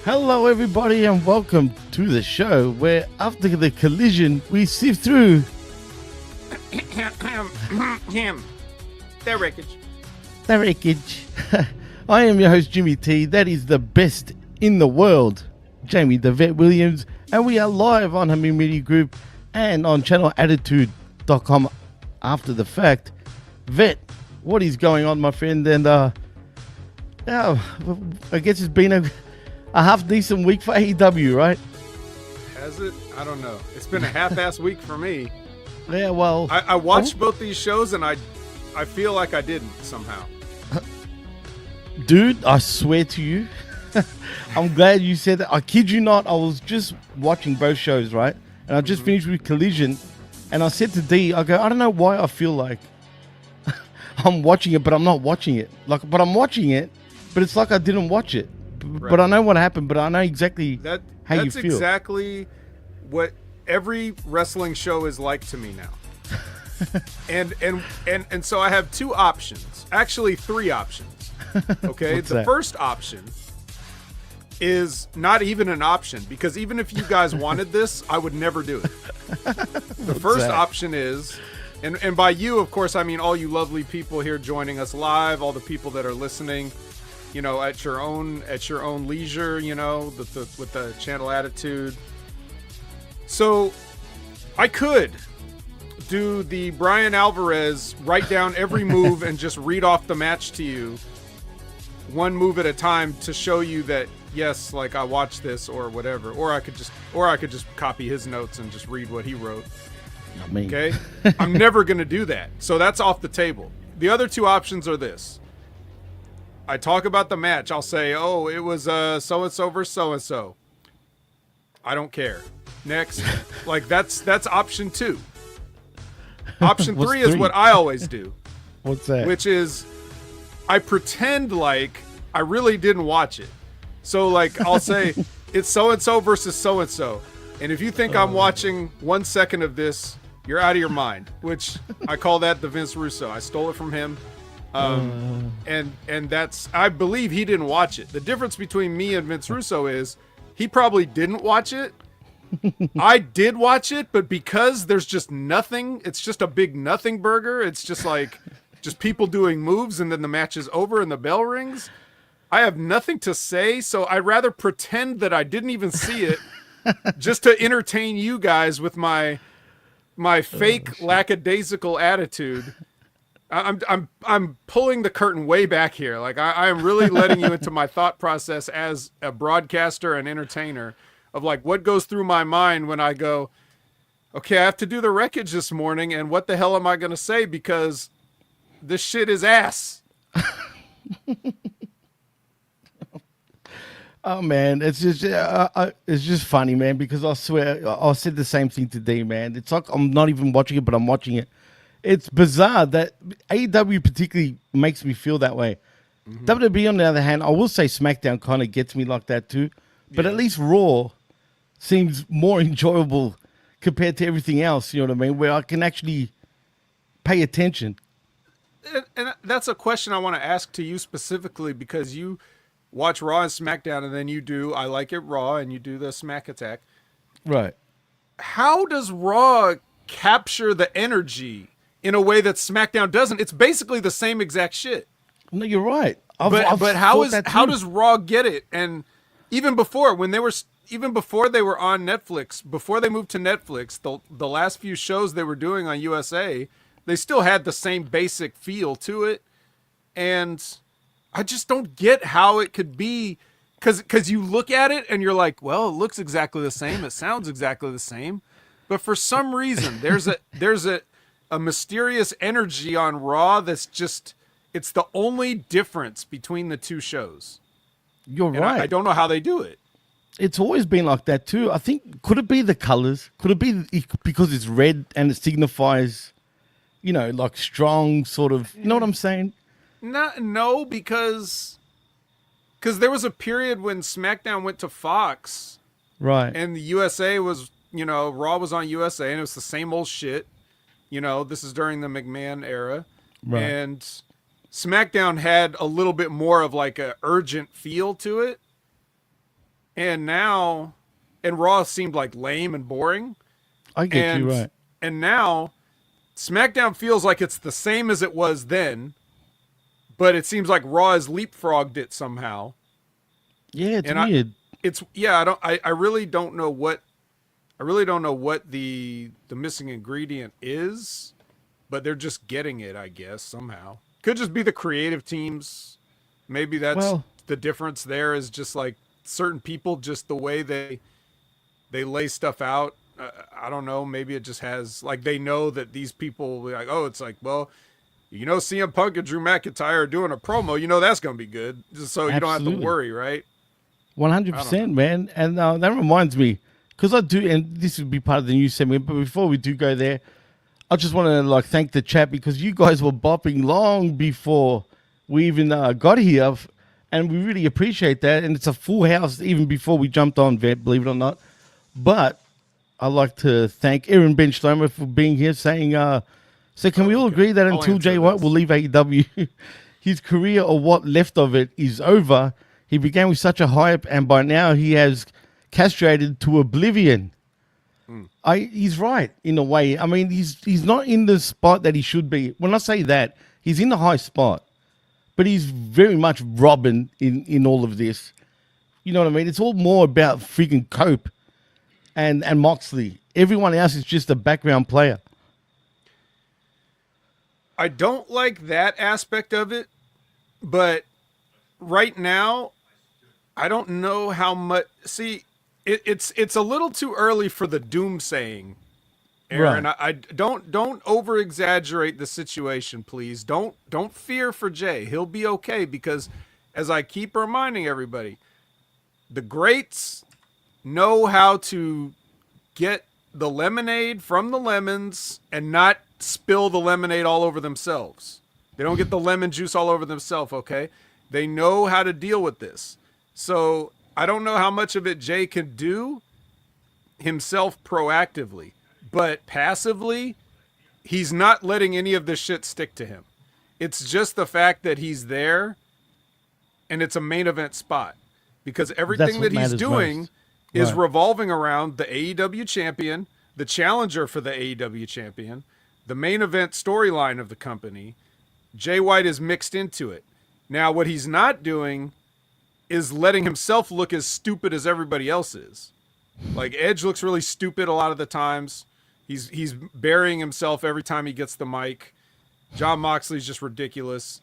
Hello, everybody, and welcome to the show where, after the collision, we sift through The wreckage. the wreckage. I am your host, Jimmy T. That is the best in the world, Jamie the Vet Williams, and we are live on Hamid Media Group and on channelattitude.com after the fact. Vet, what is going on, my friend? And I guess it's been a half decent week for AEW, right? Has it? I don't know. It's been a half-ass week for me. Yeah, well, I watched both these shows and I feel like I didn't somehow. dude, I swear to you, I'm glad you said that. I kid you not, I was just watching both shows, right? And I just finished with Collision, and I said to D, I go, I don't know why I feel like I'm watching it, but I'm not watching it. But I'm watching it, but it's like I didn't watch it. Right. But I know what happened, but I know exactly how you feel. That's exactly what every wrestling show is like to me now. and so I have two options. Actually, three options. Okay? What's the that? first option is not even an option, because even if you guys wanted this, I would never do it. The first option is, and by you, of course, I mean all you lovely people here joining us live, all the people that are listening, you know, at your own leisure, you know, with the channel attitude. So I could do the Brian Alvarez, write down every move and just read off the match to you, one move at a time, to show you that yes, like I watched this or whatever. Or I could just copy his notes and just read what he wrote. Not me. Okay? I'm never gonna do that. So that's off the table. The other two options are this. I talk about the match. I'll say, oh, it was so-and-so versus so-and-so. I don't care. Next. Like, that's option two. Option three is what I always do. What's that? Which is, I pretend like I really didn't watch it. So, like, I'll say, it's so-and-so versus so-and-so. And if you think I'm watching 1 second of this, you're out of your mind. Which, I call that the Vince Russo. I stole it from him. And that's, I believe he didn't watch it. The difference between me and Vince Russo is he probably didn't watch it. I did watch it, but because there's just nothing, it's just a big nothing burger. It's just like, just people doing moves and then the match is over and the bell rings. I have nothing to say. So I'd rather pretend that I didn't even see it just to entertain you guys with my fake lackadaisical attitude. I'm pulling the curtain way back here. Like I am really letting you into my thought process as a broadcaster and entertainer of like what goes through my mind when I go, okay, I have to do the wreckage this morning, and what the hell am I going to say, because this shit is ass. Oh man, it's just funny, man, because I swear I said the same thing today, man. It's like I'm not even watching it, but I'm watching it. It's bizarre that AEW particularly makes me feel that way. WWE, on the other hand, I will say SmackDown kind of gets me like that too. But at least Raw seems more enjoyable compared to everything else, you know what I mean? Where I can actually pay attention. And that's a question I want to ask to you specifically, because you watch Raw and SmackDown, and then you do I Like It Raw, and you do the Smack Attack. Right. How does Raw capture the energy in a way that SmackDown doesn't? It's basically the same exact shit. No, you're right. But how does Raw get it? And even before, before they were on Netflix, before they moved to Netflix, the last few shows they were doing on USA, they still had the same basic feel to it. And I just don't get how it could be, because you look at it and you're like, well, it looks exactly the same, it sounds exactly the same, but for some reason there's a mysterious energy on Raw that's just, it's the only difference between the two shows. You're right. I don't know how they do it. It's always been like that too. I think, could it be the colors? Could it be because it's red and it signifies, you know, like strong sort of, you know what I'm saying? No, because there was a period when SmackDown went to Fox, right? And the USA was, you know, Raw was on USA, and it was the same old shit. You know, this is during the McMahon era, right? And SmackDown had a little bit more of like a urgent feel to it. and now, and Raw seemed like lame and boring. I get you right. And now SmackDown feels like it's the same as it was then, but it seems like Raw has leapfrogged it somehow. Yeah, it's weird. I really don't know what the missing ingredient is, but they're just getting it, I guess, somehow. Could just be the creative teams. Maybe that's the difference there, is just like certain people, just the way they lay stuff out. I don't know. Maybe it just has, like, they know that these people will be like, oh, it's like, well, CM Punk and Drew McIntyre are doing a promo. That's going to be good. Just so you don't have to worry, right? 100%, man. And that reminds me, because I do, and this would be part of the new segment, but before we do go there, I just want to thank the chat, because you guys were bopping long before we even got here, and we really appreciate that. And it's a full house even before we jumped on, believe it or not. But I'd like to thank Aaron Benchlomer for being here, saying, so can we all agree that until Jay White will leave AEW, his career, or what left of it, is over? He began with such a hype, and by now he has castrated to oblivion. He's right, in a way. I mean, he's not in the spot that he should be. When I say that, he's in the high spot, but he's very much Robin in all of this. You know what I mean? It's all more about freaking Cope and Moxley. Everyone else is just a background player. I don't like that aspect of it, but right now, I don't know how much. See, it's a little too early for the doomsaying, Aaron. Right. I don't over exaggerate the situation, please. Don't fear for Jay. He'll be okay, because, as I keep reminding everybody, the greats know how to get the lemonade from the lemons and not spill the lemonade all over themselves. They don't get the lemon juice all over themselves, okay? They know how to deal with this. So I don't know how much of it Jay can do himself proactively, but passively, he's not letting any of this shit stick to him. It's just the fact that he's there, and it's a main event spot, because everything that he's doing is revolving around the AEW champion, the challenger for the AEW champion, the main event storyline of the company. Jay White is mixed into it. Now, what he's not doing is letting himself look as stupid as everybody else is. Like, Edge looks really stupid a lot of the times. He's burying himself every time he gets the mic. Jon Moxley's just ridiculous.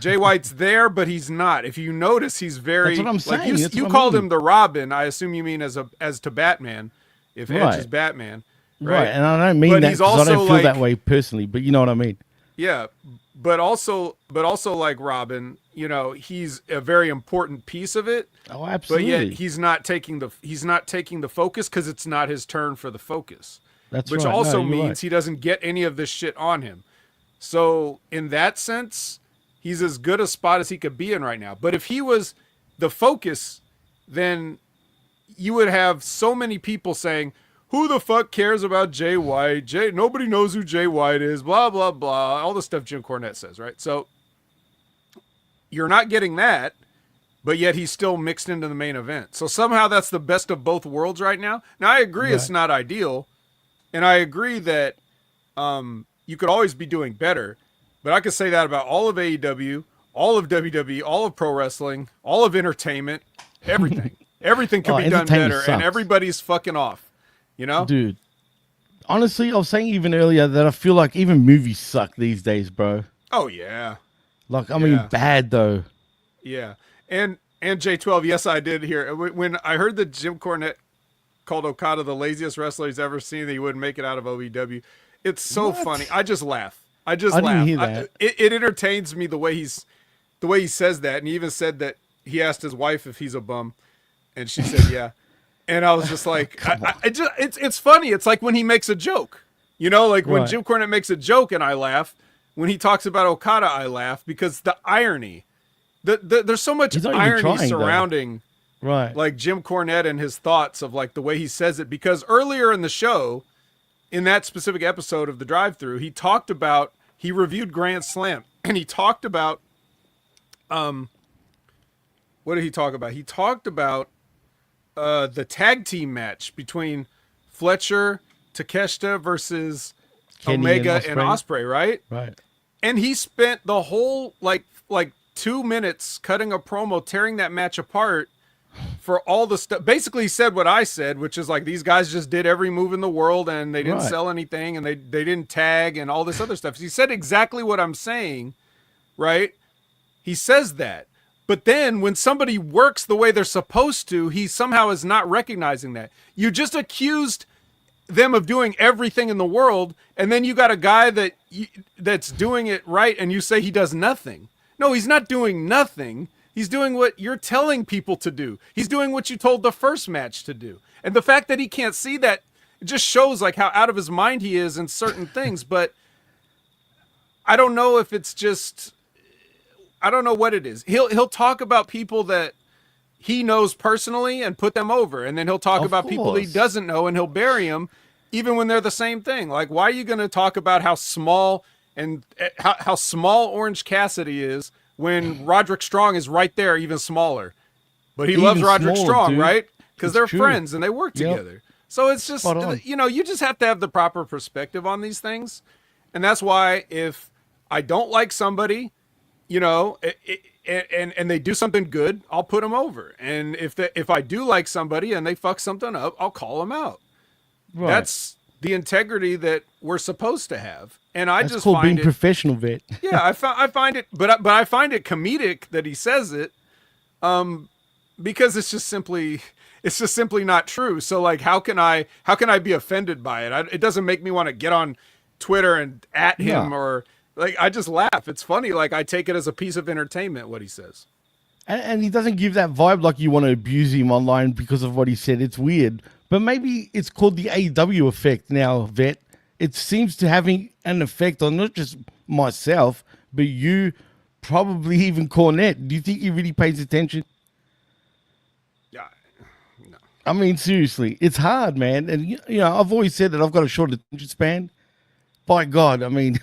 Jay White's there, but he's not. If you notice, he's very... That's what I'm saying. Like, you called him the Robin. I assume you mean as to Batman, if Edge is Batman. Right, and I don't mean that because I don't feel that way personally, but you know what I mean. Yeah, but also like Robin, he's a very important piece of it. Oh, absolutely. But yet he's not taking the focus, because it's not his turn for the focus. Which also means he doesn't get any of this shit on him. So in that sense, he's as good a spot as he could be in right now. But if he was the focus, then you would have so many people saying, who the fuck cares about Jay White? Nobody knows who Jay White is, blah, blah, blah. All the stuff Jim Cornette says, right? So you're not getting that, but yet he's still mixed into the main event. So somehow that's the best of both worlds right now. Now, I agree it's not ideal, and I agree that you could always be doing better, but I could say that about all of AEW, all of WWE, all of pro wrestling, all of entertainment, everything. Everything could be done better, and everybody's fucking off. Dude, honestly, I was saying even earlier that I feel like even movies suck these days, bro. Oh, yeah. Like, I mean, bad, though. Yeah. And J12, yes, I did hear. When I heard that Jim Cornette called Okada the laziest wrestler he's ever seen, that he wouldn't make it out of OVW, it's so funny. I just laugh. I laugh. Didn't hear that. It entertains me the way he says that. And he even said that he asked his wife if he's a bum, and she said, yeah. And I was just like, it's funny. It's like when he makes a joke, when Jim Cornette makes a joke and I laugh. When he talks about Okada, I laugh, because the irony, there's so much irony surrounding, like Jim Cornette and his thoughts of like the way he says it. Because earlier in the show, in that specific episode of the drive-thru, he reviewed Grand Slam, and he talked about, what did he talk about? He talked about the tag team match between Fletcher, Takeshita versus Kenny Omega and and Ospreay, right? Right. And he spent the whole like 2 minutes cutting a promo, tearing that match apart for all the stuff. Basically, he said what I said, which is like these guys just did every move in the world and they didn't sell anything and they didn't tag and all this other stuff. He said exactly what I'm saying, right? He says that. But then when somebody works the way they're supposed to, he somehow is not recognizing that. You just accused them of doing everything in the world, and then you got a guy that's doing it right, and you say he does nothing. No, he's not doing nothing. He's doing what you're telling people to do. He's doing what you told the first match to do. And the fact that he can't see that, it just shows like how out of his mind he is in certain things. But I don't know if it's just, I don't know what it is. He'll talk about people that he knows personally and put them over. And then he'll talk about people he doesn't know and he'll bury them even when they're the same thing. Like, why are you going to talk about how small and how small Orange Cassidy is when Roderick Strong is right there, even smaller? But he loves Roderick Strong, dude. Right? Because they're friends and they work together. So it's just, you know, you just have to have the proper perspective on these things. And that's why if I don't like somebody, you know, and they do something good, I'll put them over. And if I do like somebody and they fuck something up, I'll call them out. Right. That's the integrity that we're supposed to have. And I just called being professional, Vet. Yeah, I find it, but I find it comedic that he says it, because it's just simply not true. So like, how can I be offended by it? It doesn't make me want to get on Twitter and at him or like, I just laugh. It's funny. Like I take it as a piece of entertainment, what he says. And he doesn't give that vibe like you want to abuse him online because of what he said. It's weird. But maybe it's called the AEW effect now, Vet. It seems to having an effect on not just myself, but you, probably even Cornette. Do you think he really pays attention? Yeah, no. I mean, seriously, it's hard, man. And, you know, I've always said that I've got a short attention span. By God, I mean,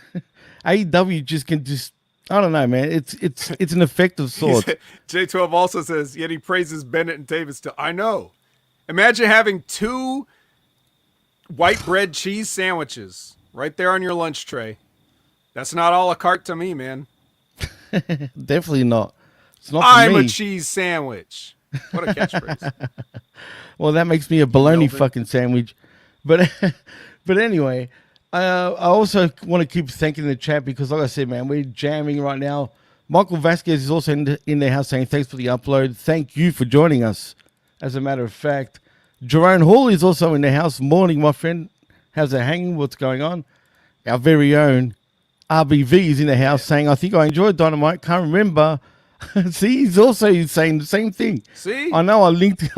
AEW just can just, I don't know, man. It's an effect of sorts. J12 also says, yet he praises Bennett and Davis still. I know. Imagine having 2 white bread cheese sandwiches right there on your lunch tray. That's not a la carte to me, man. Definitely not. It's not for I'm me. A cheese sandwich. What a catchphrase. Well, that makes me a bologna fucking sandwich. But anyway, I also want to keep thanking the chat because, like I said, man, we're jamming right now. Michael Vasquez is also in the house saying thanks for the upload. Thank you for joining us. As a matter of fact, Jerome Hall is also in the house. Morning, my friend. How's it hanging? What's going on? Our very own RBV is in the house saying, I think I enjoyed Dynamite. Can't remember. See, he's also saying the same thing. See? I know I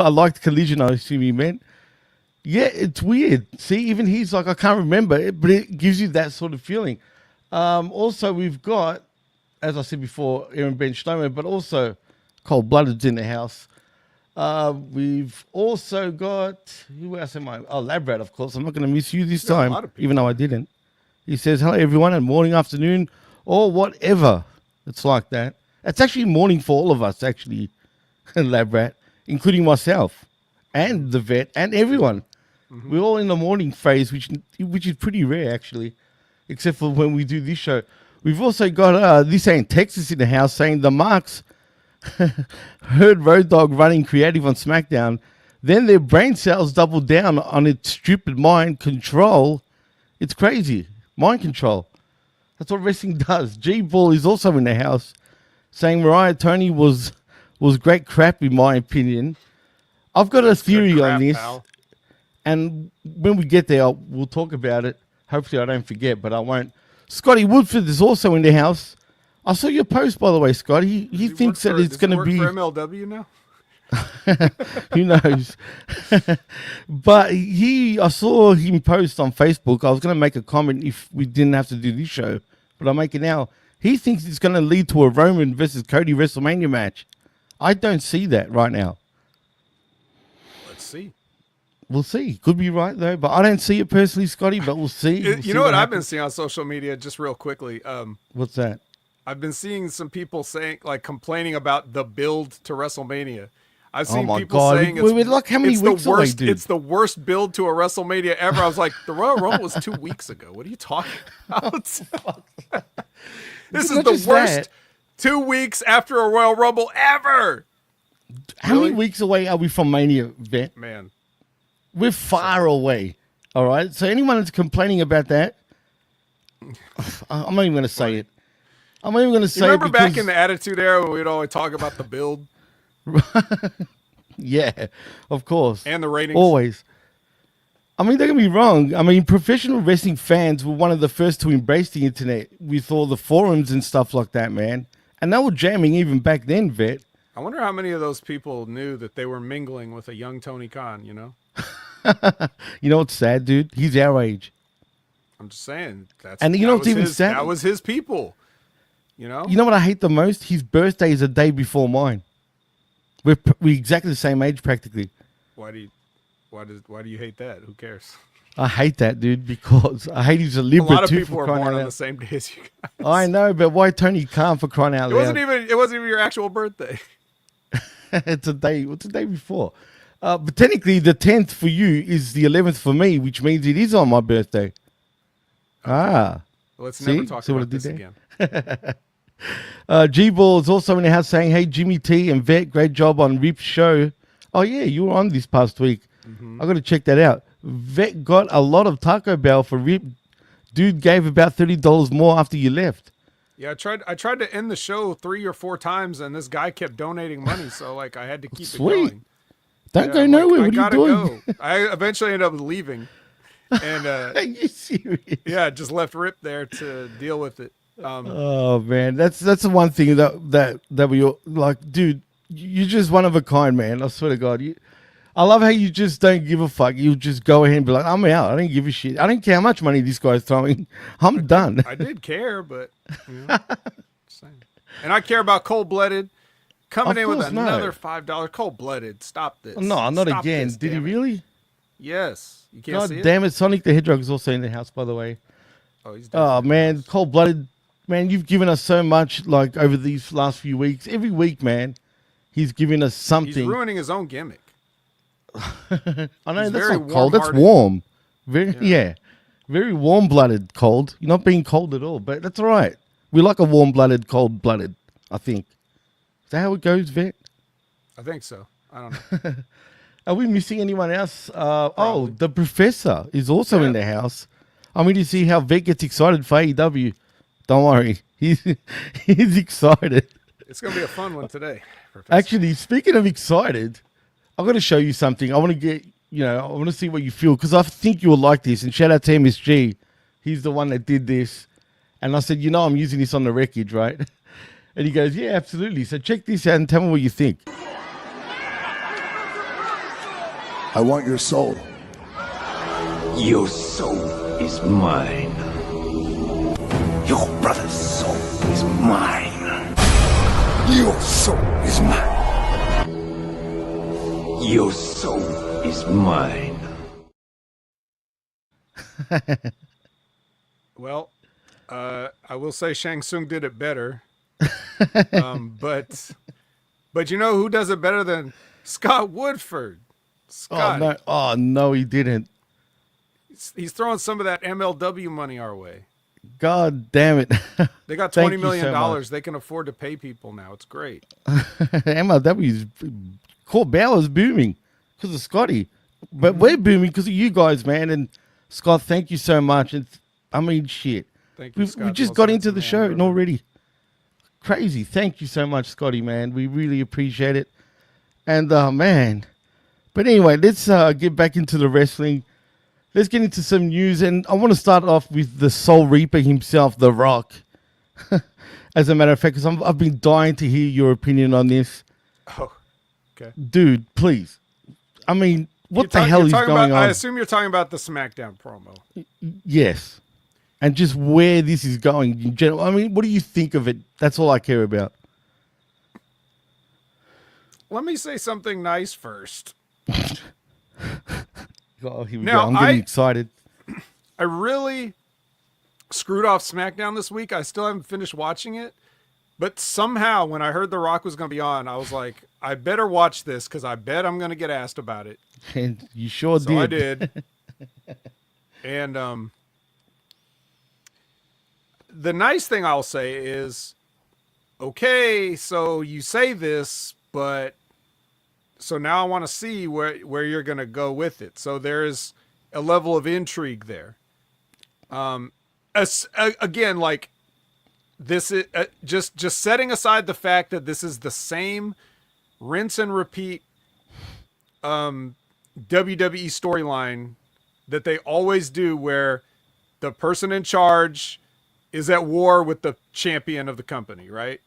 liked Collision, I assume he meant. Yeah, it's weird. See, even he's like, I can't remember it, but it gives you that sort of feeling. Also, we've got, as I said before, Aaron Ben Schnomer, but also Cold Blooded's in the house. We've also got, who else am I? Oh, Labrat, of course. I'm not going to miss you this time, even though I didn't. He says, hello, everyone, and morning, afternoon, or whatever. It's like that. It's actually morning for all of us, actually, Labrat, including myself and the Vet and everyone. Mm-hmm. We're all in the morning phase, which is pretty rare, actually, except for when we do this show. We've also got this ain't Texas in the house saying the Marks heard Road Dogg running creative on SmackDown. Then their brain cells doubled down on its stupid mind control. It's crazy. Mind control. That's what wrestling does. G-Ball is also in the house saying Mariah Toni was great crap, in my opinion. I've got a theory on this. Pal. And when we get there, we'll talk about it. Hopefully I don't forget, but I won't. Scotty Woodford is also in the house. I saw your post, by the way, Scott. He thinks that it's going to be for MLW now. Who knows? But I saw him post on Facebook. I was going to make a comment if we didn't have to do this show, but I'll make it now. He thinks it's going to lead to a Roman versus Cody WrestleMania match. I don't see that right now. Let's see. We'll see. Could be right though, but I don't see it personally, Scotty. But we'll see. You know what I've been seeing on social media, just real quickly. What's that? I've been seeing some people saying, like, complaining about the build to WrestleMania. I've Oh seen my people God. saying We're like how many it's the weeks away, worst. dude? It's the worst build to a WrestleMania ever. I was like, the Royal Rumble was 2 weeks ago. What are you talking about? This is not the just worst that. 2 weeks after a Royal Rumble ever. How many weeks away are we from Mania, Vet? Man, We're far away. All right. So anyone that's complaining about that, I'm not even going to say it. I'm not even going to say you remember it because, back in the Attitude Era when we'd always talk about the build yeah, of course. and the ratings? Always. I mean, don't get me wrong. I mean, professional wrestling fans were one of the first to embrace the internet with all the forums and stuff like that, man. And they were jamming even back then, Vet. I wonder how many of those people knew that they were mingling with a young Tony Khan, you know? You know what's sad, dude? He's our age. I'm just saying. And you know what's even sad? That was his people, you know? You know what I hate the most? His birthday is a day before mine. We're exactly the same age, practically. Why do you hate that? Who cares? I hate that, dude, because I hate he's a A Libra lot of too. people For are crying born out on loud. the same day as you guys. I know, but why Tony Khan for crying out It loud? wasn't even your actual birthday. It's a day. What's the day before? But technically, the 10th for you is the 11th for me, which means it is on my birthday. Ah. Let's See? never talk See what I about did this there? again. G-Ball is also in the house saying, hey, Jimmy T and Vet, great job on Rip's show. Oh, yeah, you were on this past week. I got to check that out. Vet got a lot of Taco Bell for Rip. Dude gave about $30 more after you left. Yeah, I tried to end the show 3 or 4 times, and this guy kept donating money, so like I had to keep it going. Don't Yeah, go I'm nowhere. like, What are you doing? Go. I eventually ended up leaving, and Are you serious? yeah, just left Rip there to deal with it. Oh man, that's the one thing that we all, like, dude. You're just one of a kind, man. I swear to God. I love how you just don't give a fuck. You just go ahead and be like, I'm out. I don't give a shit. I don't care how much money this guy's throwing. I'm done. I did care, but you know, just saying. And I care about Cold Blooded coming Of in with course, no. another $5. Cold Blooded, stop this. No, not Stop again. this, Did he damn it. really? Yes, you can't God see damn it. Sonic the Hedgehog is also in the house, by the way. Oh, he's Oh definitely man, nice. Cold Blooded. Man, you've given us so much like over these last few weeks. Every week, man, he's giving us He's something. ruining his own gimmick. I know he's that's very not cold. That's warm-hearted. warm. Very very warm-blooded cold. You're not being cold at all, but that's all right. We like a warm-blooded, cold-blooded. I think. Is that how it goes, Vet? I think so. I don't know. Are we missing anyone else? Oh, the professor is also in the house. I mean, you see how Vet gets excited for AEW. Don't worry, he's excited. It's gonna be a fun one today. Professor. Actually, speaking of excited, I've got to show you something. I want to get, I want to see what you feel because I think you'll like this. And shout out to MSG. He's the one that did this. And I said, I'm using this on the wreckage, right? And he goes, yeah, absolutely. So check this out and tell me what you think. I want your soul. Your soul is mine. Your brother's soul is mine. Your soul is mine. Your soul is mine. Well, I will say Shang Tsung did it better. But you know who does it better than Scott Woodford? Scott. Oh, no, he didn't. He's throwing some of that MLW money our way. God damn it. They got Thank $20 you million. so much. They can afford to pay people now. It's great. MLW's Court Bauer's booming because of Scotty. But we're booming because of you guys, man. And Scott, thank you so much. And I mean, shit. Thank you, We Scott. just Most got into handsome the man show ever. and already. Crazy. Thank you so much, Scotty, man. We really appreciate it. And, man. But anyway, let's get back into the wrestling. Let's get into some news. And I want to start off with the Soul Reaper himself, The Rock. As a matter of fact, because I've been dying to hear your opinion on this. Oh, okay. Dude, please. I mean, what the You're hell is talking going about, on? I assume you're talking about the SmackDown promo. Yes. And just where this is going in general. I mean, what do you think of it? That's all I care about. Let me say something nice first. Oh, here we Now, go. I'm getting excited. I really screwed off SmackDown this week. I still haven't finished watching it. But somehow, when I heard The Rock was going to be on, I was like, I better watch this because I bet I'm going to get asked about it. And you sure So did. I did. And the nice thing I'll say is, okay, so you say this, but so now I want to see where you're going to go with it. So there's a level of intrigue there. Again, like, this is just setting aside the fact that this is the same rinse and repeat WWE storyline that they always do, where the person in charge is at war with the champion of the company, right?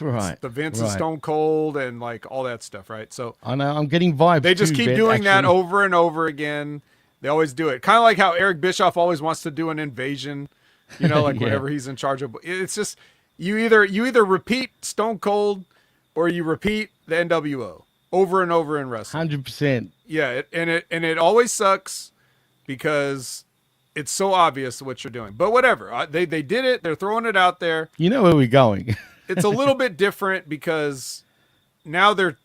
Right. It's the Vince and Stone Cold and like all that stuff, right? So I know I'm getting vibes. they just keep doing that actually. over and over again. They always do it. Kind of like how Eric Bischoff always wants to do an invasion, you know, like Yeah. whenever he's in charge of. It's just you either repeat Stone Cold or you repeat the NWO over and over in wrestling. 100%. Yeah, and it always sucks because it's so obvious what you're doing. But whatever, they did it. They're throwing it out there. You know where we're going. It's a little bit different because now they're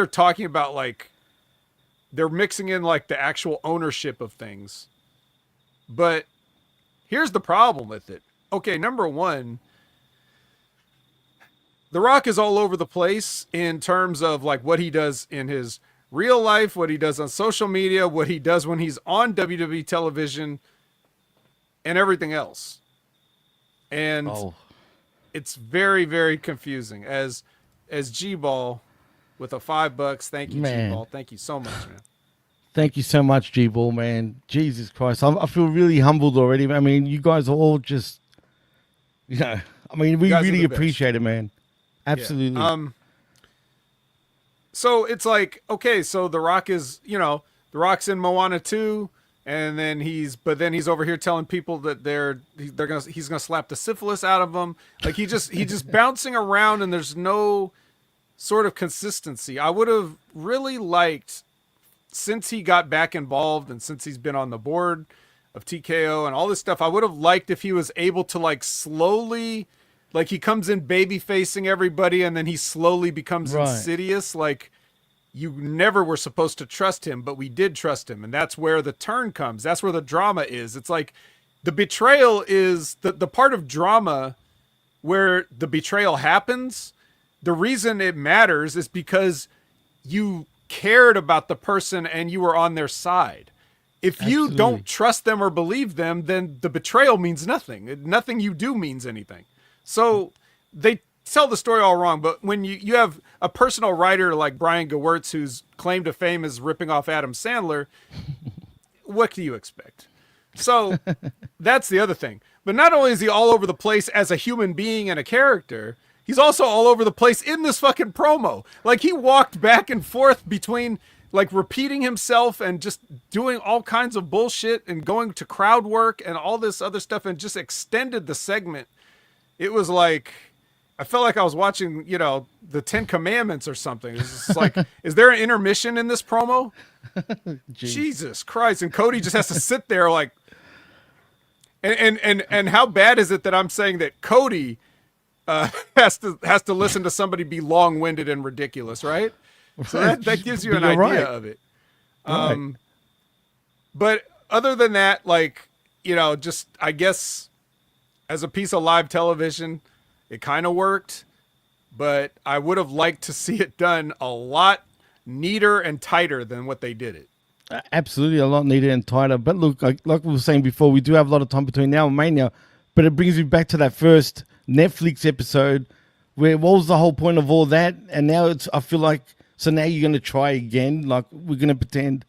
talking about, like, they're mixing in like the actual ownership of things. But here's the problem with it. Okay, number one, The Rock is all over the place in terms of like what he does in his real life, what he does on social media, what he does when he's on WWE television, and everything else. And it's very, very confusing. As G-Ball with a $5, thank you, Man. G-Ball. Thank you so much, man. Thank you so much, G-Ball, man. Jesus Christ. I feel really humbled already. I mean, you guys are all just, you know, I mean, we You guys are really the best. appreciate it, man. Absolutely. Yeah. So it's like, okay, so The Rock is, you know, The Rock's in Moana 2, and then he's over here telling people that he's gonna slap the syphilis out of them. Like he's just bouncing around, and there's no sort of consistency. I would have really liked, since he got back involved and since he's been on the board of TKO and all this stuff, I would have liked if he was able to like slowly, like he comes in baby facing everybody and then he slowly becomes insidious. Like, you never were supposed to trust him, but we did trust him. And that's where the turn comes. That's where the drama is. It's like the betrayal is the part of drama where the betrayal happens. The reason it matters is because you cared about the person and you were on their side. If you don't trust them or believe them, then the betrayal means nothing. Nothing you do means anything. So they tell the story all wrong. But when you have a personal writer like Brian Gewirtz, whose claim to fame is ripping off Adam Sandler, what do you expect? So that's the other thing. But not only is he all over the place as a human being and a character, he's also all over the place in this fucking promo. Like, he walked back and forth between like repeating himself and just doing all kinds of bullshit and going to crowd work and all this other stuff and just extended the segment. It was like, I felt like I was watching, you know, the 10 Commandments or something. It's just like, is there an intermission in this promo? Jesus Christ. And Cody just has to sit there like, and how bad is it that I'm saying that Cody has to listen to somebody be long-winded and ridiculous, right? So that gives you an idea of it. But other than that, like, you know, just, I guess as a piece of live television, it kind of worked, but I would have liked to see it done a lot neater and tighter than what they did it. Absolutely, a lot neater and tighter. But look, like we were saying before, we do have a lot of time between now and Mania. But it brings me back to that first Netflix episode where what was the whole point of all that? And now I feel like, so now you're going to try again? Like, we're going to pretend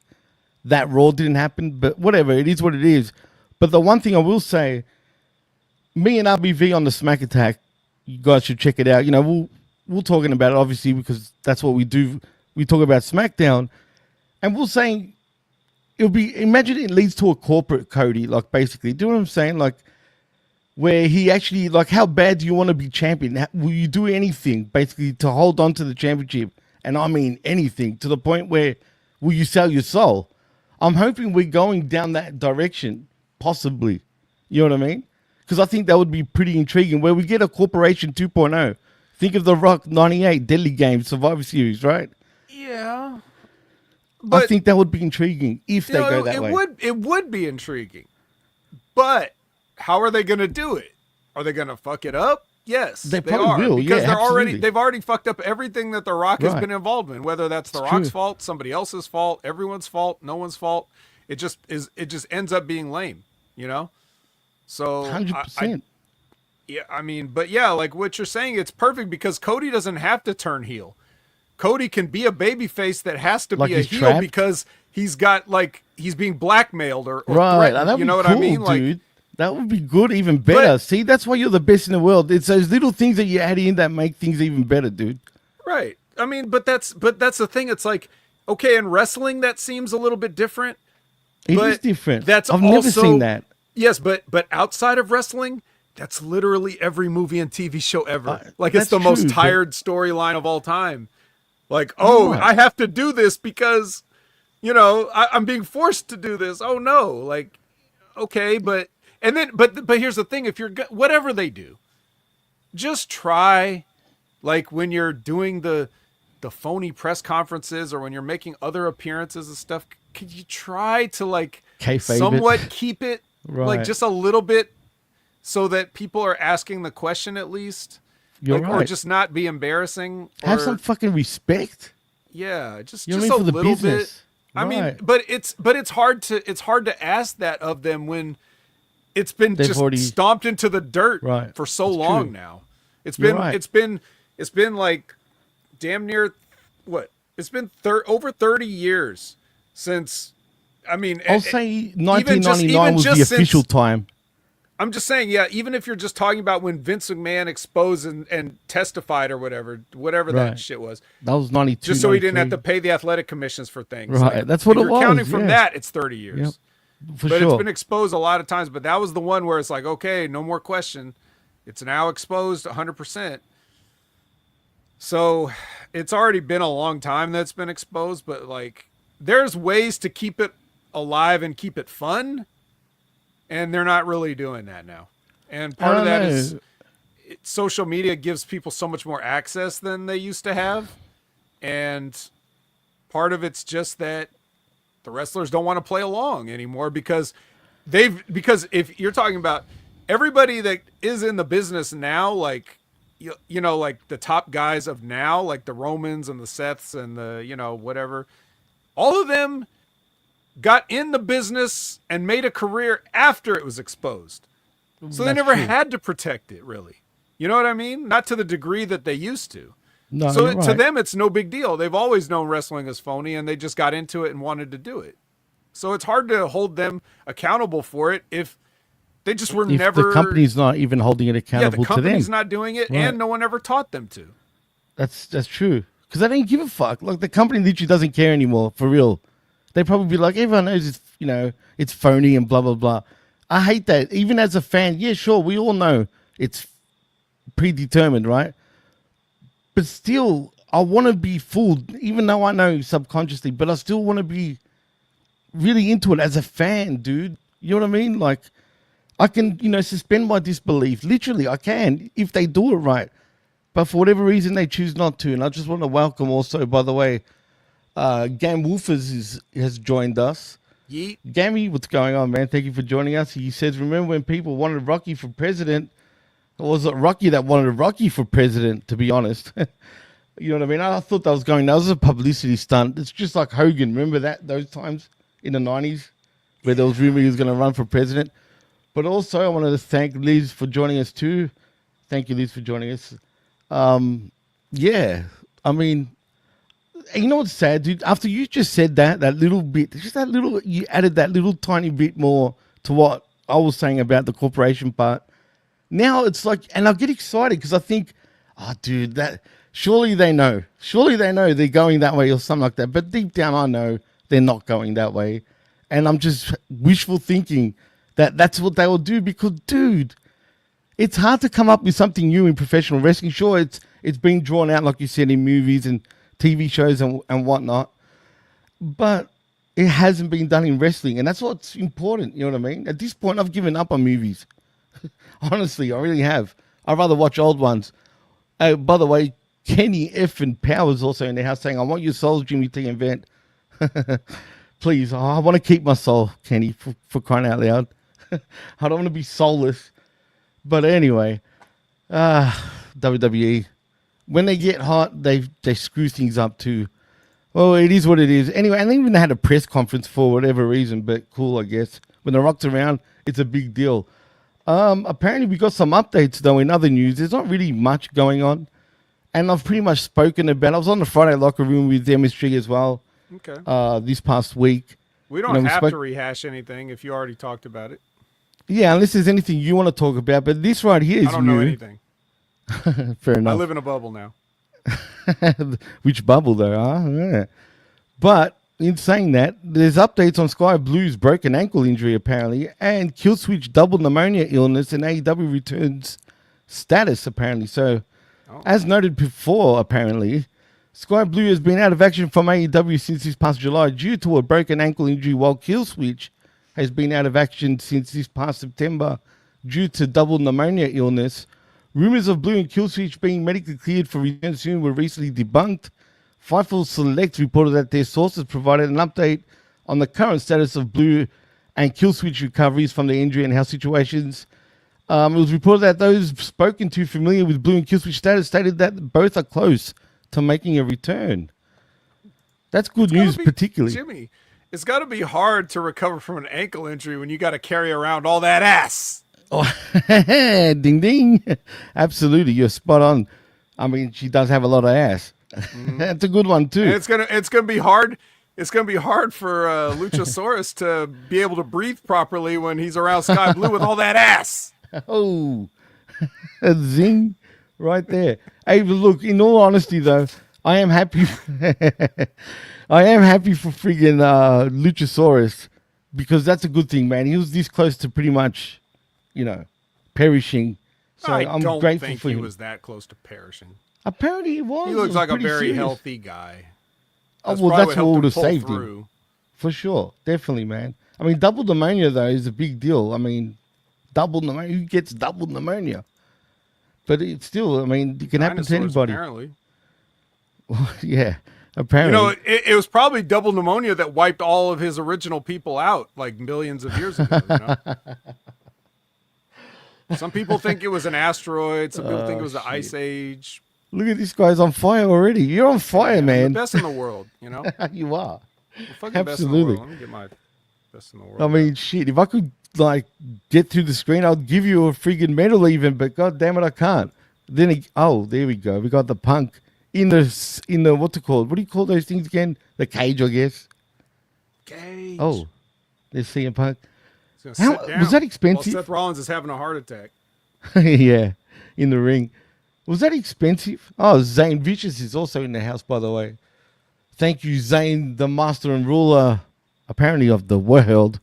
that Raw didn't happen? But whatever, it is what it is. But the one thing I will say, me and RBV on the Smack Attack, you guys should check it out. You know, we're talking about it, obviously, because that's what we do. We talk about SmackDown. And we're saying, imagine it leads to a corporate Cody, like, basically. Do you know what I'm saying? Like, where he actually, like, how bad do you want to be champion? Will you do anything, basically, to hold on to the championship? And I mean anything, to the point where will you sell your soul? I'm hoping we're going down that direction, possibly. You know what I mean? Because I think that would be pretty intriguing, where we get a Corporation 2.0 Think of the Rock 98 Deadly Game Survivor Series, right? Yeah. I think that would be intriguing if they go that it way. It would be intriguing. But how are they going to do it? Are they going to fuck it up? Yes, They probably will, because yeah, they've already fucked up everything that The Rock has Right. been involved in, whether that's The Rock's fault, somebody else's fault, everyone's fault, no one's fault. It just ends up being lame, you know? So 100%. yeah, I mean, but yeah, like what you're saying, it's perfect because Cody doesn't have to turn heel. Cody can be a babyface that has to Like be a he's heel trapped? because he's being blackmailed or Right. threatened. That'd You be know what cool, I mean? Like, dude. That would be good, even better. But- See, that's why you're the best in the world. It's those little things that you add in that make things even better, dude. right. I mean, but that's the thing. It's like, okay, in wrestling, that seems a little bit different. It is But different. I've I've never seen that. Yes, but outside of wrestling, that's literally every movie and TV show ever. Like it's that's the most true, but- tired storyline of all time. Like, oh, Right. I have to do this because, you know, I'm being forced to do this. Oh no, like, okay, but here's the thing: if you're whatever they do, just try, like when you're doing the phony press conferences or when you're making other appearances and stuff, could you try to like Kayfabe it. somewhat keep it like Right. just a little bit so that people are asking the question at least? You're Or right. just not be embarrassing. Have or- some fucking respect. yeah, just You know just what a I mean, for the little bit. business. I mean, Right. but it's hard to ask that of them when it's been They've just already- stomped into the dirt Right. for so It's long true. now. It's You're been right. it's been like damn near what? It's been over 30 years since. I mean, I'll say 1999 was the just official since- time. I'm just saying, yeah, even if you're just talking about when Vince McMahon exposed and testified or whatever Right. that shit was, That was 92. just so he didn't have 93. to pay the athletic commissions for things. Right, that's what if it you're counting was, from yeah. that, it's 30 years. Yep. For But sure. it's been exposed a lot of times. But that was the one where it's like, okay, no more question. It's now exposed 100%. So it's already been a long time that's been exposed, but like there's ways to keep it alive and keep it fun. And they're not really doing that now. And part of that is social media gives people so much more access than they used to have. And part of it's just that the wrestlers don't want to play along anymore because if you're talking about everybody that is in the business now, like, you know, like the top guys of now, like the Romans and the Seths and the, you know, whatever, all of them got in the business and made a career after it was exposed. So they That's never true. had to protect it, really. You know what I mean? Not to the degree that they used to. No, So you're to right. them, it's no big deal. They've always known wrestling is phony, and they just got into it and wanted to do it. So it's hard to hold them accountable for it if they just were if never. the company's not even holding it yeah, accountable the to them. company's not doing it, Right. and no one ever taught them to. That's true. Because they don't give a fuck. Like the company literally doesn't care anymore, for real. They probably be like, everyone knows it's, you know, it's phony and blah, blah, blah. I hate that. Even as a fan, yeah, sure, we all know it's predetermined, right? But still, I want to be fooled, even though I know subconsciously, but I still want to be really into it as a fan, dude. You know what I mean? Like, I can, you know, suspend my disbelief. Literally, I can, if they do it right. But for whatever reason, they choose not to. And I just want to welcome also, by the way, Gam Wolfers has joined us. Yeet. Gammy, what's going on, man? Thank you for joining us. He says, remember when people wanted Rocky for president? Or was it Rocky that wanted Rocky for president, to be honest? You know what I mean? I thought that was a publicity stunt. It's just like Hogan. Remember those times in the 90s where there was rumor he was going to run for president? But also, I wanted to thank Liz for joining us too. Thank you, Liz, for joining us. Yeah, I mean, you know what's sad, dude? After you just said that little bit, just that little, you added that little tiny bit more to what I was saying about the corporation part. Now it's like, and I get excited because I think, oh, dude, that surely they know they're going that way or something like that. But deep down, I know they're not going that way, and I'm just wishful thinking that that's what they will do because, dude, it's hard to come up with something new in professional wrestling. Sure, it's been drawn out, like you said, in movies and TV shows and whatnot, but it hasn't been done in wrestling, and that's what's important. You know what I mean? At this point, I've given up on movies. Honestly, I really have. I'd rather watch old ones. By the way, Kenny F and Powers also in the house saying, "I want your soul, Jimmy T and Vent." Please, I want to keep my soul, Kenny, for crying out loud. I don't want to be soulless. But anyway, WWE, when they get hot, they screw things up too. Well, it is what it is. Anyway, and they even had a press conference for whatever reason, but cool, I guess. When The Rock's around, it's a big deal. Apparently, we got some updates, though, in other news. There's not really much going on. And I've pretty much spoken about it. I was on the Friday locker room with MSG as well. Okay. This past week. We don't have to rehash anything if you already talked about it. Yeah, unless there's anything you want to talk about. But this right here is I don't new. know anything. Fair enough. I live in a bubble now. Which bubble, though, huh? Yeah. But in saying that, there's updates on Sky Blue's broken ankle injury, apparently, and Killswitch double pneumonia illness and AEW returns status, apparently. So, as noted before, apparently, Sky Blue has been out of action from AEW since this past July due to a broken ankle injury, while Killswitch has been out of action since this past September due to double pneumonia illness. Rumors of Blue and Killswitch being medically cleared for return soon were recently debunked. Fightful Select reported that their sources provided an update on the current status of Blue and Killswitch recoveries from the injury and health situations. It was reported that those spoken to familiar with Blue and Killswitch status stated that both are close to making a return. That's good news, particularly. Jimmy, it's got to be hard to recover from an ankle injury when you got to carry around all that ass. Oh, ding, ding. Absolutely. You're spot on. I mean, she does have a lot of ass. That's a good one, too. And it's gonna be hard. It's gonna be hard for Luchasaurus to be able to breathe properly when he's around Sky Blue with all that ass. Oh, a zing right there. Hey, look, in all honesty, though, I am happy. I am happy for friggin' Luchasaurus because that's a good thing, man. He was this close to pretty much, perishing. So I'm don't grateful think for he him. was that close to perishing. Apparently he was. He looks like a pretty very serious. healthy guy. Oh, well, that's what would have pull saved him. through. For sure. Definitely, man. I mean, double pneumonia, though, is a big deal. I mean, double pneumonia. Who gets double pneumonia? But it's still, I mean, it can happen to Dinosaurs, anybody. Apparently. Yeah, apparently. It was probably double pneumonia that wiped all of his original people out like millions of years ago. Some people think it was an asteroid. Some people think it was the Ice Age. Look at this guy's on fire already. You're on fire, man. I'm the best in the world, You are. The fucking Absolutely. best in the world. Let me get my best in the world. I mean, shit. If I could get through the screen, I'd give you a friggin' medal, even. But god damn it, I can't. Then, there we go. We got the Punk in the what's it called? What do you call those things again? The cage, I guess. Cage. Oh, there's CM Punk. Was that expensive? Seth Rollins is having a heart attack. Yeah, in the ring. Was that expensive? Oh, Zane Vicious is also in the house, by the way. Thank you, Zane, the master and ruler, apparently, of the world.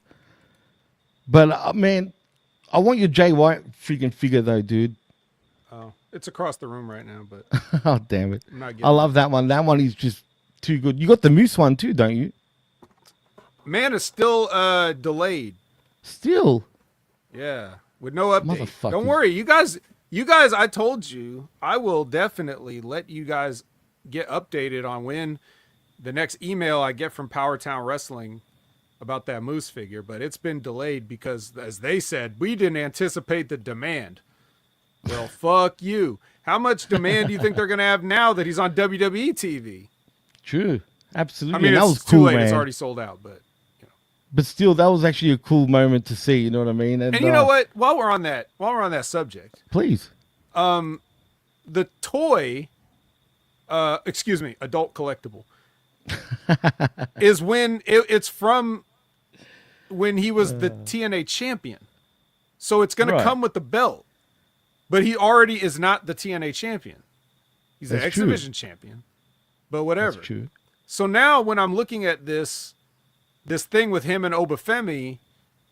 But, man, I want your Jay White freaking figure, though, dude. Oh, it's across the room right now, but... Oh, damn it. I'm not getting I love that one. That one is just too good. You got the Moose one, too, don't you? Man, it's still delayed. Still? Yeah, with no update. Motherfucker. Don't worry, you guys, I told you, I will definitely let you guys get updated on when the next email I get from Powertown Wrestling about that Moose figure, but it's been delayed because, as they said, we didn't anticipate the demand. Well, fuck you. How much demand do you think they're going to have now that he's on WWE TV? True. Absolutely. I mean, that it's was too cool, late. man. It's already sold out, but... But still, that was actually a cool moment to see. You know what I mean? And you know what? While we're on that subject, please. The toy, adult collectible, is when it's from when he was the TNA champion. So it's going to come with the belt, but he already is not the TNA champion. He's an X Division champion, but whatever. That's true. So now when I'm looking at this thing with him and Obafemi,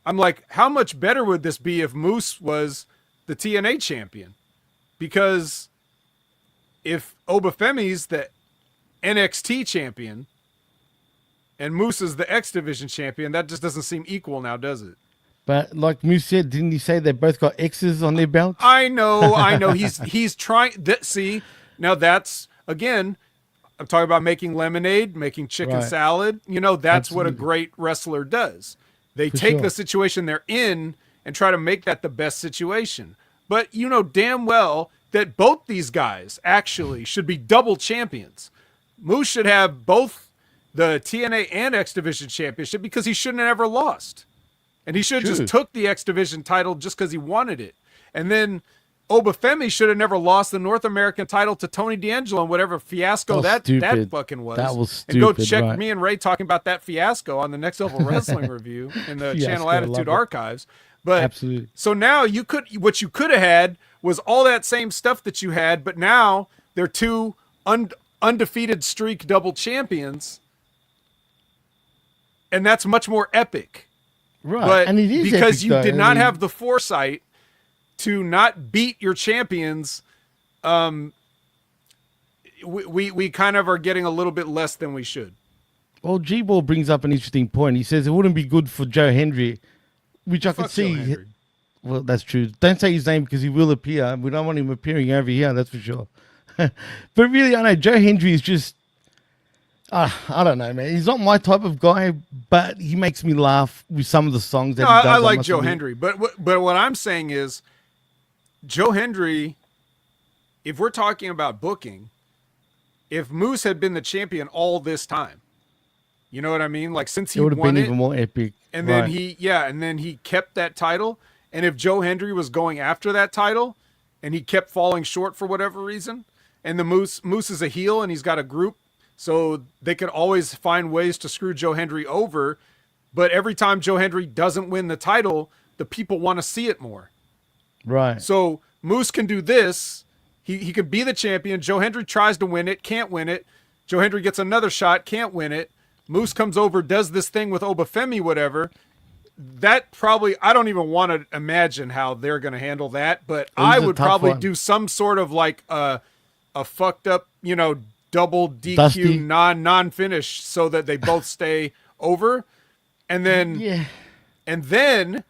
I'm like, how much better would this be if Moose was the TNA champion? Because if Obafemi's the NXT champion and Moose is the X Division champion, that just doesn't seem equal now, does it? But like Moose said, didn't he say they both got X's on their belts? I know. He's trying. See, now that's again. I'm talking about making lemonade, making chicken Right. salad. That's what a Absolutely. great wrestler does. They For take sure. the situation they're in and try to make that the best situation. But you know damn well that both these guys actually should be double champions. Moose should have both the TNA and X Division championship because he shouldn't have ever lost. And he should have True. just took the X Division title just because he wanted it. And then Obafemi should have never lost the North American title to Tony D'Angelo and whatever fiasco that stupid. fucking was. That was And go stupid, check right. me and Ray talking about that fiasco on the Next Level Wrestling review in the Fiasco, Channel I Attitude love it. archives. But Absolutely. so now what you could have had was all that same stuff that you had, but now they're two undefeated streak double champions. And that's much more epic. Right. But and it is because epic, you though. did I not mean, have the foresight to not beat your champions, we kind of are getting a little bit less than we should. Well, G-Ball brings up an interesting point. He says it wouldn't be good for Joe Hendry, which I could Fuck Joe see. Hendry. Well, that's true. Don't say his name because he will appear. We don't want him appearing over here, that's for sure. But really, I know Joe Hendry is just, I don't know, man. He's not my type of guy, but he makes me laugh with some of the songs that No, he does. I like must Joe admit. Hendry, but what I'm saying is, Joe Hendry, if we're talking about booking, if Moose had been the champion all this time, you know what I mean? Like since he It would have won been it, even more epic. and then Right. he kept that title. And if Joe Hendry was going after that title, and he kept falling short for whatever reason, and the Moose is a heel and he's got a group, so they could always find ways to screw Joe Hendry over. But every time Joe Hendry doesn't win the title, the people want to see it more. Right. So Moose can do this. He could be the champion. Joe Hendry tries to win it, can't win it. Joe Hendry gets another shot, can't win it. Moose comes over, does this thing with Obafemi, whatever. That probably, I don't even want to imagine how they're going to handle that, but I a would tough probably one. do some sort of like a fucked up, double DQ Dusty. non-finish so that they both stay over. And then, Yeah. and then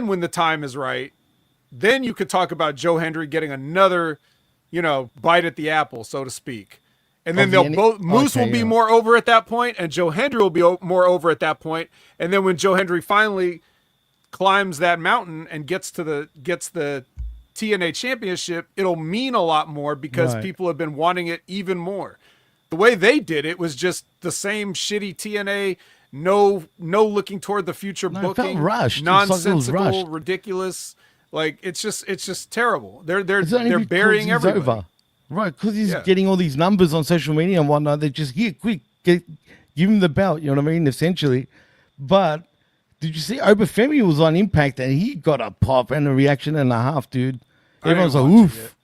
when the time is right, then you could talk about Joe Hendry getting another, bite at the apple, so to speak. And then Moose will be more over at that point, and Joe Hendry will be more over at that point. And then when Joe Hendry finally climbs that mountain and gets the TNA championship, it'll mean a lot more because Right. people have been wanting it even more. The way they did it was just the same shitty TNA, no looking toward the future No, it felt booking, rushed. It's like it was nonsensical, rushed. ridiculous. Like it's just terrible. They're It's only they're because burying he's everybody. over. Right, because he's Yeah. getting all these numbers on social media and whatnot. They're just, here, quick, give him the belt, you know what I mean, essentially. But did you see Obafemi was on Impact and he got a pop and a reaction and a half, dude. I didn't Everyone's like, watch it yet. oof.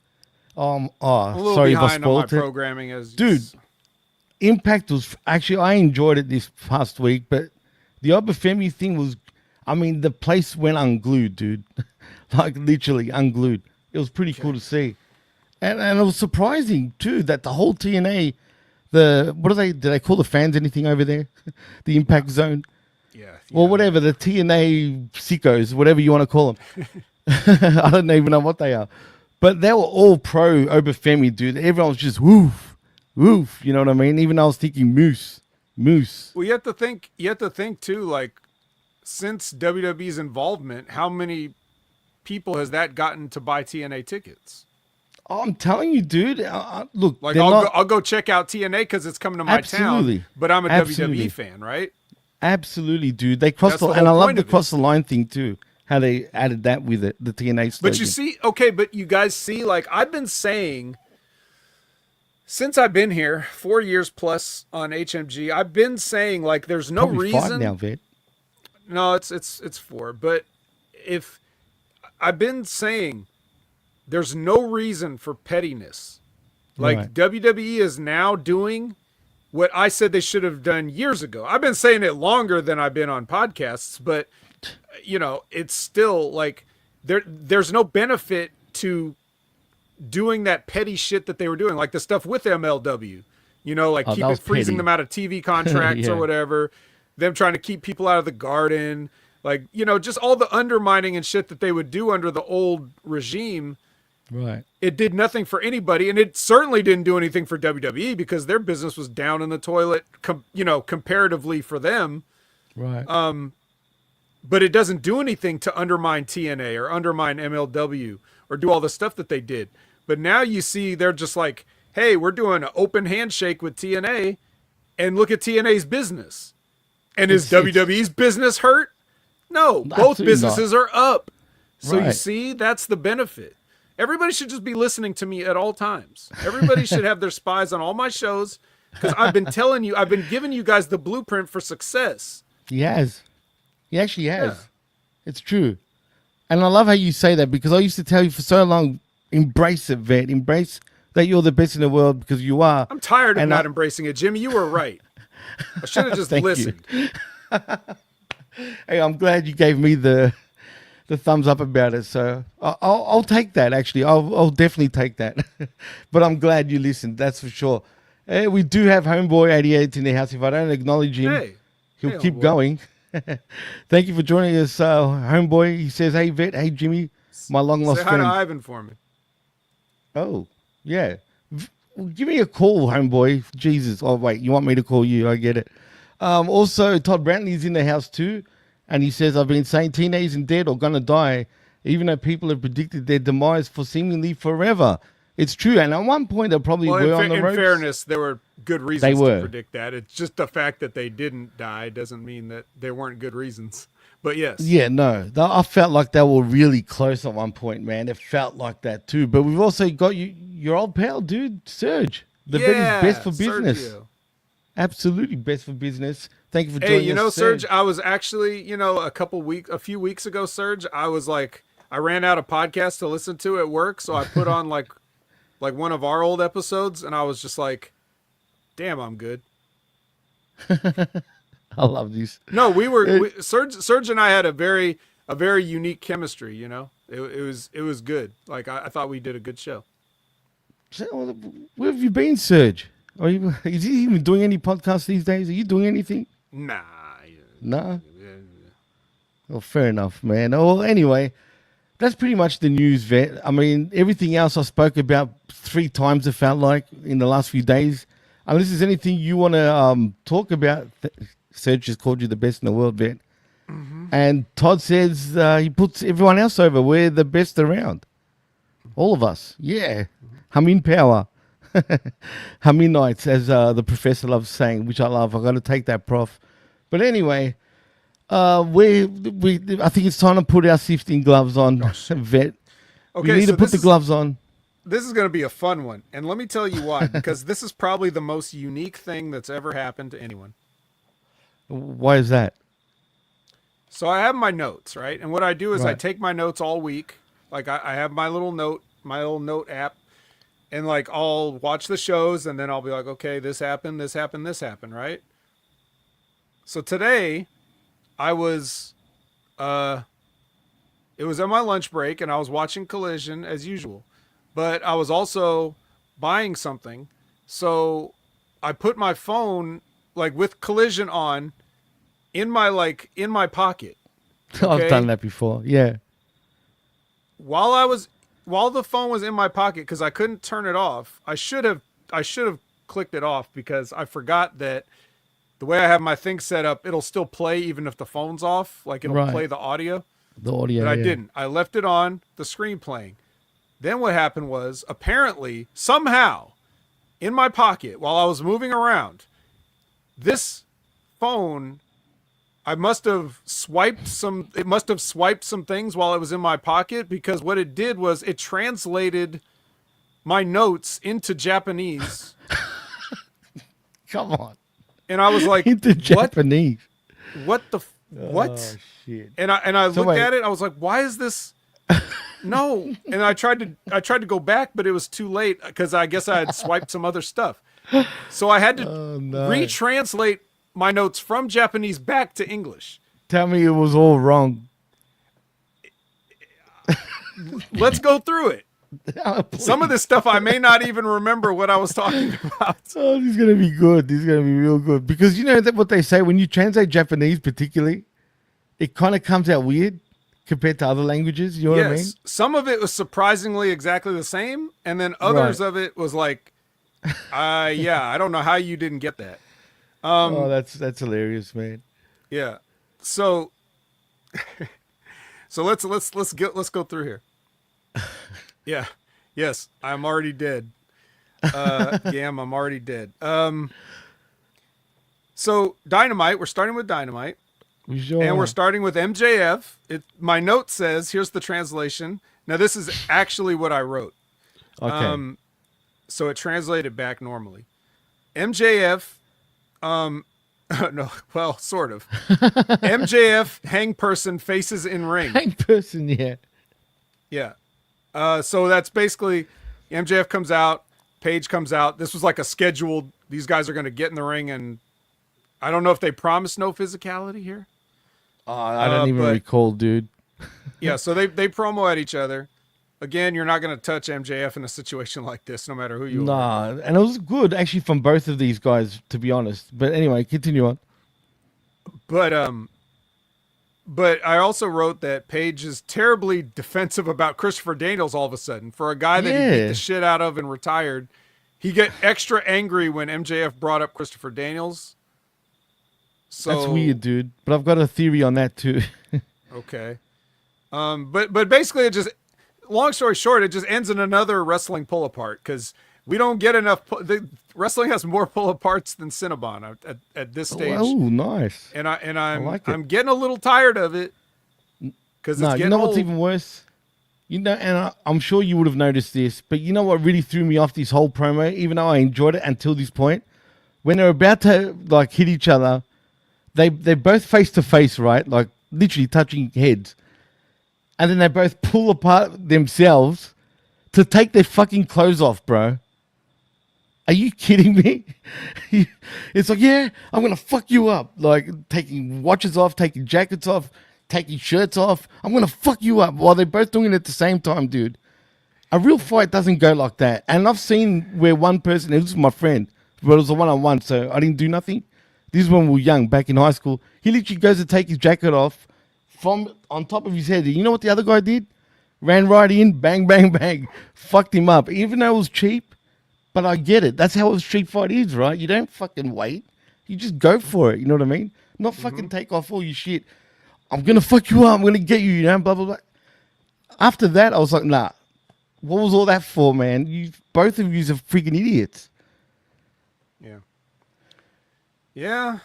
A little Sorry if I behind on my spoiled it. programming as Dude. Impact was, actually, I enjoyed it this past week, but the Obafemi thing was, I mean, the place went unglued, dude. Like, literally unglued. It was pretty cool to see. And it was surprising too that the whole TNA, do they call the fans anything over there? The Impact Zone, yeah. or whatever, the TNA sickos, whatever you want to call them. I don't even know what they are, but they were all pro Obafemi, dude. Everyone was just woof, woof. You know what I mean? Even I was thinking Moose. Well, you have to think too, like since WWE's involvement, how many people has that gotten to buy TNA tickets? Oh, I'm telling you, dude. Look, Like they're not- I'll go check out TNA because it's coming to my Absolutely. town, but I'm a Absolutely. WWE fan, right? Absolutely, dude. They crossed That's the and I whole love point the of it. cross the line thing too. How they added that with it, the TNA slogan. But you see, okay, but you guys see, like I've been saying since I've been here 4 years plus on HMG, I've been saying like there's no Probably reason. 5 now, Vet. No, it's 4. But if I've been saying there's no reason for pettiness. Like Right. WWE is now doing what I said they should have done years ago. I've been saying it longer than I've been on podcasts, but it's still like there's no benefit to doing that petty shit that they were doing, like the stuff with MLW. Like that was freezing petty. them out of TV contracts Yeah. or whatever. Them trying to keep people out of the garden. Like, you know, just all the undermining and shit that they would do under the old regime. Right. It did nothing for anybody, and it certainly didn't do anything for WWE because their business was down in the toilet, comparatively for them. Right. But it doesn't do anything to undermine TNA or undermine MLW or do all the stuff that they did. But now you see they're just like, hey, we're doing an open handshake with TNA, and look at TNA's business. And is WWE's business hurt? No, both businesses are up. So you see, that's the benefit. Everybody should just be listening to me at all times. Everybody should have their spies on all my shows because I've been telling you, I've been giving you guys the blueprint for success. He has. He actually has. Yeah. It's true. And I love how you say that because I used to tell you for so long, embrace it, Vet. Embrace that you're the best in the world because you are. I'm tired of not embracing it, Jimmy. You were right. I should have just listened. Hey, I'm glad you gave me the thumbs up about it. So I'll take that, actually. I'll definitely take that. But I'm glad you listened. That's for sure. Hey, we do have Homeboy 88 in the house. If I don't acknowledge him, he'll keep going. Thank you for joining us, Homeboy. He says, hey, Vet. Hey, Jimmy. My long-lost friend. Say hi to Ivan for me. Oh, yeah. Give me a call, Homeboy. Jesus. Oh, wait. You want me to call you? I get it. Also, Todd Brantley's in the house too. And he says, I've been saying teenagers and dead or going to die, even though people have predicted their demise for seemingly forever. It's true. And at one point, they probably were on the ropes. In fairness, there were good reasons to predict that. It's just the fact that they didn't die doesn't mean that there weren't good reasons. But yes. Yeah, no. I felt like they were really close at one point, man. It felt like that too. But we've also got your old pal, dude, Serge. The best for business. Sergio. Absolutely best for business. Thank you for joining us, Serge. I was actually, a few weeks ago, Serge, I was like, I ran out of podcasts to listen to at work, so I put on like one of our old episodes, and I was just like, damn, I'm good. I love these. No, Serge and I had a very unique chemistry. It was good. Like I thought we did a good show. So, where have you been, Serge? Is he even doing any podcasts these days? Are you doing anything? Nah. Nah? Well, fair enough, man. Oh, anyway, that's pretty much the news, Vet. I mean, everything else I spoke about 3 times, it felt like, in the last few days. Unless there's anything you want to talk about, Serge has called you the best in the world, Vet. Mm-hmm. And Todd says he puts everyone else over. We're the best around. All of us. Yeah. Hamin power. Haminites, as the professor loves saying, which I love. I've got to take that, Prof. But anyway, I think it's time to put our sifting gloves on, Vet. Okay, we need to put the gloves on. This is going to be a fun one. And let me tell you why. Because this is probably the most unique thing that's ever happened to anyone. Why is that? So I have my notes, right? And what I do is I take my notes all week. Like I have my little note app. And like I'll watch the shows and then I'll be like, okay, this happened, right? So today it was on my lunch break and I was watching Collision as usual. But I was also buying something. So I put my phone like with Collision on in my pocket. Okay? I've done that before. Yeah. While the phone was in my pocket, because I couldn't turn it off, I should have clicked it off because I forgot that the way I have my thing set up, it'll still play even if the phone's off. Like it'll play the audio. The audio. But I didn't. I left it on, the screen playing. Then what happened was, apparently, somehow, in my pocket while I was moving around, this phone, it must have swiped some things while it was in my pocket, because what it did was it translated my notes into Japanese. Come on. And I was like, into Japanese. What the what? Oh, shit. And I looked at it, I was like, why is this? No. And I tried to go back, but it was too late because I guess I had swiped some other stuff. So I had to retranslate my notes from Japanese back to English. Tell me it was all wrong. Let's go through it. Some of this stuff I may not even remember what I was talking about. Oh, this is going to be good. This is going to be real good. Because you know that what they say when you translate Japanese particularly, it kind of comes out weird compared to other languages. You know what I mean? Some of it was surprisingly exactly the same, and then others Right. of it was like, yeah, I don't know how you didn't get that. Oh, that's hilarious, man. Yeah. So let's go through here. Yeah. Yes, I'm already dead. Gam, I'm already dead. So Dynamite, we're starting with Dynamite. We sure And we're are. starting with MJF. My note says, here's the translation. Now this is actually what I wrote. Okay. So it translated back normally. MJF, no, well, sort of. MJF hang person faces in ring. Hang person, yeah. Yeah. So that's basically MJF comes out, Paige comes out. This was like a scheduled, these guys are going to get in the ring, and I don't know if they promised no physicality here. Oh, I don't even but- recall, dude. Yeah, so they promo at each other. Again, you're not going to touch MJF in a situation like this, no matter who you are. Nah, and it was good actually from both of these guys, to be honest. But anyway, continue on. But I also wrote that Paige is terribly defensive about Christopher Daniels all of a sudden. For a guy that he beat Yeah. the shit out of and retired, he got extra angry when MJF brought up Christopher Daniels. So That's weird, dude. But I've got a theory on that too. Okay. But basically it just, long story short, it just ends in another wrestling pull apart because we don't get enough. Wrestling has more pull aparts than Cinnabon at this stage. Oh, nice. And I'm like it. I'm getting a little tired of it because No, it's you getting know old. what's even worse? You know, and I'm sure you would have noticed this, but you know what really threw me off this whole promo, even though I enjoyed it until this point? When they're about to like hit each other, they're both face to face, right? Like literally touching heads. And then they both pull apart themselves to take their fucking clothes off, bro. Are you kidding me? It's like, yeah, I'm going to fuck you up. Like taking watches off, taking jackets off, taking shirts off. I'm going to fuck you up while they're both doing it at the same time, dude. A real fight doesn't go like that. And I've seen where one person, this is my friend, but it was a one-on-one, so I didn't do nothing. This is when we were young, back in high school. He literally goes to take his jacket off from on top of his head. You know what the other guy did? Ran right in, bang, bang, bang. Fucked him up. Even though it was cheap, but I get it. That's how a street fight is, right? You don't fucking wait. You just go for it. You know what I mean? Not fucking take off all your shit. I'm going to fuck you up. I'm going to get you, you know, blah, blah, blah. After that, I was like, nah. What was all that for, man? Both of you are freaking idiots. Yeah. Yeah,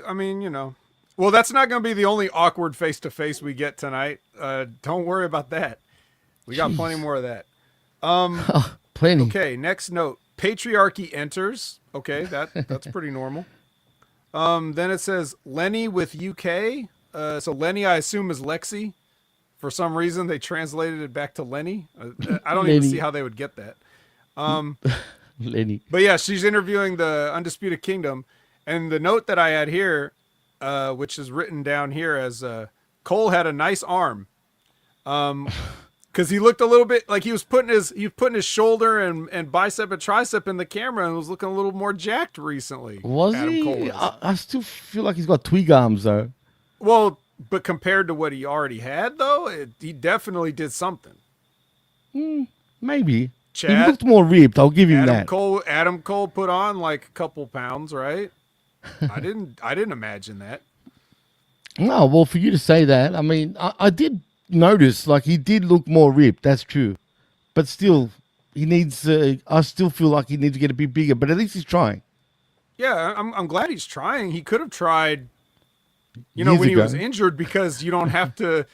I mean, you know. Well, that's not going to be the only awkward face-to-face we get tonight. Don't worry about that. We got plenty more of that. Plenty. Okay, next note. Patriarchy enters. Okay, that's pretty normal. Then it says Lenny with UK. So Lenny, I assume, is Lexi. For some reason, they translated it back to Lenny. I don't even Lenny. see how they would get that. Lenny. But yeah, she's interviewing the Undisputed Kingdom. And the note that I had here, which is written down here as Cole had a nice arm. Because he looked a little bit like he was putting his shoulder and bicep and tricep in the camera and was looking a little more jacked recently. Was Adam he? Cole was. I still feel like he's got twig arms, though. Well, but compared to what he already had, though, he definitely did something. Maybe. Chad, He looked more ripped. I'll give him that. Adam Cole put on like a couple pounds, right? I didn't imagine that. No, well, for you to say that, I mean, I did notice, like, he did look more ripped. That's true. But still, he needs, I still feel like he needs to get a bit bigger, but at least he's trying. Yeah, I'm glad he's trying. He could have tried, Years when he ago. was injured, because you don't have to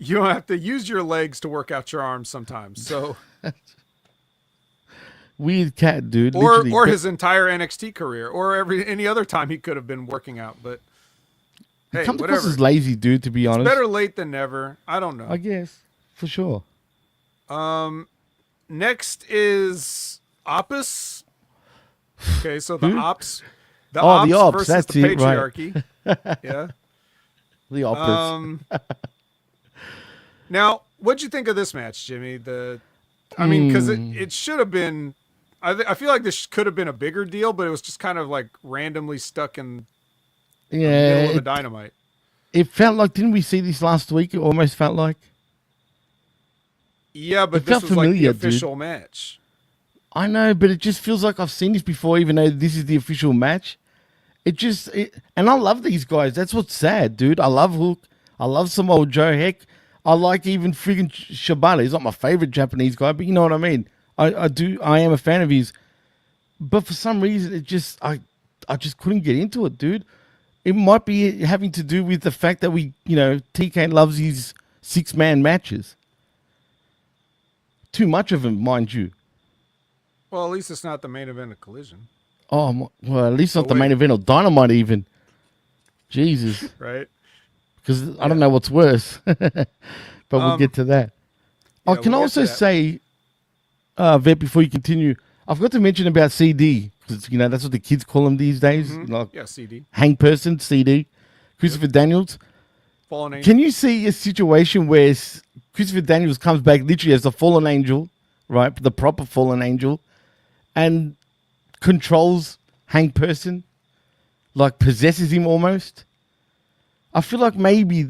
use your legs to work out your arms sometimes. So, Weird cat, dude. or literally. his entire NXT career, or any other time he could have been working out. But hey, Comes whatever. across as lazy, dude, to be honest. Better late than never. I don't know. I guess, for sure. Next is Opus. Okay, so the Who? Ops. The Ops, versus that's the it, right. patriarchy. Yeah. The opposite. Now, what'd you think of this match, Jimmy? Because it should have been. I feel like this could have been a bigger deal, but it was just kind of like randomly stuck in the middle of the Dynamite. it felt like, didn't we see this last week? It almost felt like. Yeah, but It this felt was like the familiar, dude. official match. I know, but it just feels like I've seen this before, even though this is the official match. And I love these guys. That's what's sad, dude. I love Hook. I love Samoa Joe. Heck, I like even freaking Shibata. He's not my favorite Japanese guy, but you know what I mean. I do. I am a fan of his. But for some reason, I just couldn't get into it, dude. It might be having to do with the fact that TK loves his 6-man matches. Too much of them, mind you. Well, at least it's not the main event of Collision. Oh, well, at least not the main event of Dynamite even. Jesus. Right? Because I don't know what's worse. But we'll get to that. I can also say, Vet, before you continue, I forgot to mention about CD. Because, that's what the kids call him these days. Yeah, CD. Hang person, CD. Christopher Daniels. Fallen Angel. Can you see a situation where Christopher Daniels comes back literally as a fallen angel, right? The proper fallen angel, and controls Hang Person, like possesses him almost? I feel like maybe,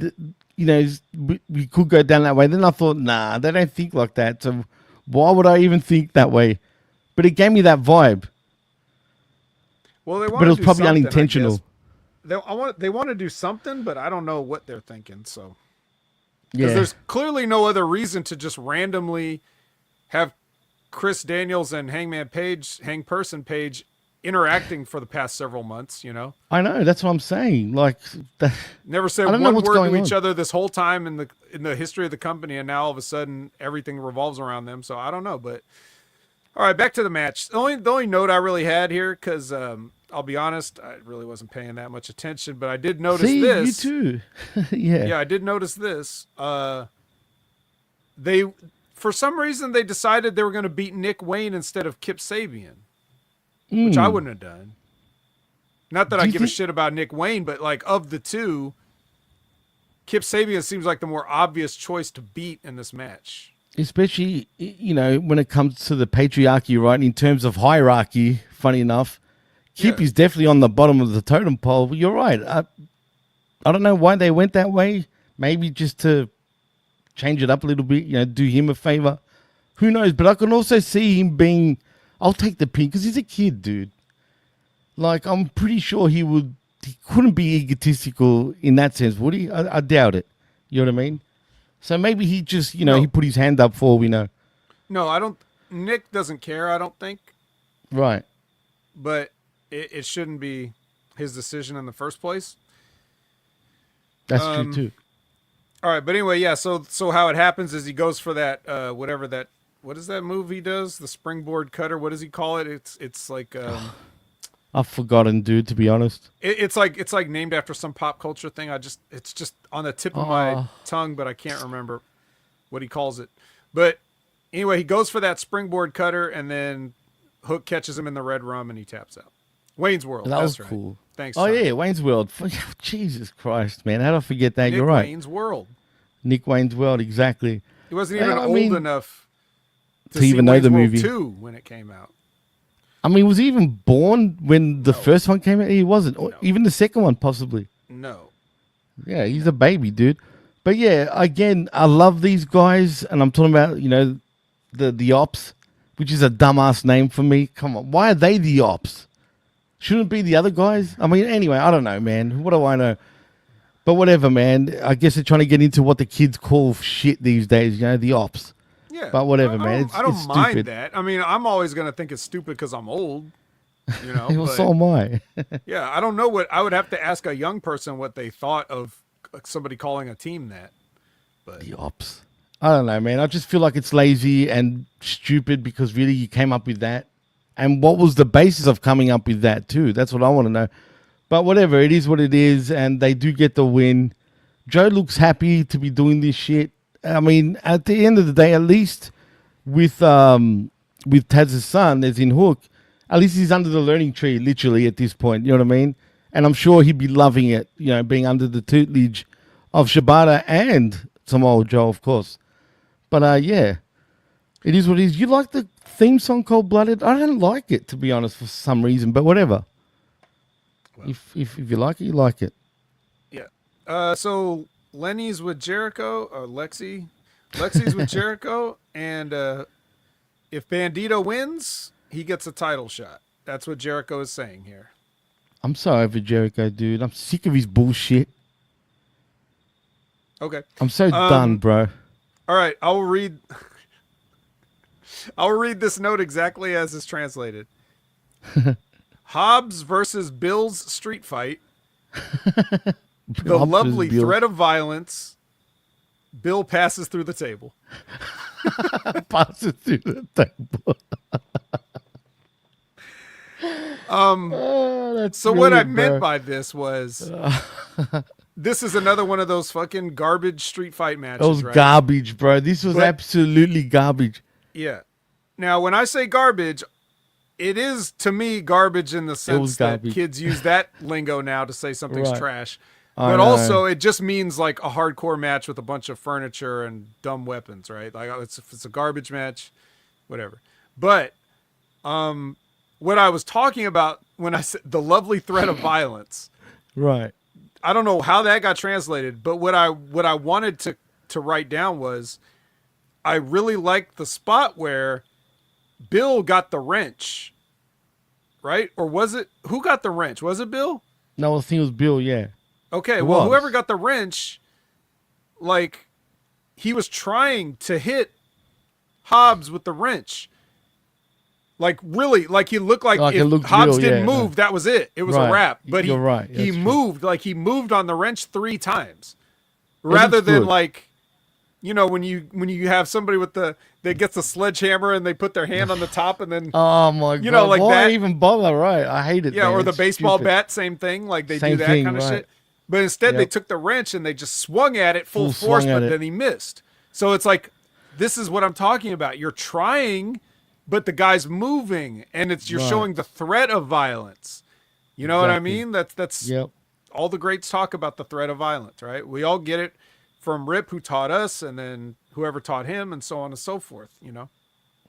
we could go down that way. Then I thought, nah, they don't think like that. So why would I even think that way? But it gave me that vibe. Well, but it was probably unintentional. They want to do something, but I don't know what they're thinking. So, yeah, there's clearly no other reason to just randomly have Chris Daniels and Hang Person Page interacting for the past several months. I know, that's what I'm saying. Like, never said one word to each other this whole time in the history of the company, and now all of a sudden everything revolves around them. So I don't know, but all right, back to the match. The only note I really had here, because I'll be honest, I really wasn't paying that much attention, but I did notice this. You too. Yeah, I did notice this. They, for some reason, they decided they were going to beat Nick Wayne instead of Kip Sabian, which I wouldn't have done. Not that I give a shit about Nick Wayne, but like of the two, Kip Sabian seems like the more obvious choice to beat in this match. Especially, when it comes to the patriarchy, right? In terms of hierarchy, funny enough, Kip is definitely on the bottom of the totem pole. You're right. I don't know why they went that way. Maybe just to change it up a little bit, do him a favor. Who knows? But I can also see him being, I'll take the pin because he's a kid, dude. Like, I'm pretty sure he couldn't be egotistical in that sense, would he? I doubt it. You know what I mean? So maybe he just, he put his hand up for all we know. No, I don't. Nick doesn't care, I don't think. Right. But it shouldn't be his decision in the first place. That's true too. All right, but anyway, yeah. So how it happens is he goes for that what is that move he does? The springboard cutter. What does he call it? It's like I've forgotten, dude. To be honest, it's like named after some pop culture thing. It's just on the tip of my tongue, but I can't remember what he calls it. But anyway, he goes for that springboard cutter, and then Hook catches him in the red rum, and he taps out. Wayne's World. That was right. Cool. Thanks. Oh, Simon. yeah, Wayne's World. Jesus Christ, man. How did I forget that? Nick You're right. Wayne's World. Nick Wayne's World, exactly. He wasn't even old enough to even know the World movie 2 when it came out. I mean, was he even born when the first one came out? He wasn't. Or even the second one, possibly. No. Yeah, he's a baby, dude. But yeah, again, I love these guys, and I'm talking about, the Ops, which is a dumbass name for me. Come on, why are they the Ops? Shouldn't it be the other guys? I mean, anyway, I don't know, man. What do I know? But whatever, man. I guess they're trying to get into what the kids call shit these days, the Ops. Yeah. But whatever, man. I don't it's mind stupid. that. I mean, I'm always going to think it's stupid because I'm old. Well, so am I. Yeah, I don't know what I would have to ask a young person what they thought of somebody calling a team that. But the Ops. I don't know, man. I just feel like it's lazy and stupid because really you came up with that. And what was the basis of coming up with that too? That's what I want to know. But whatever, it is what it is, and they do get the win. Joe looks happy to be doing this shit. I mean, at the end of the day, at least with Taz's son, as in Hook, at least he's under the learning tree, literally, at this point. You know what I mean? And I'm sure he'd be loving it, being under the tutelage of Shibata and Samoa Joe, of course. But, yeah, it is what it is. You like the theme song, Cold-Blooded? I don't like it, to be honest, for some reason, but whatever. Well, if you like it, you like it. Yeah. So Lenny's with Jericho, or Lexi's with Jericho, and if Bandito wins, he gets a title shot. That's what Jericho is saying here. I'm sorry for Jericho, dude. I'm sick of his bullshit. Okay. I'm so done, bro. All right, I will read. I'll read this note exactly as is translated. Hobbs versus Bill's street fight. The lovely threat of violence. Bill passes through the table. Passes through the table. So what I meant by this was, this is another one of those fucking garbage street fight matches. It was right? garbage, bro. This was absolutely garbage. Yeah. Now, when I say garbage, it is to me garbage in the sense that kids use that lingo now to say something's trash. But also, it just means like a hardcore match with a bunch of furniture and dumb weapons, right? Like it's a garbage match, whatever. But what I was talking about when I said the lovely threat of violence, right? I don't know how that got translated, but what I wanted to write down was, I really liked the spot where Bill got the wrench, right? Or was it, who got the wrench? Was it Bill? No, I think it was Bill, yeah. Okay, well, whoever got the wrench, like, he was trying to hit Hobbs with the wrench. Like, really, like he looked like if Hobbs didn't move, that was it. It was a wrap. But he moved, like he moved on the wrench 3 times. Rather than like, you know, when you have somebody with that gets a sledgehammer and they put their hand on the top and then oh my god, you know, like why that. even bother? Right, I hate it. Yeah, man. or the it's baseball stupid. bat, same thing. Like they Same do that thing, kind of right. shit. But instead, they took the wrench and they just swung at it full force, but then he missed. So it's like, this is what I'm talking about. You're trying, but the guy's moving, and you're showing the threat of violence. You know what I mean? That's all the greats talk about, the threat of violence, right? We all get it from Rip, who taught us, and then whoever taught him, and so on and so forth. You know.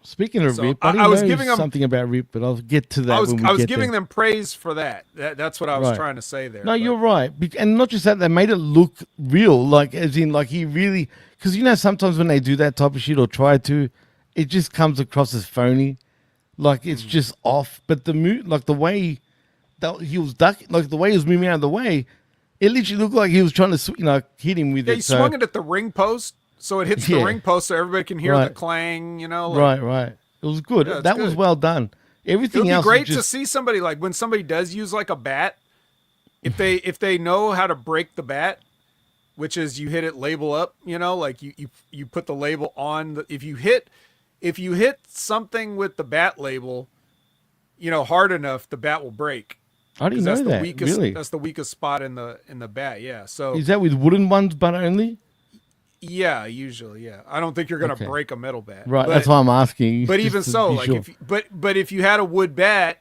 Speaking of Rip, I was giving them something about Rip, but I'll get to that. I was giving them praise for that. That's what I was trying to say there. No, you're right, and not just that, they made it look real, like as in, like he really, because you know sometimes when they do that type of shit or try to, it just comes across as phony, like it's just off. But the like the way that he was ducking, like the way he was moving out of the way, it literally looked like he was trying to, hit him with it. He swung it at the ring post. So it hits the ring post so everybody can hear the clang, you know? Like, right. It was good. That was well done. Everything else. It would be great to see somebody, like when somebody does use like a bat, if they know how to break the bat, which is you hit it label up, you know, like you put the label on if you hit something with the bat label, you know, hard enough, the bat will break. I didn't know that. Really? That's the weakest spot in the bat, yeah. So is that with wooden ones but only? Yeah, usually, yeah. I don't think you're gonna break a metal bat. Right, that's why I'm asking. But even so, like if you had a wood bat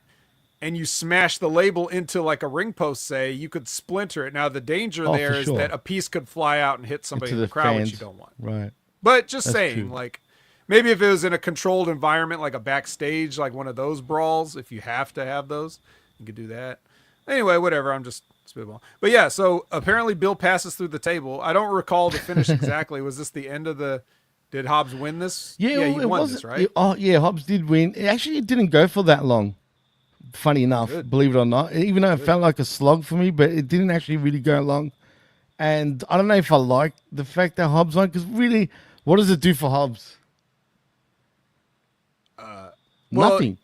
and you smash the label into like a ring post, say, you could splinter it. Now the danger there is that a piece could fly out and hit somebody in the crowd, which you don't want. Right. But just saying, like maybe if it was in a controlled environment, like a backstage, like one of those brawls, if you have to have those, you could do that. Anyway, whatever. I'm just spitball. But yeah, so apparently Bill passes through the table. I don't recall the finish exactly. Was this the end of did Hobbs win this? Yeah, he won this, right? Hobbs did win. Actually, it didn't go for that long. Funny enough, believe it or not. Even though it felt like a slog for me, but it didn't actually really go long. And I don't know if I like the fact that Hobbs won, because really, what does it do for Hobbs? Nothing.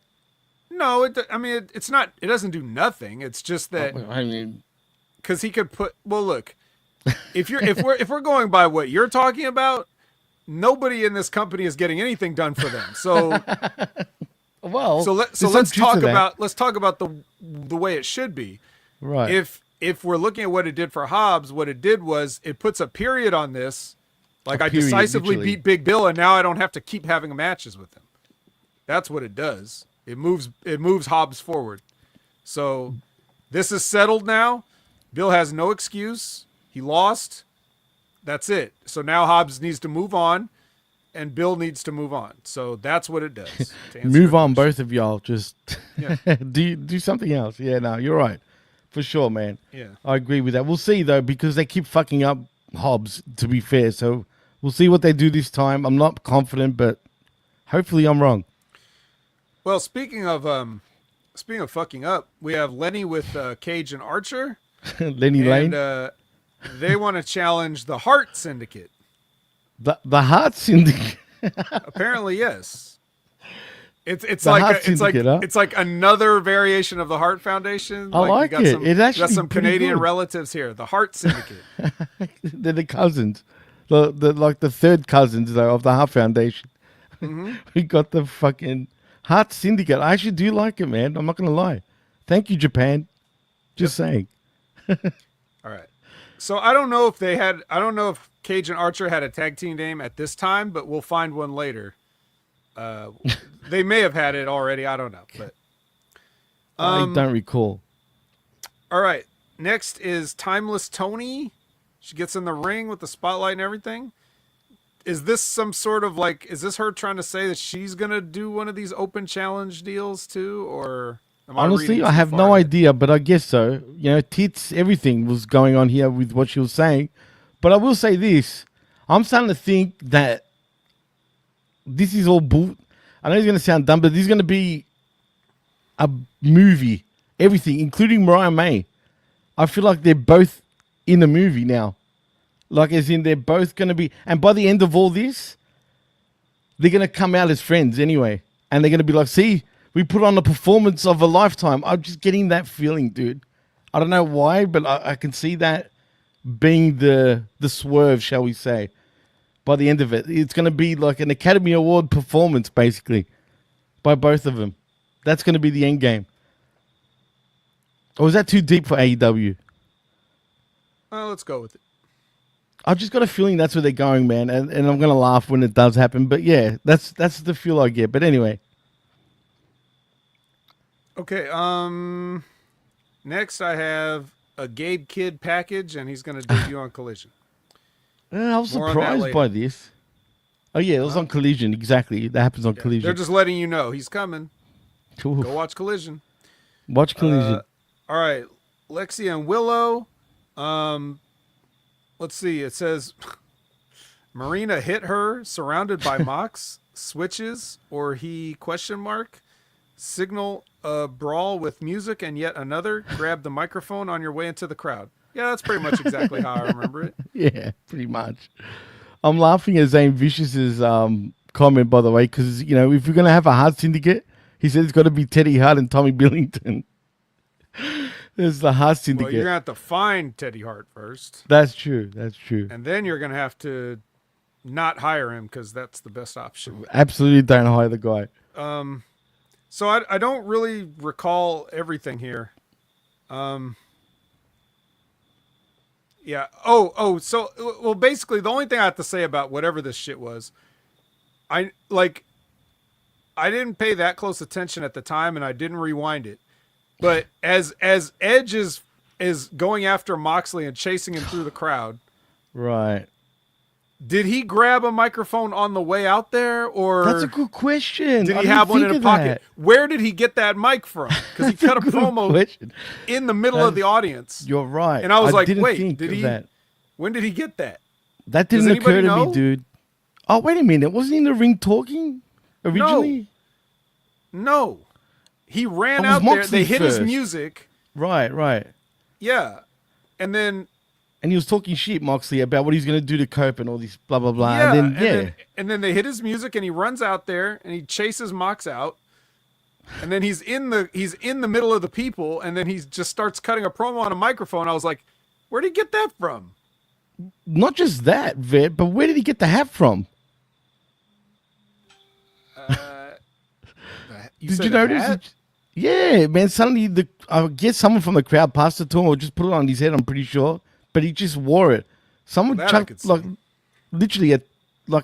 No, it's not. It doesn't do nothing. It's just that. I mean, because he could put. Well, look, if we're going by what you're talking about, nobody in this company is getting anything done for them. So, let's talk about the way it should be. Right. If we're looking at what it did for Hobbs, what it did was it puts a period on this. Like I decisively beat Big Bill, and now I don't have to keep having matches with him. That's what it does. It moves Hobbs forward. So this is settled now. Bill has no excuse. He lost. That's it. So now Hobbs needs to move on, and Bill needs to move on. So that's what it does. Move on, both of y'all. Just do something else. Yeah, no, you're right. For sure, man. Yeah. I agree with that. We'll see, though, because they keep fucking up Hobbs, to be fair. So we'll see what they do this time. I'm not confident, but hopefully I'm wrong. Well, speaking of fucking up, we have Lenny with Cage and Archer. Lenny Lane. And they want to challenge the Hart Syndicate. The Hart Syndicate. Apparently, yes. It's The like Hart Syndicate, huh? it's like another variation of the Hart Foundation. I like you got it. It actually got some pretty Canadian good. relatives here. The Hart Syndicate. They're the cousins. The third cousins, though, of the Hart Foundation. Mm-hmm. We got the fucking Hart Syndicate. I actually do like it, man. I'm not going to lie. Thank you, Japan. Just saying. All right. So I don't know if Cage and Archer had a tag team name at this time, but we'll find one later. They may have had it already. I don't know, but I don't recall. all right. Next is Timeless Toni. She gets in the ring with the spotlight and everything. Is this some sort of is this her trying to say that she's gonna do one of these open challenge deals too, or am Honestly, I I have no idea, but I guess so. You know, tits, everything was going on here with what she was saying. But I will say this. I'm starting to think that this is all bull. I know it's going to sound dumb, but this is going to be a movie. Everything, including Mariah May. I feel like they're both in the movie now. Like, as in, they're both going to be... And by the end of all this, they're going to come out as friends anyway. And they're going to be like, see, we put on a performance of a lifetime. I'm just getting that feeling, dude. I don't know why, but I can see that being the swerve, shall we say. By the end of it, it's going to be like an Academy Award performance, basically, by both of them. That's going to be the end game. Or is that too deep for AEW? Let's go with it. I've just got a feeling that's where they're going, man, and I'm going to laugh when it does happen. But yeah, that's the feel I get. But anyway. Okay. Next I have a Gabe Kidd package, and he's going to debut on Collision. I was More on that surprised later. by this. Oh, yeah, it was on Collision. Exactly. That happens on Collision. They're just letting you know he's coming. Oof. Go watch Collision. Watch Collision. All right. Lexi and Willow. Let's see. It says Marina hit her, surrounded by mocks, switches, or he ? Signal a brawl with music, and yet another. Grab the microphone on your way into the crowd. Yeah, that's pretty much exactly how I remember it. Yeah, pretty much. I'm laughing at Zane Vicious's comment, by the way, because, you know, if you're going to have a Hart Syndicate, he said it's got to be Teddy Hart and Tommy Billington. There's the Hart Syndicate. Well, you're going to have to find Teddy Hart first. That's true. That's true. And then you're going to have to not hire him because that's the best option. Absolutely don't hire the guy. So I don't really recall everything here. Yeah. So basically the only thing I have to say about whatever this shit was, I didn't pay that close attention at the time and I didn't rewind it. But as Edge is going after Moxley and chasing him through the crowd. Right. Did he grab a microphone on the way out there, or that's a good question? Did he have one in a pocket? Where did he get that mic from? Because he cut a promo in the middle of the audience. You're right. And I was like, didn't wait, think did of he? That. When did he get that? That didn't occur to know? me, dude. Oh, wait a minute. Wasn't he in the ring talking originally? No. He ran It was out there. Moxley They hit his first. music. Right. Yeah. And then he was talking shit, Moxley, about what he's going to do to Cope and all this blah, blah, blah. Yeah, And then they hit his music and he runs out there and he chases Mox out. And then he's in the middle of the people and then he just starts cutting a promo on a microphone. I was like, where'd he get that from? Not just that, Vet, but where did he get the hat from? Did you notice? Hat? Yeah, man. Suddenly, I guess someone from the crowd passed it to him or just put it on his head, I'm pretty sure. But he just wore it. Someone That I could chucked, see. like, literally a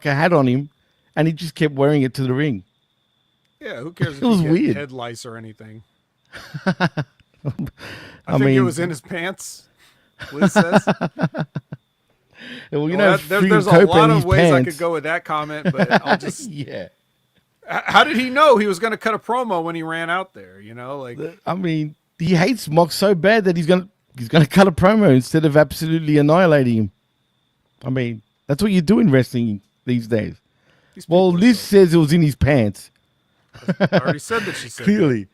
hat on him, and he just kept wearing it to the ring. Yeah, who cares if It was he had weird. head lice or anything? I think mean, it was in his pants. Liz says. Well, you Well, know, there's a Cope lot and of his ways I pants. could go with that comment, but I'll just. Yeah. How did he know he was going to cut a promo when he ran out there? You know, like I mean, he hates Mox so bad that he's gonna cut a promo instead of absolutely annihilating him. I mean, that's what you do in wrestling these days. Well, Liz says it was in his pants. I already said that she said Clearly.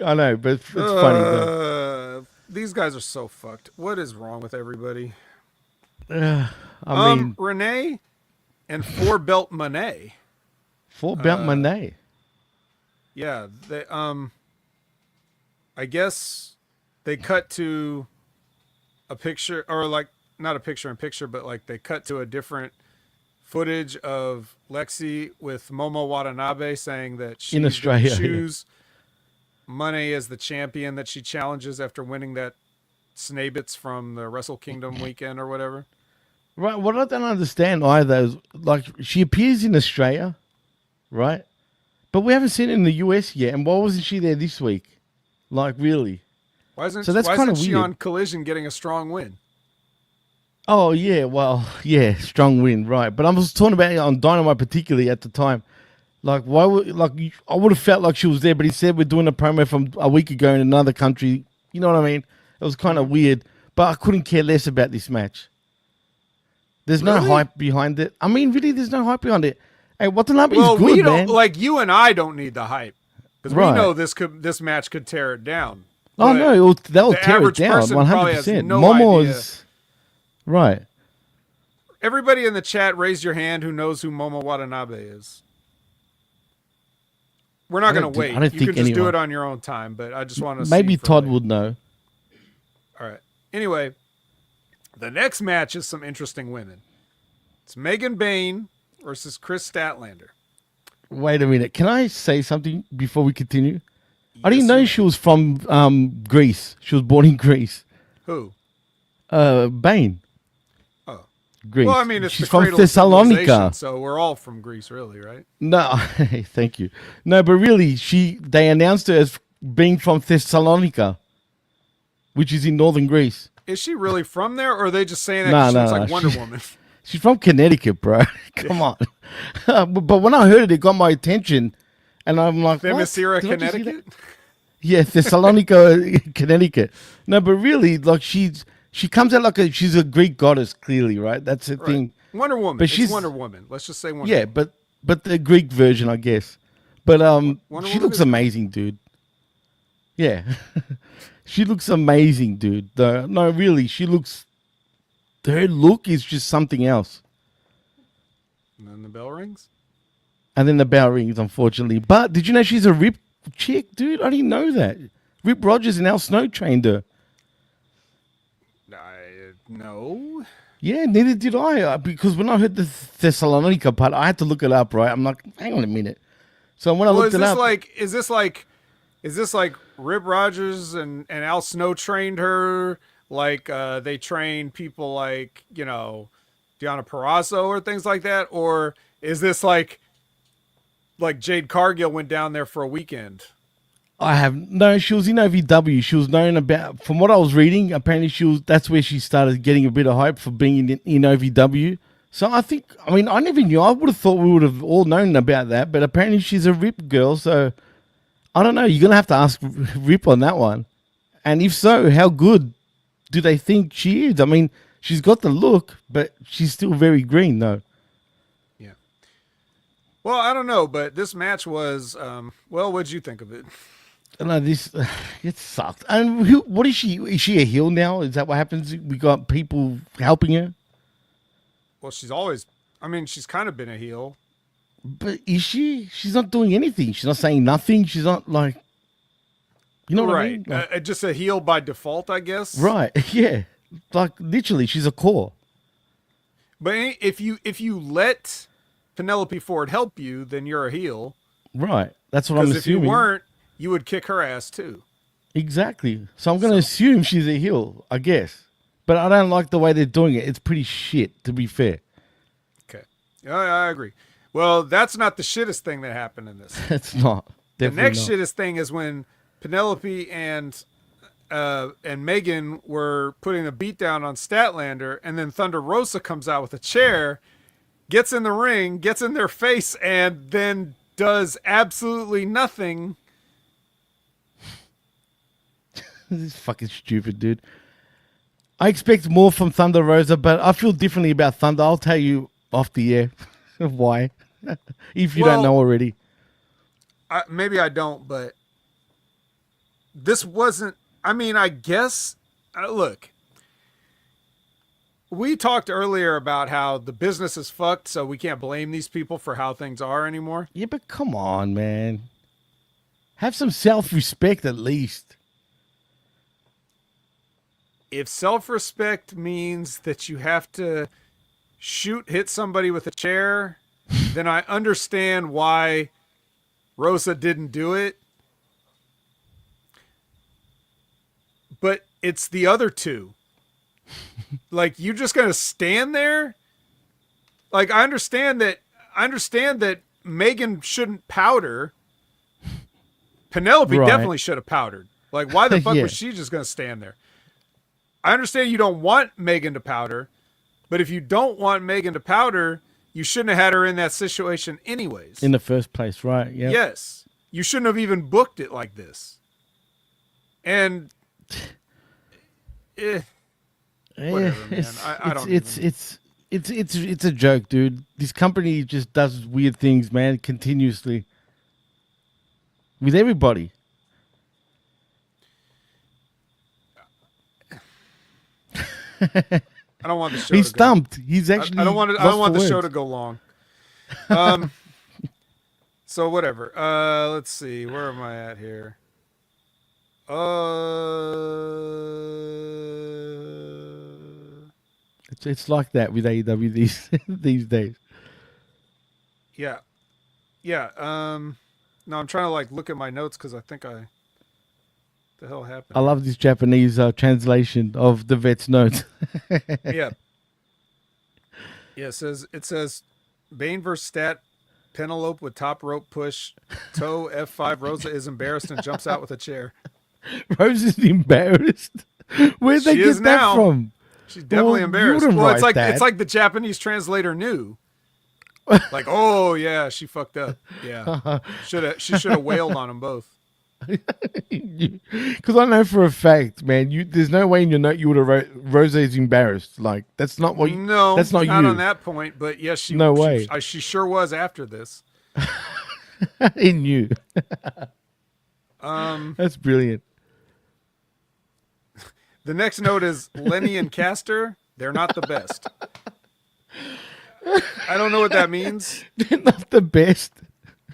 I know, but it's funny though. These guys are so fucked. What is wrong with everybody? I mean, Renee and Four Belt Monet. Four Belt Monet. Yeah, they I guess they cut to a picture, or like not a picture in picture, but like they cut to a different footage of Lexi with Momo Watanabe saying that she in Australia choose Monet as the champion that she challenges after winning that Snabitz from the Wrestle Kingdom weekend or whatever. Right. What I don't understand either is, like, she appears in Australia, right? But we haven't seen it in the US yet. And why wasn't she there this week? Like, really? Why isn't she weird. on Collision getting a strong win? Oh, yeah. Well, yeah, strong win, right. But I was talking about it on Dynamite particularly at the time. Like, why would, like, I would have felt like she was there, but he said we're doing a promo from a week ago in another country. You know what I mean? It was kind of weird, but I couldn't care less about this match. There's no hype behind it. I mean, really, there's no hype behind it. Hey, Watanabe is good, we don't, man. like, you and I don't need the hype because we know this match could tear it down. Oh, no, they'll tear it down, person probably has 100%. no Momo's, right. Everybody in the chat, raise your hand who knows who Momo Watanabe is. We're not going to wait. You can just do it on your own time, but I just want to maybe Todd would know. All right. Anyway, the next match is some interesting women. It's Megan Bayne versus Chris Statlander. Wait a minute. Can I say something before we continue? Yes, I didn't know she was from Greece. She was born in Greece. Who? Bayne. Oh. Greece. Well, I mean, she's from Thessalonica. So we're all from Greece, really, right? No, thank you. No, but really, they announced her as being from Thessalonica, which is in northern Greece. Is she really from there, or are they just saying that because she looks like Wonder Woman? She's from Connecticut, bro. Come on. But when I heard it, it got my attention, and I'm like, Themyscira, Connecticut? Yeah, Thessalonica, Connecticut. No, but really, like, she comes out like she's a Greek goddess, clearly, right? That's the thing. Wonder Woman. But she's Wonder Woman. Let's just say Wonder Woman. Yeah, but the Greek version, I guess. But she looks amazing, dude. Yeah. She looks amazing, dude. No, really, her look is just something else. And then the bell rings? And then the bell rings, unfortunately. But did you know she's a Rip chick, dude? I didn't know that. Rip Rogers and Al Snow trained her. No. Yeah, neither did I. Because when I heard the Thessalonica part, I had to look it up, right? I'm like, hang on a minute. So when I looked it up... Is this like Rip Rogers and Al Snow trained her? Like they train people like, you know, Deonna Purrazzo or things like that? Or is this like Jade Cargill went down there for a weekend? She was in OVW. She was known about, from what I was reading, apparently that's where she started getting a bit of hype for being in OVW. So I never knew. I would have thought we would have all known about that, but apparently she's a Rip girl. So I don't know. You're going to have to ask Rip on that one. And if so, how good do they think she is? I mean, she's got the look, but she's still very green, though. Yeah. Well, I don't know, but this match was, what'd you think of it? No, it sucked. And what is she? Is she a heel now? Is that what happens? We got people helping her? Well, she's kind of been a heel. But is she? She's not doing anything. She's not saying nothing. She's not like, you know what I mean? Like, just a heel by default, I guess. Right. Yeah. Like literally, she's a core. But if you let Penelope Ford help you, then you're a heel. Right. That's what I'm assuming. Because if you weren't, you would kick her ass too. Exactly. So I'm going to assume she's a heel, I guess. But I don't like the way they're doing it. It's pretty shit, to be fair. Okay. I agree. Well, that's not the shittest thing that happened in this. It's not. The next shittest thing is when Penelope and Megan were putting a beat down on Statlander, and then Thunder Rosa comes out with a chair, gets in the ring, gets in their face, and then does absolutely nothing. This is fucking stupid, dude. I expect more from Thunder Rosa, but I feel differently about Thunder. I'll tell you off the air why, if you don't know already. Maybe I don't, but this wasn't. I mean, I guess. Look, we talked earlier about how the business is fucked, so we can't blame these people for how things are anymore. Yeah, but come on, man. Have some self-respect at least. If self-respect means that you have to hit somebody with a chair, then I understand why Rosa didn't do it. But it's the other two. Like, you just gonna stand there? Like, I understand that Megan shouldn't powder. Penelope definitely should have powdered. Like, why the fuck was she just gonna stand there? I understand you don't want Megan to powder, but if you don't want Megan to powder, you shouldn't have had her in that situation anyways. In the first place, right? Yeah. Yes. You shouldn't have even booked it like this. And whatever, man. I don't it's a joke, dude. This company just does weird things, man, continuously. With everybody. I don't want the show. He's stumped. He's actually. I don't want the show to go long. So whatever. Let's see. Where am I at here? It's like that with AEW these days. Yeah. No, I'm trying to like look at my notes because I think the hell happened. I love this Japanese translation of the vet's notes. Yeah. It says Bane versus Stat, Penelope with top rope push, toe F5, Rosa is embarrassed and jumps out with a chair. Rosa's embarrassed? Where'd they get that from? She's definitely embarrassed. Well, it's like the Japanese translator knew. Like, oh yeah, she fucked up. Yeah. She should have wailed on them both. Because I know for a fact, man, there's no way in your note you would have wrote Rosa is embarrassed. Like, that's not what you... No, that's not you. on that point, but yes, no way. She sure was after this. In you. That's brilliant. The next note is Lenny and Castor, they're not the best. I don't know what that means. They're not the best.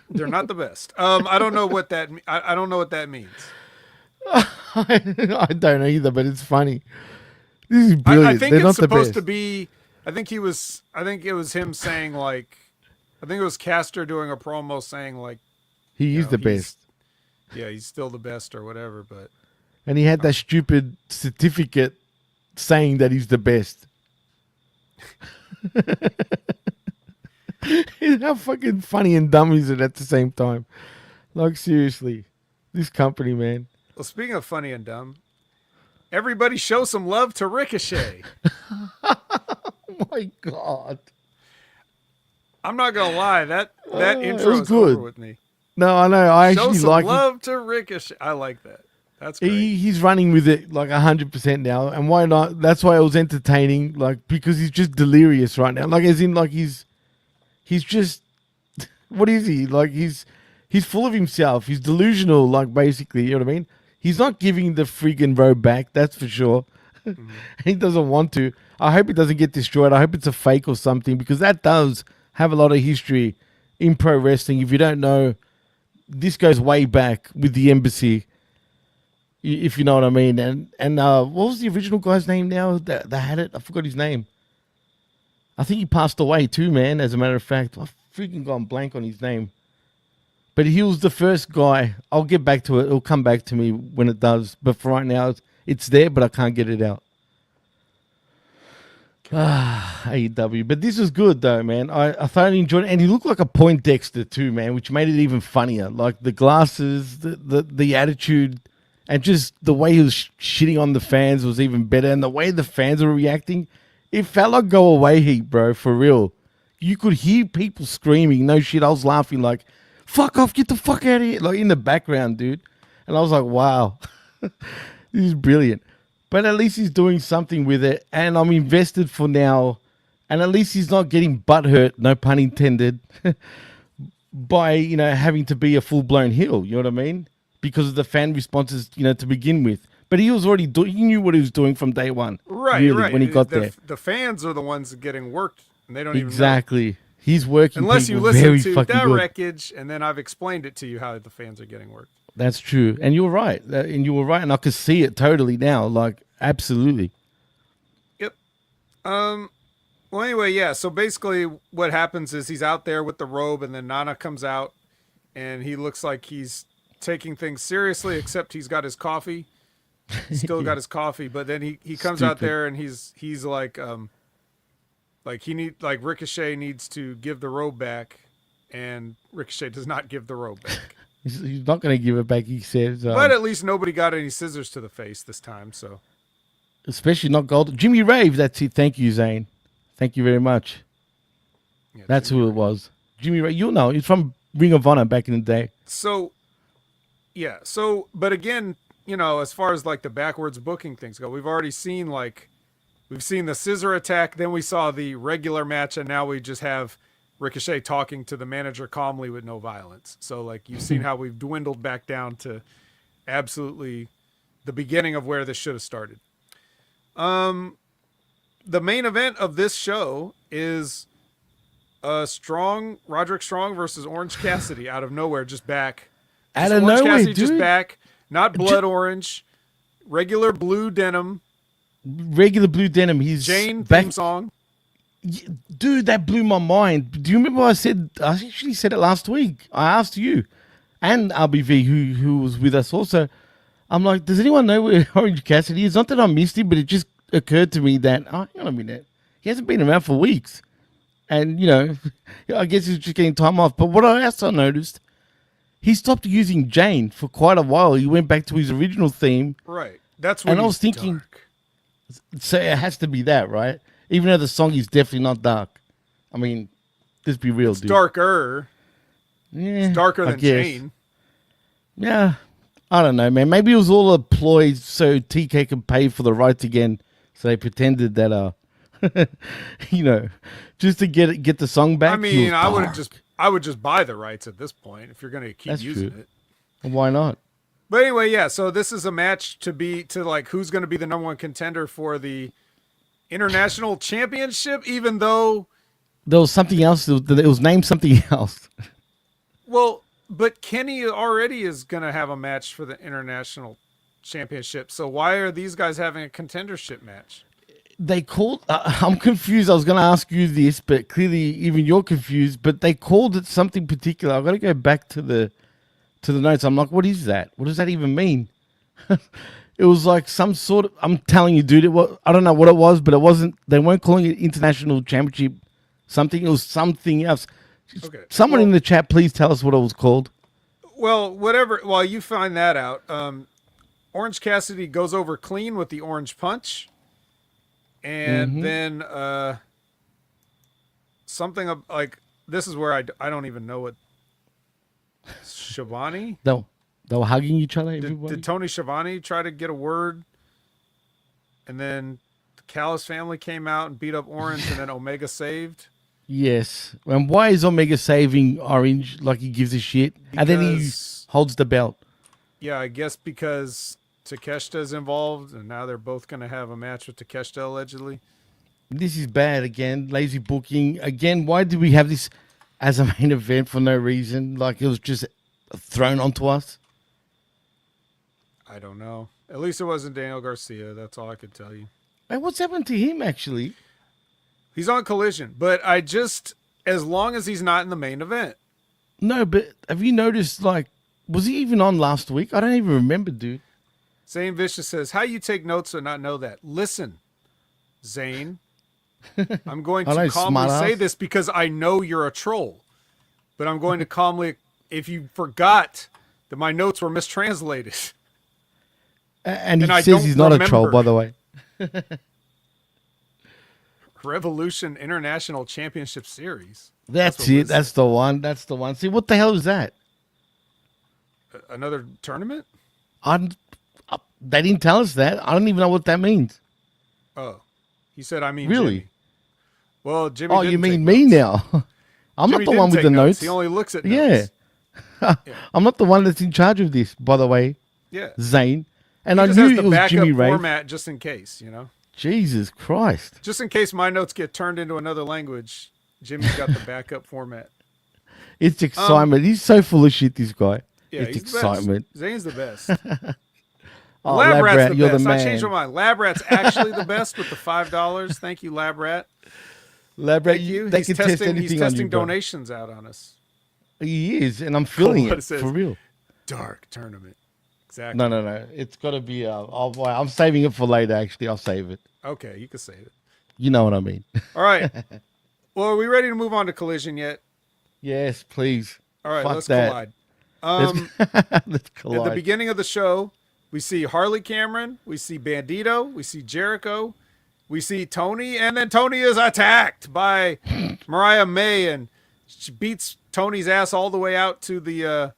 They're not the best. I don't know what that. I don't know what that means. I don't either, but it's funny. This is brilliant. I think They're it's not supposed the best. to be. I think it was him saying like. I think it was Castor doing a promo saying like. He is the best. Yeah, he's still the best or whatever, but. And he had that stupid certificate saying that he's the best. How fucking funny and dumb is it at the same time? Like, seriously. This company, man. Well, speaking of funny and dumb, everybody show some love to Ricochet. Oh my God. I'm not going to lie. That intro was is good. over with me. No, I know. I Show actually some like love to Ricochet. I like that. That's great. He's running with it like 100% now. And why not? That's why it was entertaining. Like, because he's just delirious right now. Like, as in, like, he's just, what is he? Like, he's full of himself. He's delusional, like, basically, you know what I mean? He's not giving the freaking robe back, that's for sure. Mm-hmm. He doesn't want to. I hope it doesn't get destroyed. I hope it's a fake or something, because that does have a lot of history in pro wrestling. If you don't know, this goes way back with the Embassy, if you know what I mean. And what was the original guy's name now that had it? I forgot his name. I think he passed away too, man, as a matter of fact. I've freaking gone blank on his name. But he was the first guy. I'll get back to it. It'll come back to me when it does. But for right now, it's there, but I can't get it out. AEW. But this was good, though, man. I thoroughly enjoyed it. And he looked like a Poindexter, too, man, which made it even funnier. Like, the glasses, the attitude, and just the way he was shitting on the fans was even better. And the way the fans were reacting, it felt like go away heat, bro, for real. You could hear people screaming. No shit, I was laughing like, fuck off, get the fuck out of here. Like, in the background, dude. And I was like, wow. This This is brilliant. But at least he's doing something with it, and I'm invested for now. And at least he's not getting butthurt, no pun intended, by, having to be a full-blown heel, you know what I mean? Because of the fan responses, to begin with. But he was already he knew what he was doing from day one. Right, really, right. When he got there. The fans are the ones getting worked, and they don't even know. Exactly. He's working Unless you people listen very to fucking that good. wreckage, and then I've explained it to you how the fans are getting worked. That's true. And you're right. And I could see it totally now. Like, absolutely. Yep. Well, anyway, yeah. So basically what happens is he's out there with the robe, and then Nana comes out, and he looks like he's taking things seriously, except he's got his coffee. He's still got his coffee, but then he comes out there, and he's like Ricochet needs to give the robe back, and Ricochet does not give the robe back. He's not going to give it back, he says. But at least nobody got any scissors to the face this time, so. Especially not gold. Jimmy Rave, that's it. Thank you, Zane. Thank you very much. Yeah, that's who it was. Jimmy Rave, you'll know. He's from Ring of Honor back in the day. So, yeah. So, but again, as far as like the backwards booking things go, we've already seen we've seen the scissor attack, then we saw the regular match, and now we just have Ricochet talking to the manager calmly with no violence. So like you've seen how we've dwindled back down to absolutely the beginning of where this should have started. The main event of this show is Roderick Strong versus Orange Cassidy out of nowhere, just back. Out of Orange nowhere, Cassidy dude. just back, not blood orange, regular blue denim. Regular blue denim. He's Jane back. theme song. Dude, that blew my mind. Do you remember I actually said it last week. I asked you and RBV, who was with us also. I'm like, does anyone know where Orange Cassidy is? Not that I missed him, but it just occurred to me that, hang on a minute. He hasn't been around for weeks. And, I guess he's just getting time off. But what I also noticed, he stopped using Jane for quite a while. He went back to his original theme. Right. That's when I was thinking, dark. So it has to be that, right? Even though the song is definitely not dark. I mean, let's be real, It's dude. darker. Yeah, It's darker I than guess. Jane. Yeah. I don't know, man. Maybe it was all a ploy so TK could pay for the rights again. So they pretended that, just to get the song back. I mean, I would just buy the rights at this point if you're going to keep That's using true. it. Why not? But anyway, yeah. So this is a match to like who's going to be the number one contender for the international championship, even though There was something else. It was named something else. well, but Kenny already is going to have a match for the international championship. So why are these guys having a contendership match? They called. I'm confused. I was going to ask you this, but clearly even you're confused. But they called it something particular. I've got to go back to the notes. I'm like, what is that? What does that even mean? It was like some sort of. I'm telling you, dude. I don't know what it was, but it wasn't. They weren't calling it international championship. Something. It was something else. Okay. Someone in the chat, please tell us what it was called. Well, whatever. While you find that out, Orange Cassidy goes over clean with the orange punch. And then something like this is where I don't even know what Schiavone. They were hugging each other. Everybody. Did Tony Schiavone try to get a word? And then the Callis family came out and beat up Orange, and then Omega saved. Yes. And why is Omega saving Orange like he gives a shit? And then he Because- holds the belt. Yeah, I guess because Takeshita is involved, and now they're both going to have a match with Takeshita allegedly. This is bad again. Lazy booking. Again, why did we have this as a main event for no reason? Like it was just thrown onto us. I don't know. At least it wasn't Daniel Garcia. That's all I could tell you. Hey, what's happened to him actually? He's on Collision, but as long as he's not in the main event. No, but have you noticed, like, was he even on last week? I don't even remember, dude. Zane Vicious says, how you take notes and not know that? Listen, Zane, I'm going to Hello, calmly smartass. say this because I know you're a troll, but I'm going to calmly, if you forgot that my notes were mistranslated. And he And I says don't he's not a troll, remember. by the way. Revolution International Championship Series. That's what it. was- That's the one. That's the one. See, what the hell is that? Another tournament? They didn't tell us that. I don't even know what that means. Oh, he said, I mean, Really? Jimmy. Well, Jimmy. Oh, didn't you mean take me notes. now? I'm Jimmy not the didn't one with take the notes. notes. He only looks at Yeah. notes. I'm not the one that's in charge of this, by the way, Yeah. Zane. And He I just knew has it the was backup Jimmy Ray. format just in case, you know? Jesus Christ. Just in case my notes get turned into another language, Jimmy's got the backup format. It's excitement. He's so full of shit, this guy. Yeah, it's he's excitement. the best. Zane's the best. Oh, Lab Rat's Rat, the you're best. the I man. changed my mind. Lab Rat's actually the best with the $5. Thank you, Lab Rat. Lab Rat, Thank you. they He's can test testing, anything he's on testing you, bro. donations out on us. He is, and I'm feeling What it, it says. for real. Dark tournament. Exactly. No. It's got to be. I'm saving it for later. Actually, I'll save it. Okay, you can save it. You know what I mean. All right. Well, are we ready to move on to Collision yet? Yes, please. All right, Fuck let's that. collide. Let's At collide. the beginning of the show, we see Harley Cameron, we see Bandito, we see Jericho, we see Toni, and then Toni is attacked by Mariah May, and she beats Tony's ass all the way out to the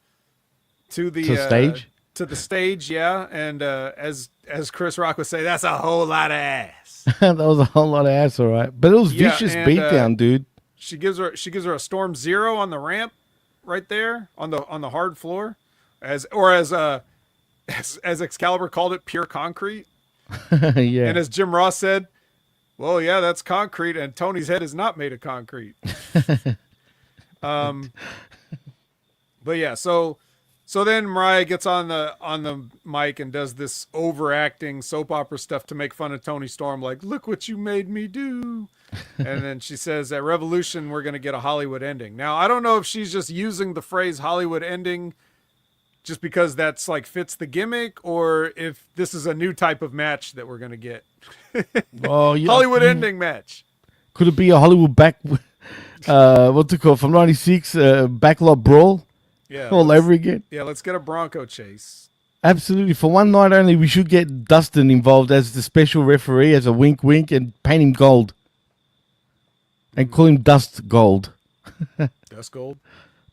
stage. To the stage, yeah. And as Chris Rock would say, that's a whole lot of ass. That was a whole lot of ass, all right. But it was Yeah, vicious and, beatdown, dude. She gives her a Storm Zero on the ramp, right there on the hard floor, as Excalibur called it, pure concrete. Yeah. And as Jim Ross said, well, yeah, that's concrete, and Tony's head is not made of concrete. But yeah, so then Mariah gets on the mic and does this overacting soap opera stuff to make fun of Toni Storm, like, look what you made me do. And then she says, at Revolution, we're going to get a Hollywood ending. Now, I don't know if she's just using the phrase Hollywood ending just because that's like fits the gimmick, or if this is a new type of match that we're going to get. Oh, yeah. Hollywood ending match. Could it be a Hollywood what's it called, from 96, backlot brawl? Yeah. All over again? Yeah, let's get a Bronco chase. Absolutely. For one night only, we should get Dustin involved as the special referee, as a wink wink, and paint him gold. And call him Dust Gold. Dust Gold?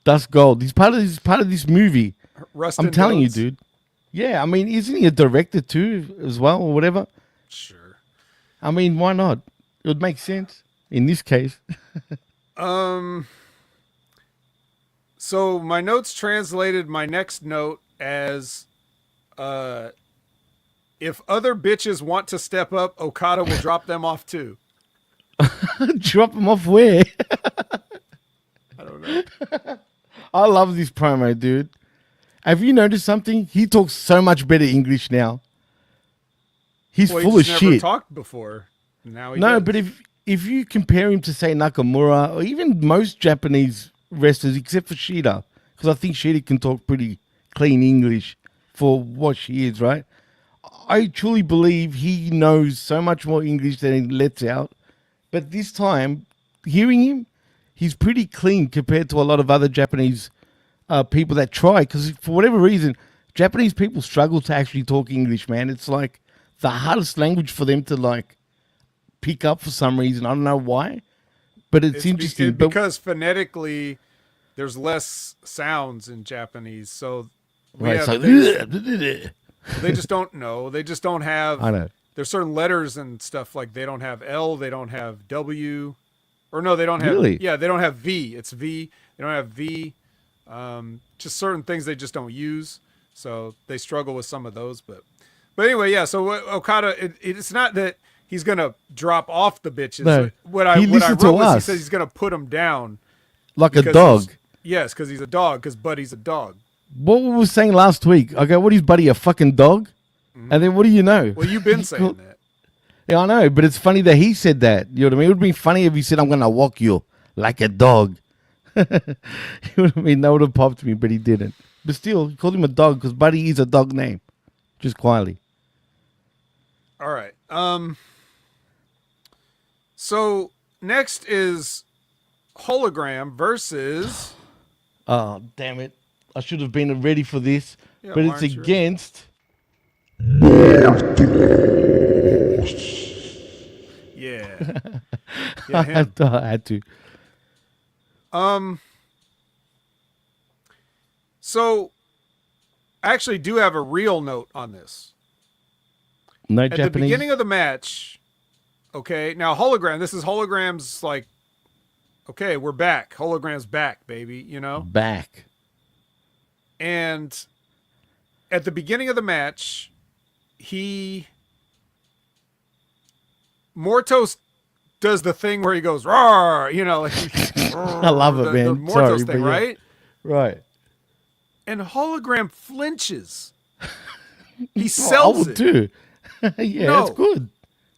Dust Gold. He's part of this movie. Rustin I'm telling Rhodes? you, dude. Yeah, I mean, isn't he a director too, as well, or whatever? Sure. I mean, why not? It would make sense in this case. So my notes translated my next note as, if other bitches want to step up, Okada will drop them off too. Drop him off where? I don't know. I love this promo, dude. Have you noticed something? He talks so much better English now. He's Well, full he of just never shit. talked before. Now he No, does. but if you compare him to, say, Nakamura, or even most Japanese wrestlers, except for Shida, because I think Shida can talk pretty clean English for what she is, right? I truly believe he knows so much more English than he lets out. But this time, hearing him, he's pretty clean compared to a lot of other Japanese people that try. Because for whatever reason, Japanese people struggle to actually talk English, man. It's like the hardest language for them to like pick up for some reason. I don't know why, but it's interesting. Because phonetically, there's less sounds in Japanese, so Right, so they just don't know. They just don't have. I know. There's certain letters and stuff like they don't have L, they don't have W, or no, they don't have. Really? Yeah, they don't have V. It's V. They don't have V. Just certain things they just don't use, so they struggle with some of those. But anyway, yeah. So Okada, it's not that he's gonna drop off the bitches. No, What I he wrote listens to was he us. says he's gonna put them down like a because dog. Yes, because he's a dog. Because Buddy's a dog. What we were saying last week. Okay, what is Buddy, a fucking dog? Mm-hmm. And then what do you know? Well, you've been saying that. Yeah, I know, but it's funny that he said that. You know what I mean? It would be funny if he said, I'm going to walk you like a dog. You know what I mean? That would have popped me, but he didn't. But still, he called him a dog because Buddy is a dog name. Just quietly. All right. So next is Hologram versus. Oh, damn it. I should have been ready for this. Yeah, but why it's aren't you ready? against. Yeah. I Yeah, him. had to. So I actually do have a real note on this. No At Japanese. the beginning of the match, okay, now Hologram, this is Hologram's like, okay, we're back. Hologram's back, baby, you know? Back. And at the beginning of the match, Mortos does the thing where he goes, "Roar," you know, like, I love it, man. The Mortos Sorry, thing, but yeah. right? Right. And Hologram flinches. He I sells would it. too. Yeah, No. that's good.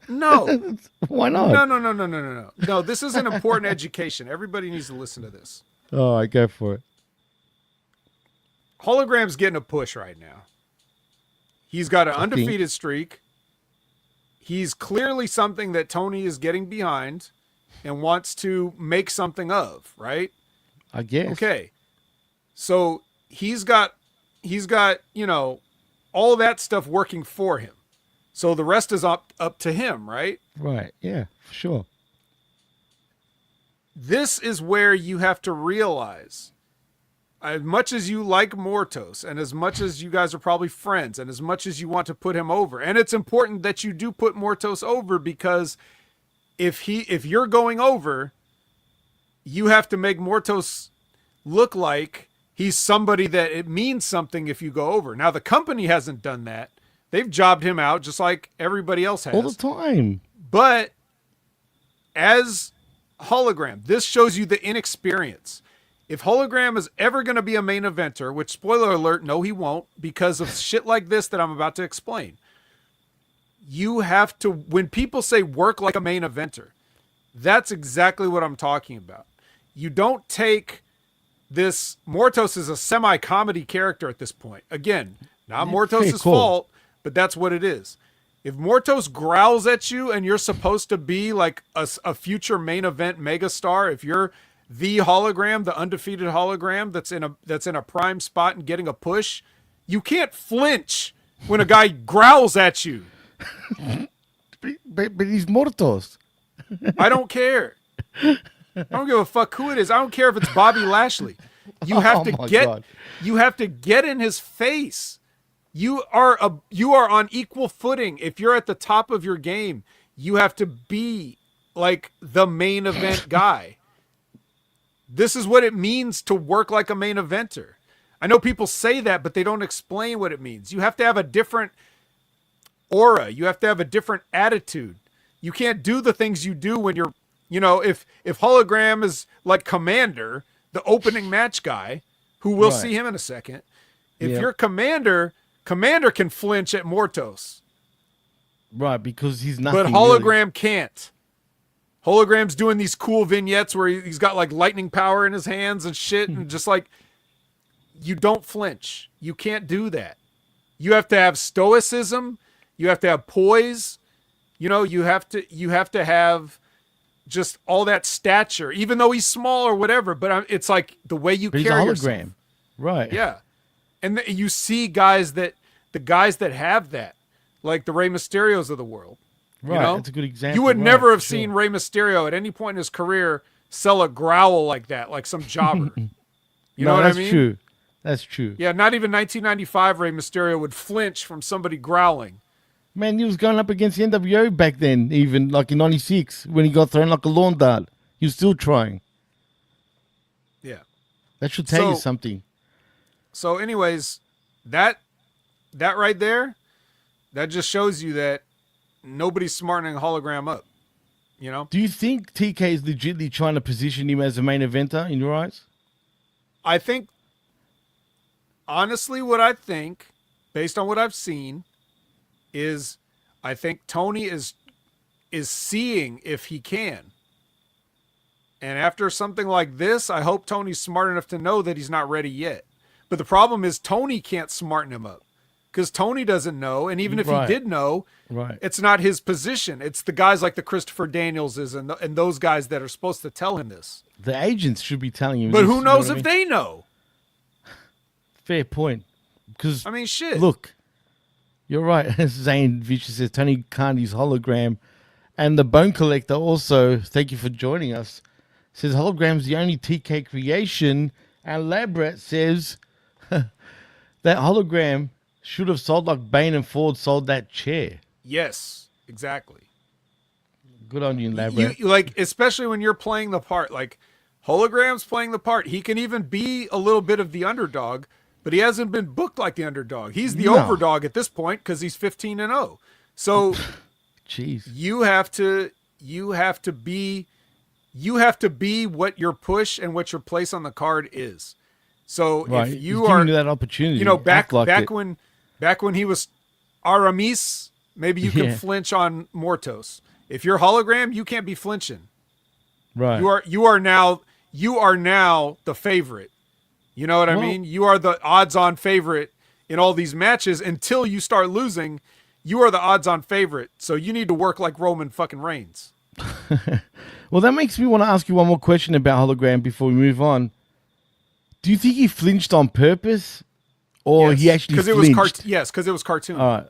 No. Why not? No. No, this is an important education. Everybody needs to listen to this. Oh, I go for it. Hologram's getting a push right now. He's got an undefeated streak. He's clearly something that Toni is getting behind and wants to make something of, right? I guess. Okay. So he's got, you know, all that stuff working for him. So the rest is up to him, right? Right. Yeah, for sure. This is where you have to realize, as much as you like Mortos and as much as you guys are probably friends and as much as you want to put him over, and it's important that you do put Mortos over, because if you're going over, you have to make Mortos look like he's somebody that it means something if you go over. Now, the company hasn't done that. They've jobbed him out just like everybody else has. All the time. But as Hologram, this shows you the inexperience. If Hologram is ever going to be a main eventer, which, spoiler alert, no, he won't, because of shit like this that I'm about to explain. You have to, when people say work like a main eventer, that's exactly what I'm talking about. You don't take this, Mortos is a semi-comedy character at this point. Again, not Mortos' fault, but that's what it is. If Mortos growls at you and you're supposed to be like a future main event megastar, if you're the Hologram, the undefeated Hologram that's in a prime spot and getting a push, you can't flinch when a guy growls at you. But he's Mortos. I don't care. I don't give a fuck who it is. I don't care if it's Bobby Lashley. You have you have to get in his face. You are on equal footing. If you're at the top of your game, you have to be like the main event guy. This is what it means to work like a main eventer. I know people say that, but they don't explain what it means. You have to have a different aura. You have to have a different attitude. You can't do the things you do when you're, you know, if Hologram is like Komander, the opening match guy, who we'll see him in a second. If you're Komander can flinch at Mortos. Right, because he's nothing. But Hologram can't. Hologram's doing these cool vignettes where he's got like lightning power in his hands and shit, and just like, you don't flinch. You can't do that. You have to have stoicism. You have to have poise. You know, you have to have just all that stature, even though he's small or whatever. But it's like the way you carry yourself. He's a hologram, right? Yeah, and you see the guys that have that, like the Rey Mysterios of the world. Right, you know? that's a good example. You would never have seen Rey Mysterio at any point in his career sell a growl like that, like some jobber. You know what I mean? That's true. That's true. Yeah, not even 1995 Rey Mysterio would flinch from somebody growling. Man, he was going up against the NWO back then, even like in '96 when he got thrown like a lawn dart. He was still trying. Yeah. That should tell you something. So anyways, that right there, that just shows you that nobody's smartening a Hologram up, you know? Do you think TK is legitimately trying to position him as a main eventer in your eyes? I think, honestly, what I think, based on what I've seen, is I think Toni is seeing if he can. And after something like this, I hope Tony's smart enough to know that he's not ready yet. But the problem is Toni can't smarten him up. Because Toni doesn't know, and even if he did know, it's not his position. It's the guys like the Christopher Danielses and those guys that are supposed to tell him this. The agents should be telling him but this, who knows if they know? Fair point. Because I mean, shit. Look, you're right. Zane Vicious says Tony can't use Hologram. And the Bone Collector also, thank you for joining us, says Hologram's the only TK creation. And Labrat says that Hologram should have sold like Bane and Ford sold that chair. Yes, exactly. Good on you, Elaborate. You like, especially when you're playing the part, like Hologram's playing the part. He can even be a little bit of the underdog, but he hasn't been booked like the underdog. He's the overdog at this point because he's 15-0. So, jeez, you have to be what your push and what your place on the card is. So right. if you He's are giving you that opportunity, back when he was Aramis, maybe you can flinch on Mortos. If you're Hologram, you can't be flinching. Right. You are now the favorite. You know what I mean? You are the odds-on favorite in all these matches until you start losing. You are the odds-on favorite, so you need to work like Roman fucking Reigns. Well, that makes me want to ask you one more question about Hologram before we move on. Do you think he flinched on purpose, or he actually flinched? Yes, because it was cartoon. All right.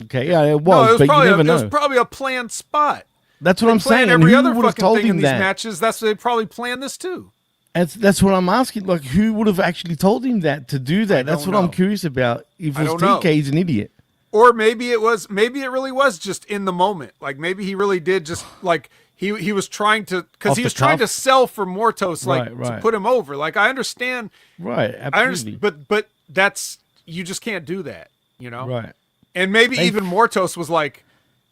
Okay, yeah, it was. No, but you never know. It was probably a planned spot. That's what I'm saying. Every other would have fucking told thing him in these that? matches. They probably planned this too. That's what I'm asking. Like, who would have actually told him that to do that? That's what I'm curious about. If it was TK, he's an idiot. Or maybe it really was just in the moment. Like maybe he really did just like he was trying to, because he was trying to sell for Mortos, like to put him over. Like I understand. Right. Absolutely. I understand, but that's, you just can't do that, you know? Right. And maybe even Mortos was like,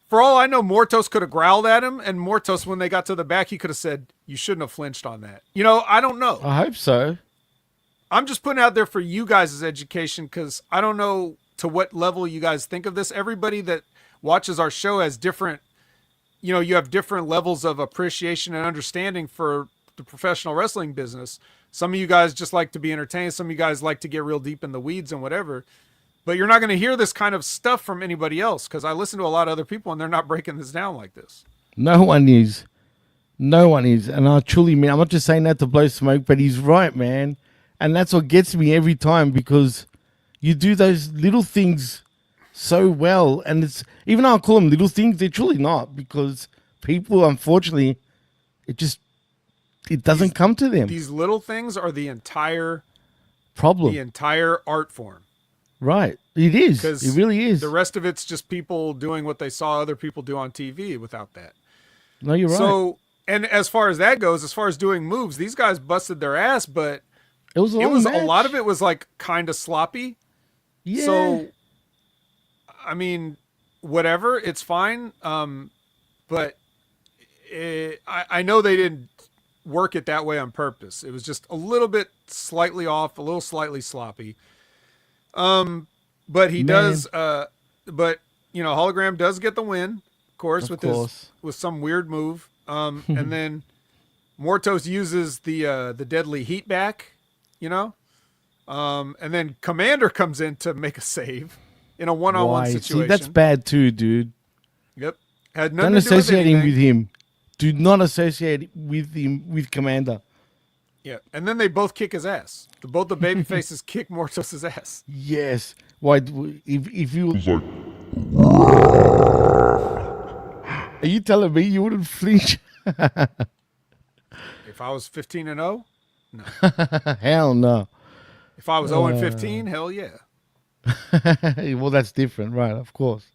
for all I know, Mortos could have growled at him, and Mortos, when they got to the back, he could have said, "You shouldn't have flinched on that." You know, I don't know. I hope so. I'm just putting out there for you guys' education, because I don't know to what level you guys think of this. Everybody that watches our show has different, you know, you have different levels of appreciation and understanding for the professional wrestling business. Some of you guys just like to be entertained. Some of you guys like to get real deep in the weeds and whatever. But you're not going to hear this kind of stuff from anybody else, because I listen to a lot of other people and they're not breaking this down like this. No one is. No one is. And I truly mean, I'm not just saying that to blow smoke, but he's right, man. And that's what gets me every time, because you do those little things so well. And it's, even though I call them little things, they're truly not, because people, unfortunately, it doesn't come to them. These little things are the entire problem, the entire art form. Right. It is. It really is. The rest of it's just people doing what they saw other people do on TV without that. No, you're right. So, and as far as that goes, as far as doing moves, these guys busted their ass, but it was a lot of it was like kind of sloppy. Yeah. So, I mean, whatever, it's fine. But I know they didn't work it that way on purpose. It was just a little bit slightly off, a little slightly sloppy. But he does, but you know, Hologram does get the win, of course, with some weird move. And then Mortos uses the deadly heat back, you know? And then Komander comes in to make a save in a one-on-one situation. See, that's bad too, dude. Yep. Had nothing Don't to do with associate him anything. with him. Do not associate with him with Komander. Yeah, and then they both kick his ass. Both the baby faces kick Mortos' ass. Yes. Why? If you like, are you telling me you wouldn't flinch? If I was 15-0, no. Hell no. If I was 0-15, hell yeah. Well, that's different, right? Of course.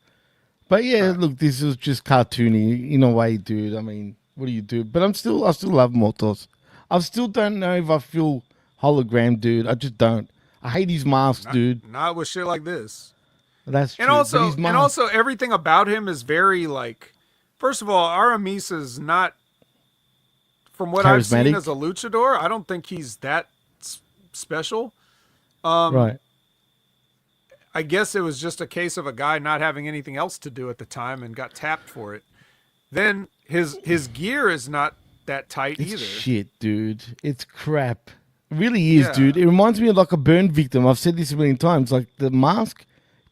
But yeah, look, this is just cartoony in a way, dude. I mean, what do you do? But I still love Mortos. I still don't know if I feel Hologram, dude. I just don't. I hate his mask, dude. Not with shit like this. That's true. And also everything about him is very like, first of all, Aramis is not, from what I've seen as a luchador, I don't think he's that special. Right. I guess it was just a case of a guy not having anything else to do at the time and got tapped for it. Then his gear is not that tight it's either. Shit, dude. It's crap. It really is, dude. It reminds me of like a burn victim. I've said this a million times. Like the mask,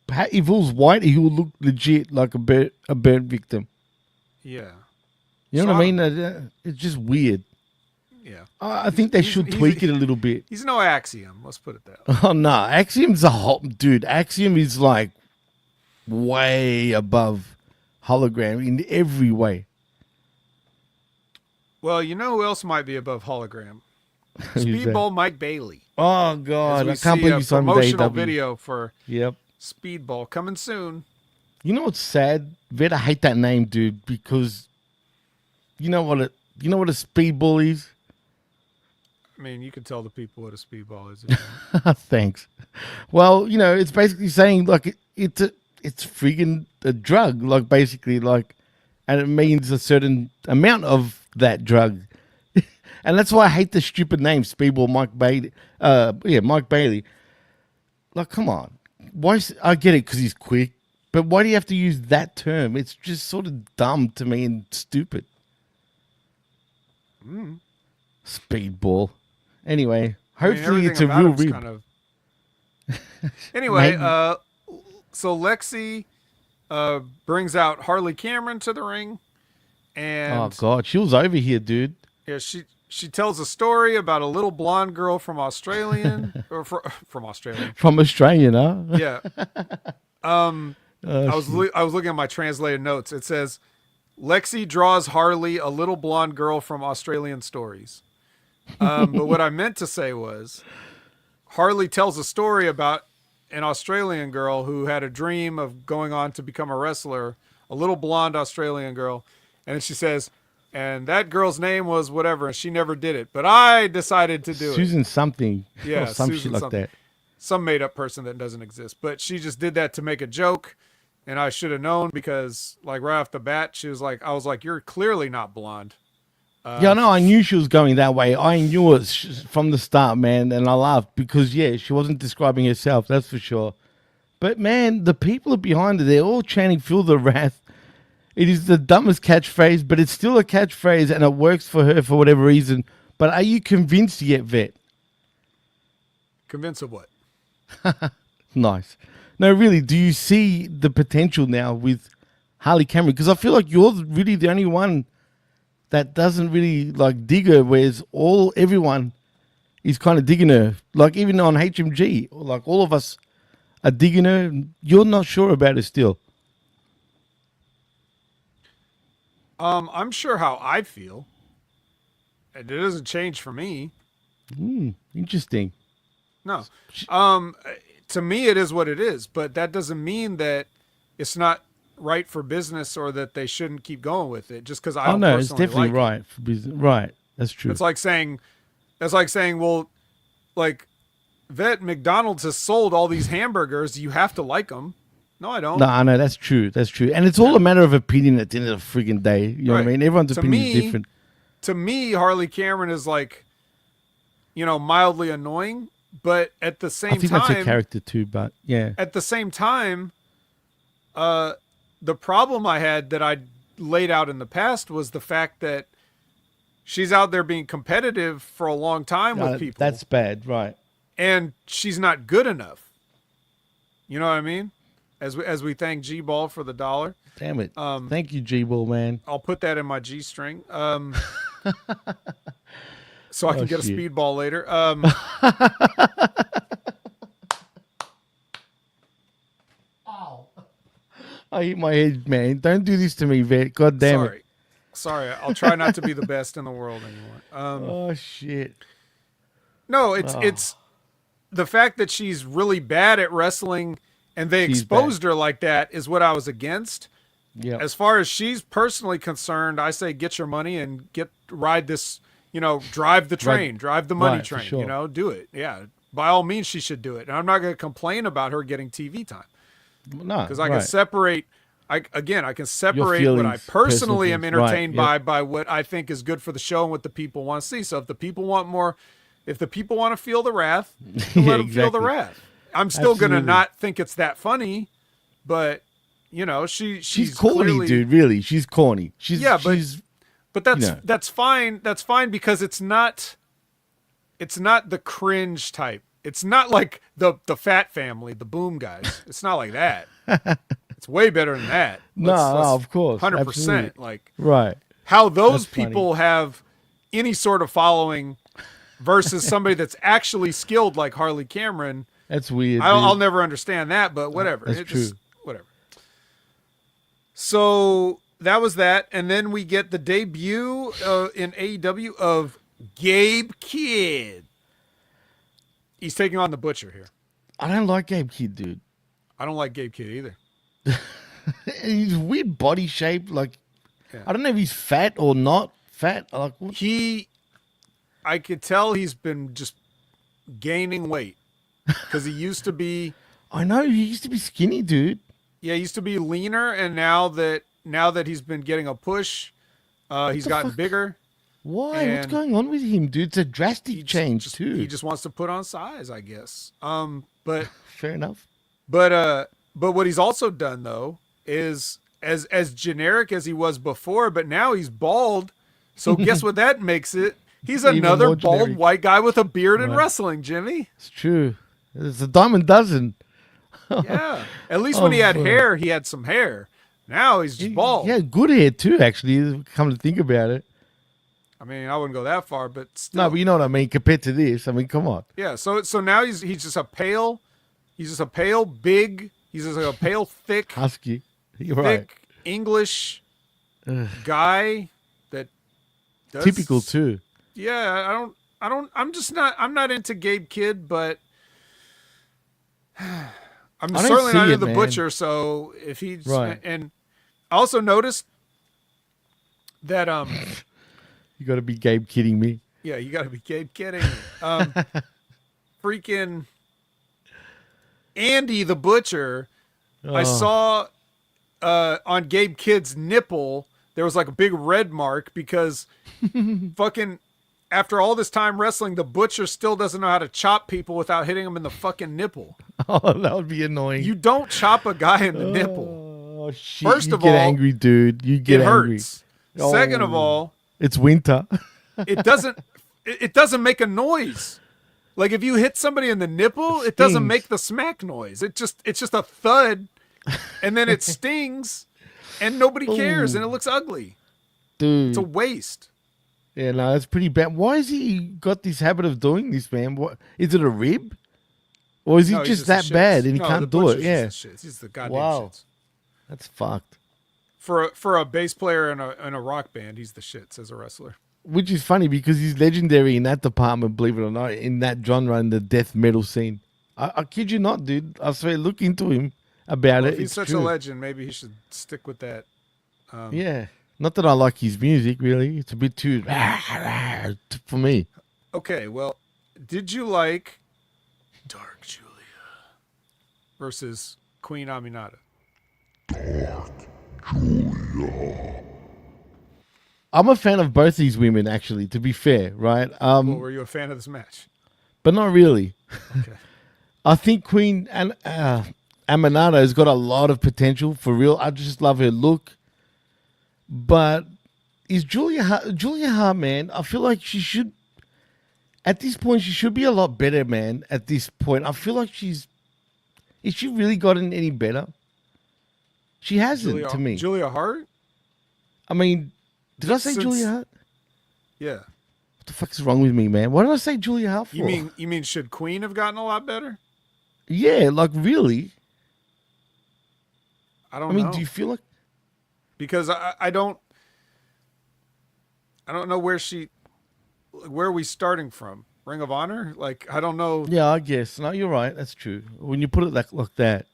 if it was white, he would look legit like a burn victim. Yeah. You know what I mean? It's just weird. Yeah. I think they should tweak it a little bit. He's no Axiom. Let's put it that way. Oh, no. Axiom's a hot dude. Axiom is like way above Hologram in every way. Well, you know who else might be above Hologram? Speedball Mike Bailey. Oh, God. I can't believe you saw him with promotional AEW. video for Yep. Speedball coming soon. You know what's sad? Vet, I hate that name, dude, because you know what a speedball is? I mean, you can tell the people what a speedball is. If you want. Thanks. Well, it's basically saying like it's friggin' a drug, like basically like, and it means a certain amount of that drug, and that's why I hate the stupid name Speedball Mike Bailey. Mike Bailey. Like, come on, I get it because he's quick, but why do you have to use that term? It's just sort of dumb to me and stupid. Speedball. Anyway, hopefully it's a real rib. Kind of... Anyway, Maybe. So Lexi brings out Harley Cameron to the ring, and Oh god, she was over here, dude. yeah, she tells a story about a little blonde girl from from Australia. From Australia, huh? Yeah. I was looking at my translated notes. It says Lexi draws Harley a little blonde girl from Australian stories. But what I meant to say was Harley tells a story about an Australian girl who had a dream of going on to become a wrestler, a little blonde Australian girl. And then she says, and that girl's name was whatever, and she never did it. But I decided to do it. Susan something. Yeah, or some Susan shit like something. that. Some made up person that doesn't exist. But she just did that to make a joke. And I should have known because like right off the bat, I was like, you're clearly not blonde. Yeah, no, I knew she was going that way. I knew it from the start, man, and I laughed because, yeah, she wasn't describing herself, that's for sure. But, man, the people behind her, they're all chanting, "Feel the wrath." It is the dumbest catchphrase, but it's still a catchphrase, and it works for her for whatever reason. But are you convinced yet, Vet? Convinced of what? Nice. No, really, do you see the potential now with Harley Cameron? Because I feel like you're really the only one that doesn't really like dig her, whereas everyone is kind of digging her. Like even on HMG, like all of us are digging her. You're not sure about her still. I'm sure how I feel. It doesn't change for me. Interesting. No. To me, it is what it is, but that doesn't mean that it's not right for business or that they shouldn't keep going with it just because I don't no, it's personally definitely like right for business. Right, that's true. It's like saying, well, like McDonald's has sold all these hamburgers. You have to like them. No, I don't. No, I know that's true. That's true, and it's all a matter of opinion at the end of the friggin' day. You know what I mean? Everyone's opinion is different. To me, Harley Cameron is like, mildly annoying, but at the same time, I think that's a character too. But yeah, at the same time, the problem I had that I laid out in the past was the fact that she's out there being competitive for a long time with people. That's bad, right? And she's not good enough. You know what I mean? As we thank G-Ball for the $1. Damn it. Thank you, G-Ball, man. I'll put that in my G-string. So I can get a speedball later. I hit my head, man. Don't do this to me, Vet. God damn it. Sorry. I'll try not to be the best in the world anymore. Oh, shit. No, it's the fact that she's really bad at wrestling and they exposed her like that is what I was against. Yeah. As far as she's personally concerned, I say get your money and ride this, drive the train, drive the money train, sure. Do it. Yeah. By all means, she should do it. And I'm not going to complain about her getting TV time. No, because I can separate. I can separate feelings, what I personally am personal entertained by what I think is good for the show and what the people want to see. So if the people want more, if the people want to feel the wrath, then let them feel the wrath. I'm still going to not think it's that funny, but she's corny, clearly, dude. Really, she's corny. But that's fine. That's fine because it's not the cringe type. It's not like the Fat Family, the Boom guys. It's not like that. It's way better than that. No, of course, 100%. Like right. How those people have any sort of following versus somebody that's actually skilled like Harley Cameron. That's weird. I'll never understand that, but whatever. That's true. Whatever. So that was that, and then we get the debut in AEW of Gabe Kidd. He's taking on the Butcher here. I don't like Gabe Kidd, dude. I don't like Gabe Kidd either. He's weird body shape. Like, Yeah. I don't know if he's fat or not fat. Like, what? I could tell he's been just gaining weight because he used to be. I know he used to be skinny, dude. Yeah, he used to be leaner, and now that he's been getting a push, he's the gotten fuck? bigger. Why? What's And going on with him, dude? It's a drastic change too. He just wants to put on size, I guess. But Fair enough. but what he's also done though is as generic as he was before, but now he's bald. So guess what that makes it? He's Even another more bald generic. white guy with a beard in Right. wrestling, Jimmy. It's true. It's a dime a dozen. Yeah. At least when he had fuck. hair, he had some hair. Now he's just bald. Yeah, good hair too. Actually, come to think about it. I mean, I wouldn't go that far, but still. No, but you know what I mean. Compared to this, I mean, come on. Yeah, so now he's just a pale, big, he's just like a pale, thick, Husky. You're right. thick English guy that does Typical too. Yeah, I'm not into Gabe Kidd, but I'm I don't certainly see not it, into the man. Butcher. So if he's Right. and I also noticed that You got to be Gabe kidding me. yeah, you got to be Gabe kidding me. Freaking Andy the Butcher. I Oh. saw on Gabe Kidd's nipple there was like a big red mark because fucking after all this time wrestling, the Butcher still doesn't know how to chop people without hitting them in the fucking nipple. Oh, that would be annoying. You don't chop a guy in the nipple. Oh shit! First you of get all, angry, dude. You It get angry. hurts. Second of Oh. all, It's winter. it doesn't make a noise. Like if you hit somebody in the nipple, it doesn't stings. make the smack noise. It's just a thud, and then it stings, and nobody cares, and it looks ugly. Dude. It's a waste. Yeah, no, that's pretty bad. Why has he got this habit of doing this, man? What is it, a rib? Or is he No, he's just the that shits. bad and he No, can't the do it? Butcher's Yeah. just the shits. He's the goddamn Wow. shits. That's fucked. For a bass player in a rock band, he's the shits as a wrestler. Which is funny because he's legendary in that department, believe it or not, in that genre, in the death metal scene. I kid you not, dude. I swear, look into him about Well, it. if he's It's such true. a legend, maybe he should stick with that. Yeah. Not that I like his music, really. It's a bit too for me. Okay, well, did you like Dark Julia versus Queen Aminata? I'm a fan of both these women, actually, to be fair, right? Well, were you a fan of this match? But not really. Okay. I think Queen and Aminata has got a lot of potential, for real. I just love her look. But is Julia Hart, man, I feel like she should, at this point, she should be a lot better, man, at this point. I feel like is she really gotten any better? She hasn't, to me. Julia Hart? I mean, did I say Since- Julia Hart? Yeah. What the fuck is wrong with me, man? What did I say Julia Hart for? You mean should Queen have gotten a lot better? Yeah, like really? I don't I mean, know. do you feel like... Because I don't know where are we starting from? Ring of Honor? Like I don't know. Yeah, I guess. No, you're right. That's true. When you put it like that.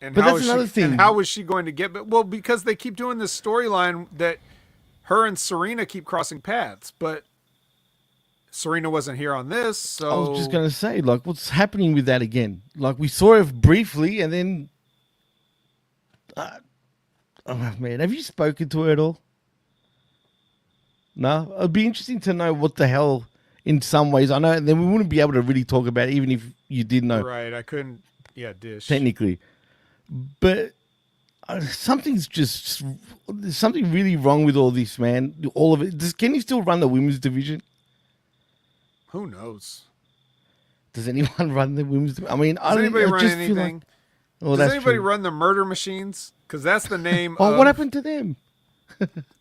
And But how that's is another she, thing. And how is she going to get? Well, because they keep doing this storyline that her and Serena keep crossing paths, but Serena wasn't here on this, so I was just going to say, like, what's happening with that again? Like, we saw her briefly, and then... oh, man. Have you spoken to her at all? No? It'd be interesting to know what the hell, in some ways. I know, then we wouldn't be able to really talk about it, even if you did know, right. I couldn't. Yeah, dish. technically. But something's just... There's something really wrong with all this, man. All of it. Can he still run the women's division? Who knows? Does anyone run the women's division? I mean, Does anybody run just feel anything? Well, Does that's anybody true. run the Murder Machines? Because that's the name. Oh, of, what happened to them?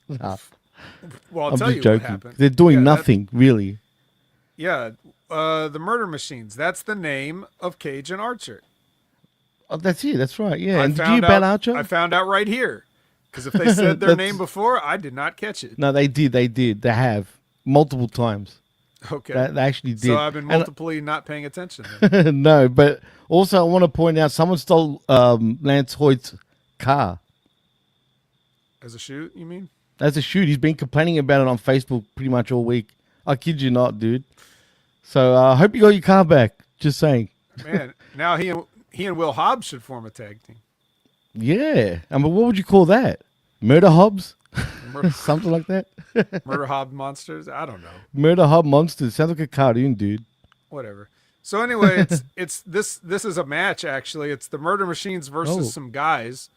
Nah, Well, I'll I'm tell just you joking. what happened. They're doing Yeah, nothing, really. The Murder Machines. That's the name of Cage and Archer. Oh, that's it. That's right. Yeah. I And did you found hear about out- Archer? I found out right here. Because if they said their That's- name before, I did not catch it. No, they did. They did. They have multiple times. Okay. They actually did. So I've been And- multiply not paying attention. Then. no, but also I want to point out someone stole Lance Hoyt's car. As a shoot, you mean? As a shoot, he's been complaining about it on Facebook pretty much all week. I kid you not, dude. So I hope you got your car back. Just saying. Man, now he and Will Hobbs should form a tag team. Yeah. I mean, what would you call that? Murder Hobbs? Something like that? Murder Hobbs Monsters? I don't know. Murder Hob Monsters. Sounds like a cartoon, dude. Whatever. So anyway, it's this is a match actually. It's the Murder Machines versus some guys.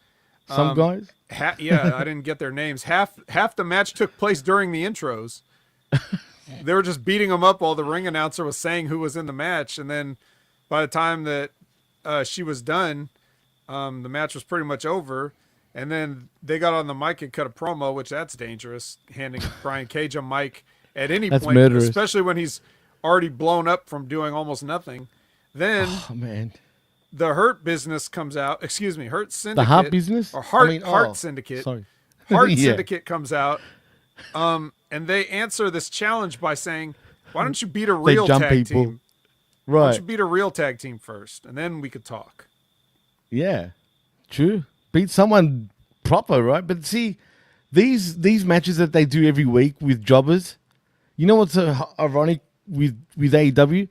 Some guys? Yeah, I didn't get their names. Half the match took place during the intros. They were just beating them up while the ring announcer was saying who was in the match, and then by the time that she was done, the match was pretty much over. And then they got on the mic and cut a promo, which that's dangerous, handing Brian Cage a mic at any point, murderous. Especially when he's already blown up from doing almost nothing. Then the Hurt business comes out. Excuse me, Hurt Syndicate. The Hart business? Or Hart Syndicate. Sorry. Hart Yeah. Syndicate comes out, and they answer this challenge by saying, why don't you beat a real tag team? Why don't Right. you beat a real tag team first, and then we could talk. Yeah. True. Beat someone proper, right? But see, these matches that they do every week with jobbers, you know what's ironic with AEW?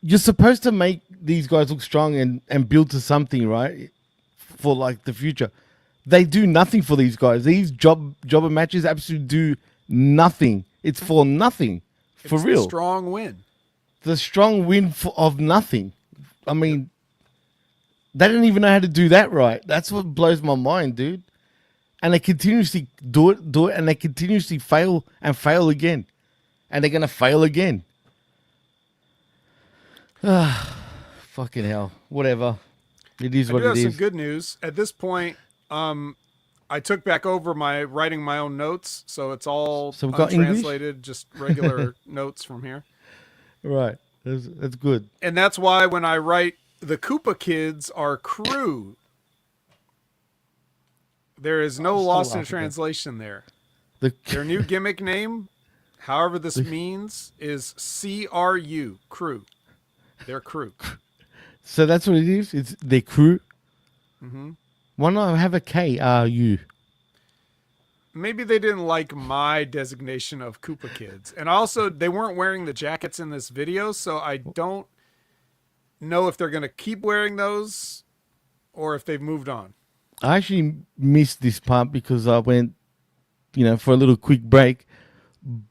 You're supposed to make these guys look strong and build to something, right? For like the future. They do nothing for these guys. These jobber matches absolutely do nothing. It's for nothing. For It's real. a strong win. The strong win of nothing. I mean, they don't even know how to do that right. That's what blows my mind, dude. And they continuously do it, and they continuously fail and fail again. And they're going to fail again. Fucking hell. Whatever. It is I what do it have is. some good news. At this point, I took back over writing my own notes, so it's all So we've got English? untranslated, just regular notes from here. Right. That's good. And that's why when I write, the Koopa Kids are crew, there is no loss in translation there. Their new gimmick name, however this means, is CRU, crew. They're crew. So that's what it is? It's their crew? Mm-hmm. Why not have a KRU? Maybe they didn't like my designation of Koopa Kids. And also, they weren't wearing the jackets in this video, so I don't know if they're going to keep wearing those or if they've moved on. I actually missed this part because I went, for a little quick break.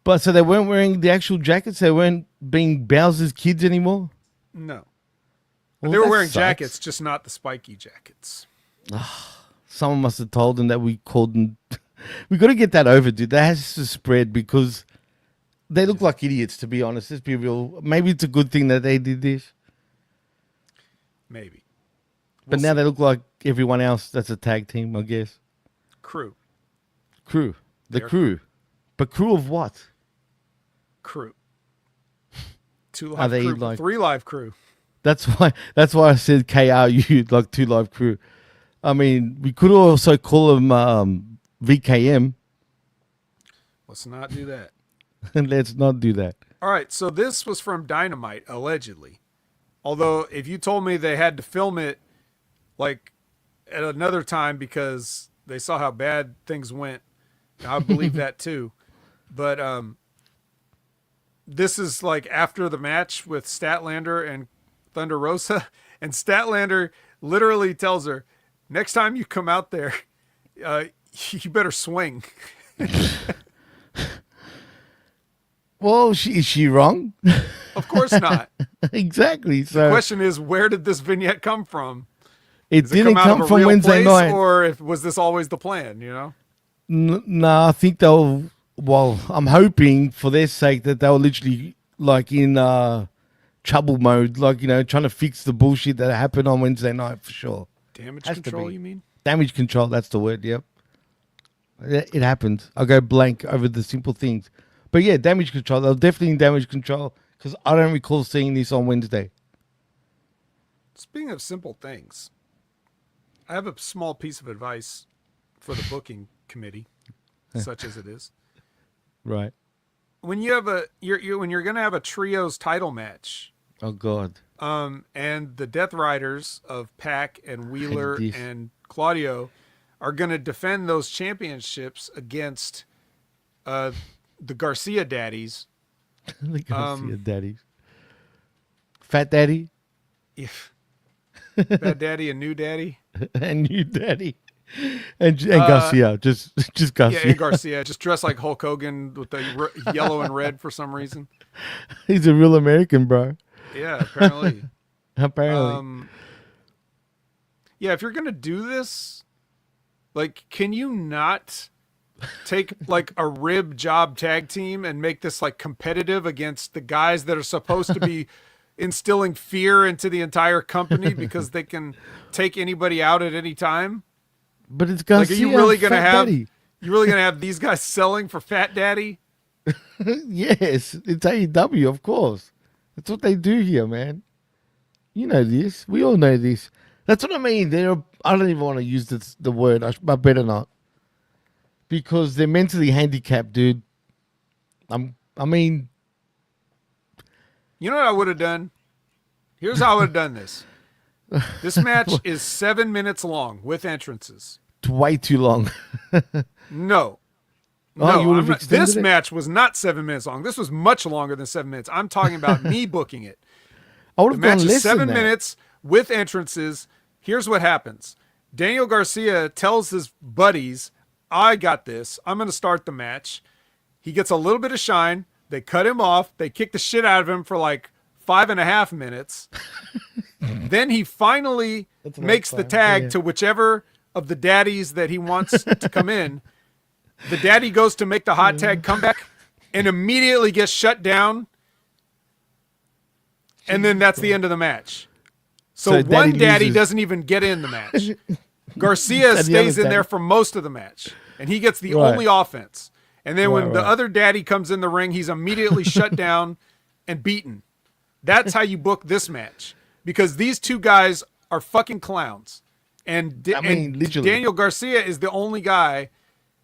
But so they weren't wearing the actual jackets? They weren't being Bowser's kids anymore? No. Well, they were that wearing sucks. jackets, just not the spiky jackets. Someone must have told them that we called them. We got to get that over, dude. That has to spread because they look like idiots, to be honest. Let's be real. Maybe it's a good thing that they did this. Maybe. But now they look like everyone else that's a tag team, I guess. Crew. Crew. The They're crew. But crew of what? Crew. 2 Are live they crew. like- 3 live crew. That's why I said KRU, like 2 Live Crew. I mean, we could also call them VKM. Let's not do that. And let's not do that. All right, so this was from Dynamite, allegedly. Although, if you told me they had to film it like at another time because they saw how bad things went, I would believe that too. But this is like after the match with Statlander and Thunder Rosa, and Statlander literally tells her, next time you come out there, you better swing. Well, is she wrong? Of course not. Exactly. The So question is, where did this vignette come from? it Does it didn't come out come of a from real Wednesday place, night. or was this always the plan, No, I think they'll. Well, I'm hoping for their sake that they'll literally like in trouble mode, like trying to fix the bullshit that happened on Wednesday night for sure. Damage Has to control, be. you mean? Damage control, that's the word. Yep, it happens. I go blank over the simple things, but yeah, damage control. They'll definitely damage control because I don't recall seeing this on Wednesday. Speaking of simple things, I have a small piece of advice for the booking committee, such as it is. Right. When you have when you're going to have a trios title match, Oh God. and the Death Riders of Pac and Wheeler this. and Claudio are going to defend those championships against the Garcia daddies. The Garcia daddies. Fat Daddy. If Fat Daddy and New Daddy. And New Daddy. And Garcia. Just Garcia. Yeah, and Garcia. Just dressed like Hulk Hogan with the yellow and red for some reason. He's a real American, bro. Yeah, apparently. Apparently. Yeah, if you're going to do this, like, can you not take like a rib job tag team and make this like competitive against the guys that are supposed to be instilling fear into the entire company because they can take anybody out at any time? But it's Garcia. Like, are you really going to have Daddy. these guys selling for Fat Daddy? Yes, it's AEW, of course. That's what they do here, man. You know this. We all know this. That's what I mean. I don't even want to use the word. I better not. Because they're mentally handicapped, dude. I mean... You know what I would have done? Here's how I would have done this. This match is 7 minutes long with entrances. It's way too long. No. Oh, you would have extended this it? match was not 7 minutes long. This was much longer than 7 minutes. I'm talking about me booking it. I would The have match gone is less than 7 that. minutes with entrances. Here's what happens. Daniel Garcia tells his buddies, I got this. I'm going to start the match. He gets a little bit of shine. They cut him off. They kick the shit out of him for like 5.5 minutes. Then he finally makes the tag to whichever of the daddies that he wants to come in. The daddy goes to make the hot tag comeback and immediately gets shut down. And then that's the end of the match. So one daddy loses. doesn't even get in the match. Garcia stays in there for most of the match, and he gets the only offense. And then when the other daddy comes in the ring, he's immediately shut down and beaten. That's how you book this match, because these two guys are fucking clowns. And, literally. Daniel Garcia is the only guy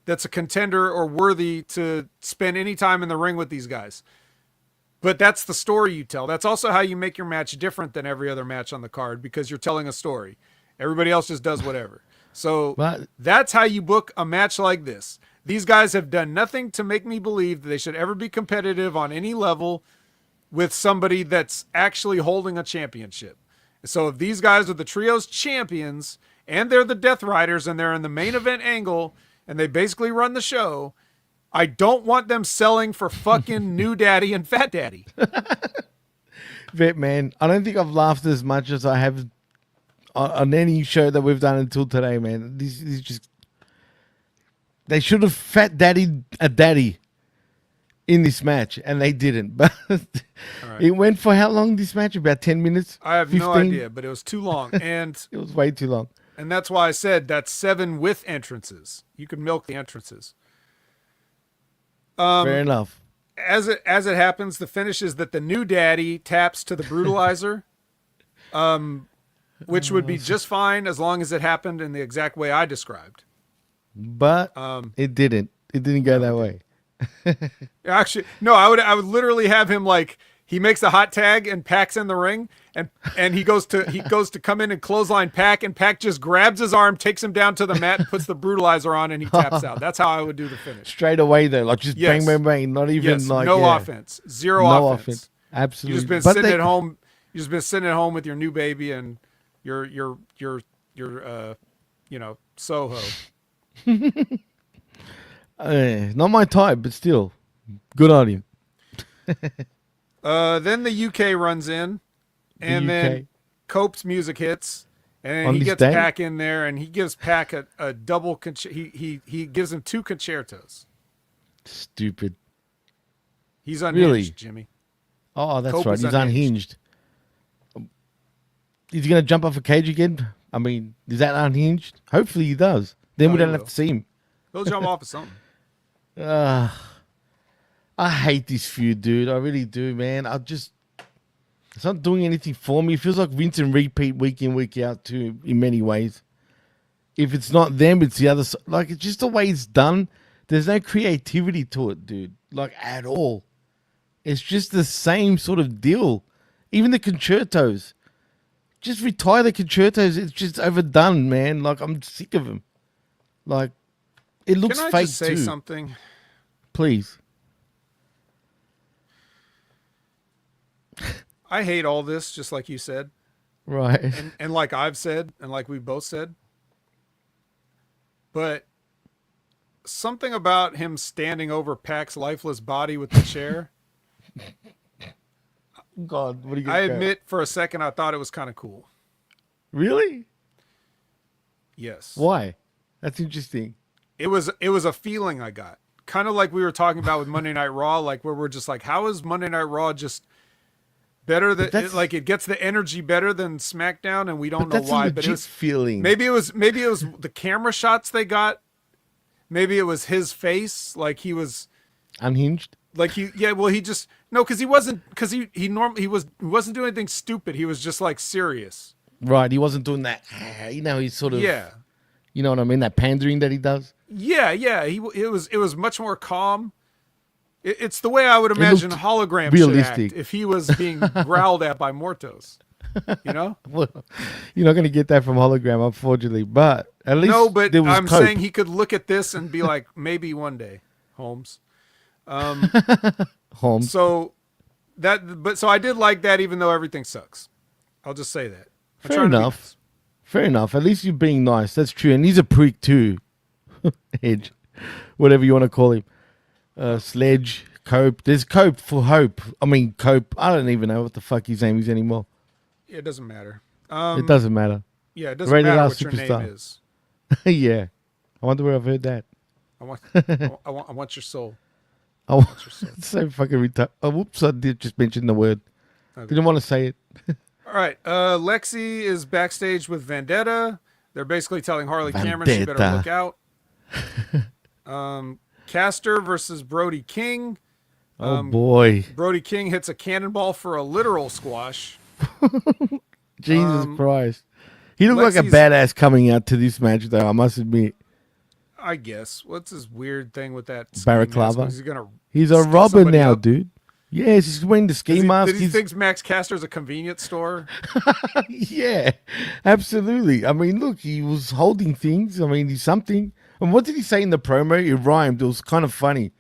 that's a contender or worthy to spend any time in the ring with these guys. But that's the story you tell. That's also how you make your match different than every other match on the card, because you're telling a story. Everybody else just does whatever. So that's how you book a match like this. These guys have done nothing to make me believe that they should ever be competitive on any level with somebody that's actually holding a championship. So if these guys are the trios champions and they're the Death Riders and they're in the main event angle and they basically run the show, I don't want them selling for fucking New Daddy and Fat Daddy. Vet, man, I don't think I've laughed as much as I have on any show that we've done until today, man. This is just... They should have Fat Daddy a daddy in this match, and they didn't. But it went for how long, this match? About 10 minutes? I have 15? no idea, but it was too long. And it was way too long. And that's why I said that's 7 with entrances. You could milk the entrances. Fair enough. As it happens, the finish is that the New Daddy taps to the Brutalizer, which would be just fine as long as it happened in the exact way I described. But it didn't. It didn't go that way. Actually, no, I would literally have him like, he makes a hot tag and Pac's in the ring, and he goes to come in and clothesline Pac, and Pac just grabs his arm, takes him down to the mat, puts the Brutalizer on, and he taps out. That's how I would do the finish. Straight away though, like just bang, bang, bang. Not even offense, zero offense. Absolutely. You've just been sitting at home. You've just been sitting at home with your new baby and your Soho. Not my type, but still, good on him. Then the UK runs in, and then Cope's music hits, and he gets Pac in there, and he gives Pac a double. He gives him 2 concertos. Stupid. He's unhinged, really? Jimmy. Oh, that's Cope right. is He's unhinged. Is he going to jump off a cage again? I mean, is that unhinged? Hopefully he does. Then we don't have to see him. He'll jump off of something. I hate this feud, dude. I really do, man. It's not doing anything for me. It feels like rinse and repeat week in, week out too, in many ways. If it's not them, it's the other side. Like, it's just the way it's done. There's no creativity to it, dude. Like, at all. It's just the same sort of deal. Even the concertos. Just retire the concertos. It's just overdone, man. Like, I'm sick of them. Like, it looks Can I fake just say too. something? Please. I hate all this, just like you said, Right. and like I've said, and like we both said. But something about him standing over Pac's lifeless body with the chair. God, what are you I admit, for a second, I thought it was kind of cool. Really? Yes. Why? That's interesting. It was a feeling I got. Kind of like we were talking about with Monday Night Raw, like where we're just like, how is Monday Night Raw just better than it gets the energy better than SmackDown, and we don't know why. But it was feeling. Maybe it was the camera shots they got. Maybe it was his face, like he was Unhinged. Like he just because he wasn't he wasn't doing anything stupid. He was just like serious. Right, he wasn't doing that. He's sort of You know what I mean? That pandering that he does. Yeah. It was much more calm. It's the way I would imagine Hologram realistic should act if he was being growled at by Mortos. You know? Well, you're not going to get that from Hologram, unfortunately. But at least but there was I'm cope. saying he could look at this and be like, maybe one day, Holmes. Holmes. So I did like that, even though everything sucks. I'll just say that. Fair enough. Fair enough. At least you're being nice. That's true. And he's a prick too. Edge. Whatever you want to call him. Sledge. Cope. There's Cope for Hope. I mean, Cope. I don't even know what the fuck his name is anymore. Yeah, it doesn't matter. It doesn't matter. Yeah, it doesn't matter what your superstar. name is. Yeah. I wonder where I've heard that. I want your soul. It's so fucking retarded. Oh, whoops, I did just mention the word. Okay. Didn't want to say it. All right. Lexi is backstage with Vendetta. They're basically telling Harley Cameron she better look out. Caster versus Brody King. Oh, boy. Brody King hits a cannonball for a literal squash. Jesus Christ. He looked like a badass coming out to this match, though, I must admit. I guess. What's his weird thing with that balaclava? He's a robber now, dude. Yes, he's wearing the ski mask. Did he think Max Caster's a convenience store? Yeah, absolutely. I mean, look, he was holding things. I mean, he's something. And what did he say in the promo? It rhymed. It was kind of funny.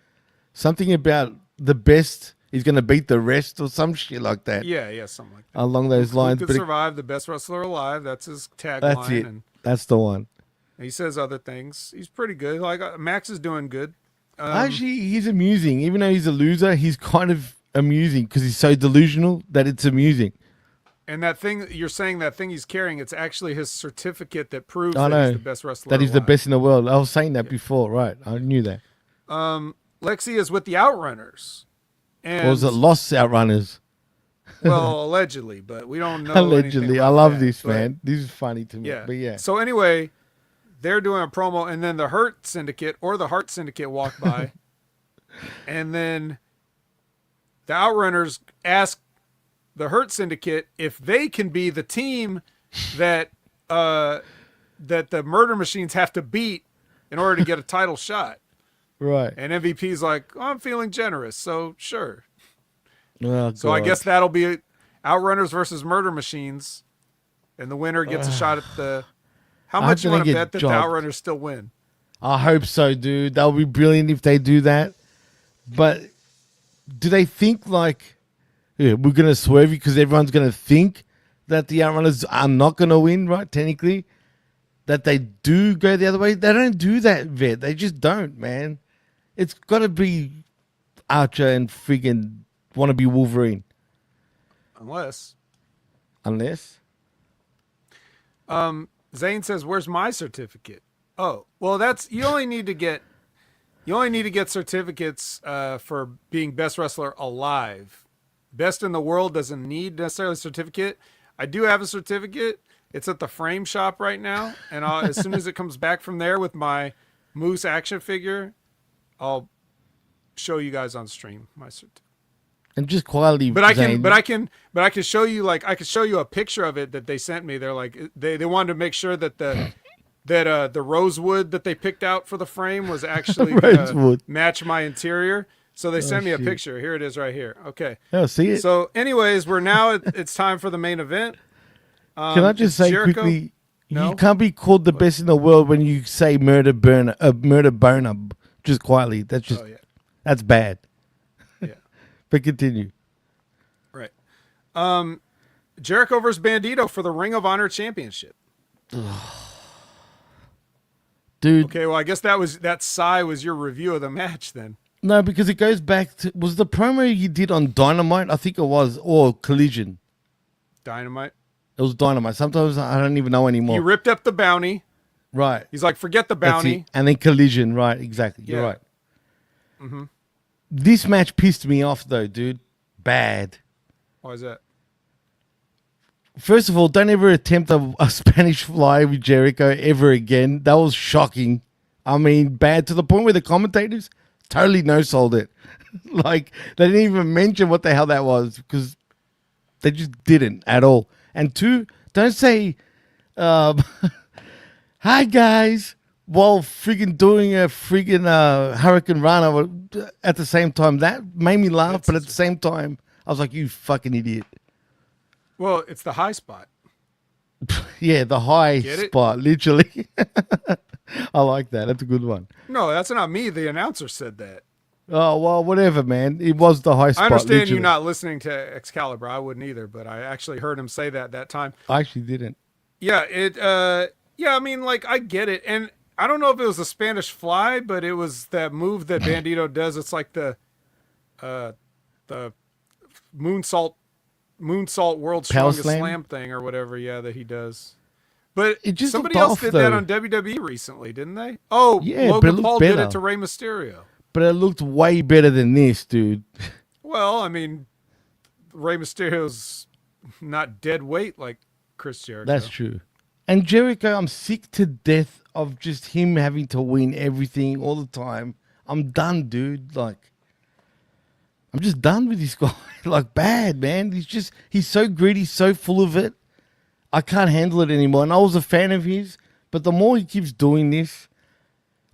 Something about the best is going to beat the rest or some shit like that. Yeah, something like that. Along those lines. Who could survive the best wrestler alive? That's his tagline. That's it. That's the one. He says other things. He's pretty good. Like Max is doing good. Actually, he's amusing. Even though he's a loser, he's kind of amusing because he's so delusional that it's amusing. And that thing you're saying, that thing he's carrying, it's actually his certificate that proves that he's the best wrestler. That he's the best in the world. I was saying that before, right? I knew that. Lexi is with the Outrunners. And, or was it Lost Outrunners? Well, allegedly, but we don't know. Allegedly. I love this, man. This is funny to me. Yeah. But yeah. So anyway, they're doing a promo, and then the Hurt Syndicate or the Hart Syndicate walk by. And then the Outrunners ask the Hurt Syndicate if they can be the team that that the Murder Machines have to beat in order to get a title shot. Right. And MVP's like, oh, I'm feeling generous, so sure. Oh, so I guess that'll be Outrunners versus Murder Machines, and the winner gets a shot at the... How much you want to bet that the Outrunners still win? I hope so, dude. That would be brilliant if they do that. But do they think like, we're going to swerve you because everyone's going to think that the Outrunners are not going to win, right? Technically, that they do go the other way. They don't do that, Vet. They just don't, man. It's got to be Archer and friggin' want to be Wolverine. Unless. Zane says, "Where's my certificate?" Oh, well, you only need to get certificates for being best wrestler alive. Best in the world doesn't need necessarily a certificate. I do have a certificate. It's at the frame shop right now, and as soon as it comes back from there with my Moose action figure, I'll show you guys on stream my certificate. And just quality. But I can show you, like, I could show you a picture of it that they sent me. They're like, they wanted to make sure that the rosewood that they picked out for the frame was actually match my interior. So they sent me a picture. Here it is right here. Okay. Oh, see it. So anyways, it's time for the main event. Can I just say Jericho? quickly, No? You can't be called the best in the world when you say murder boner, just quietly. That's just that's bad. Yeah. But continue. Right. Jericho versus Bandito for the Ring of Honor Championship. Dude. Okay, well, I guess that sigh was your review of the match then. No, because it goes back to, was the promo you did on Dynamite? I think it was, or Collision. Dynamite. It was Dynamite. Sometimes I don't even know anymore. He ripped up the bounty. Right. He's like, forget the That's bounty. it. And then Collision. Right, exactly. Yeah. You're right. Mm-hmm. This match pissed me off, though, dude. Bad. Why is that? First of all, don't ever attempt a Spanish fly with Jericho ever again. That was shocking. I mean, bad to the point where the commentators totally no-sold it. Like, they didn't even mention what the hell that was because they just didn't at all. And two, don't say, hi, guys, while friggin' doing a friggin' Hurricane Rana at the same time. That made me laugh, but at the same time, I was like, you fucking idiot. Well, it's the high spot. Yeah, the high spot, literally. I like that. That's a good one. No, that's not me. The announcer said that. Oh, well, whatever, man. It was the high spot. I understand literally. you not listening to Excalibur. I wouldn't either, but I actually heard him say that time. I actually didn't. Yeah, I mean, like, I get it. And I don't know if it was a Spanish fly, but it was that move that Bandito does. It's like the moonsault world's Power strongest slam thing or whatever, that he does. But it just somebody else did that on WWE recently, didn't they? Oh, yeah, Logan Paul did it to Rey Mysterio. But it looked way better than this, dude. Well, I mean, Rey Mysterio's not dead weight like Chris Jericho. That's true. And Jericho, I'm sick to death of just him having to win everything all the time. I'm done, dude. Like, I'm just done with this guy. Like, bad, man. He's so greedy, so full of it. I can't handle it anymore. And I was a fan of his, but the more he keeps doing this,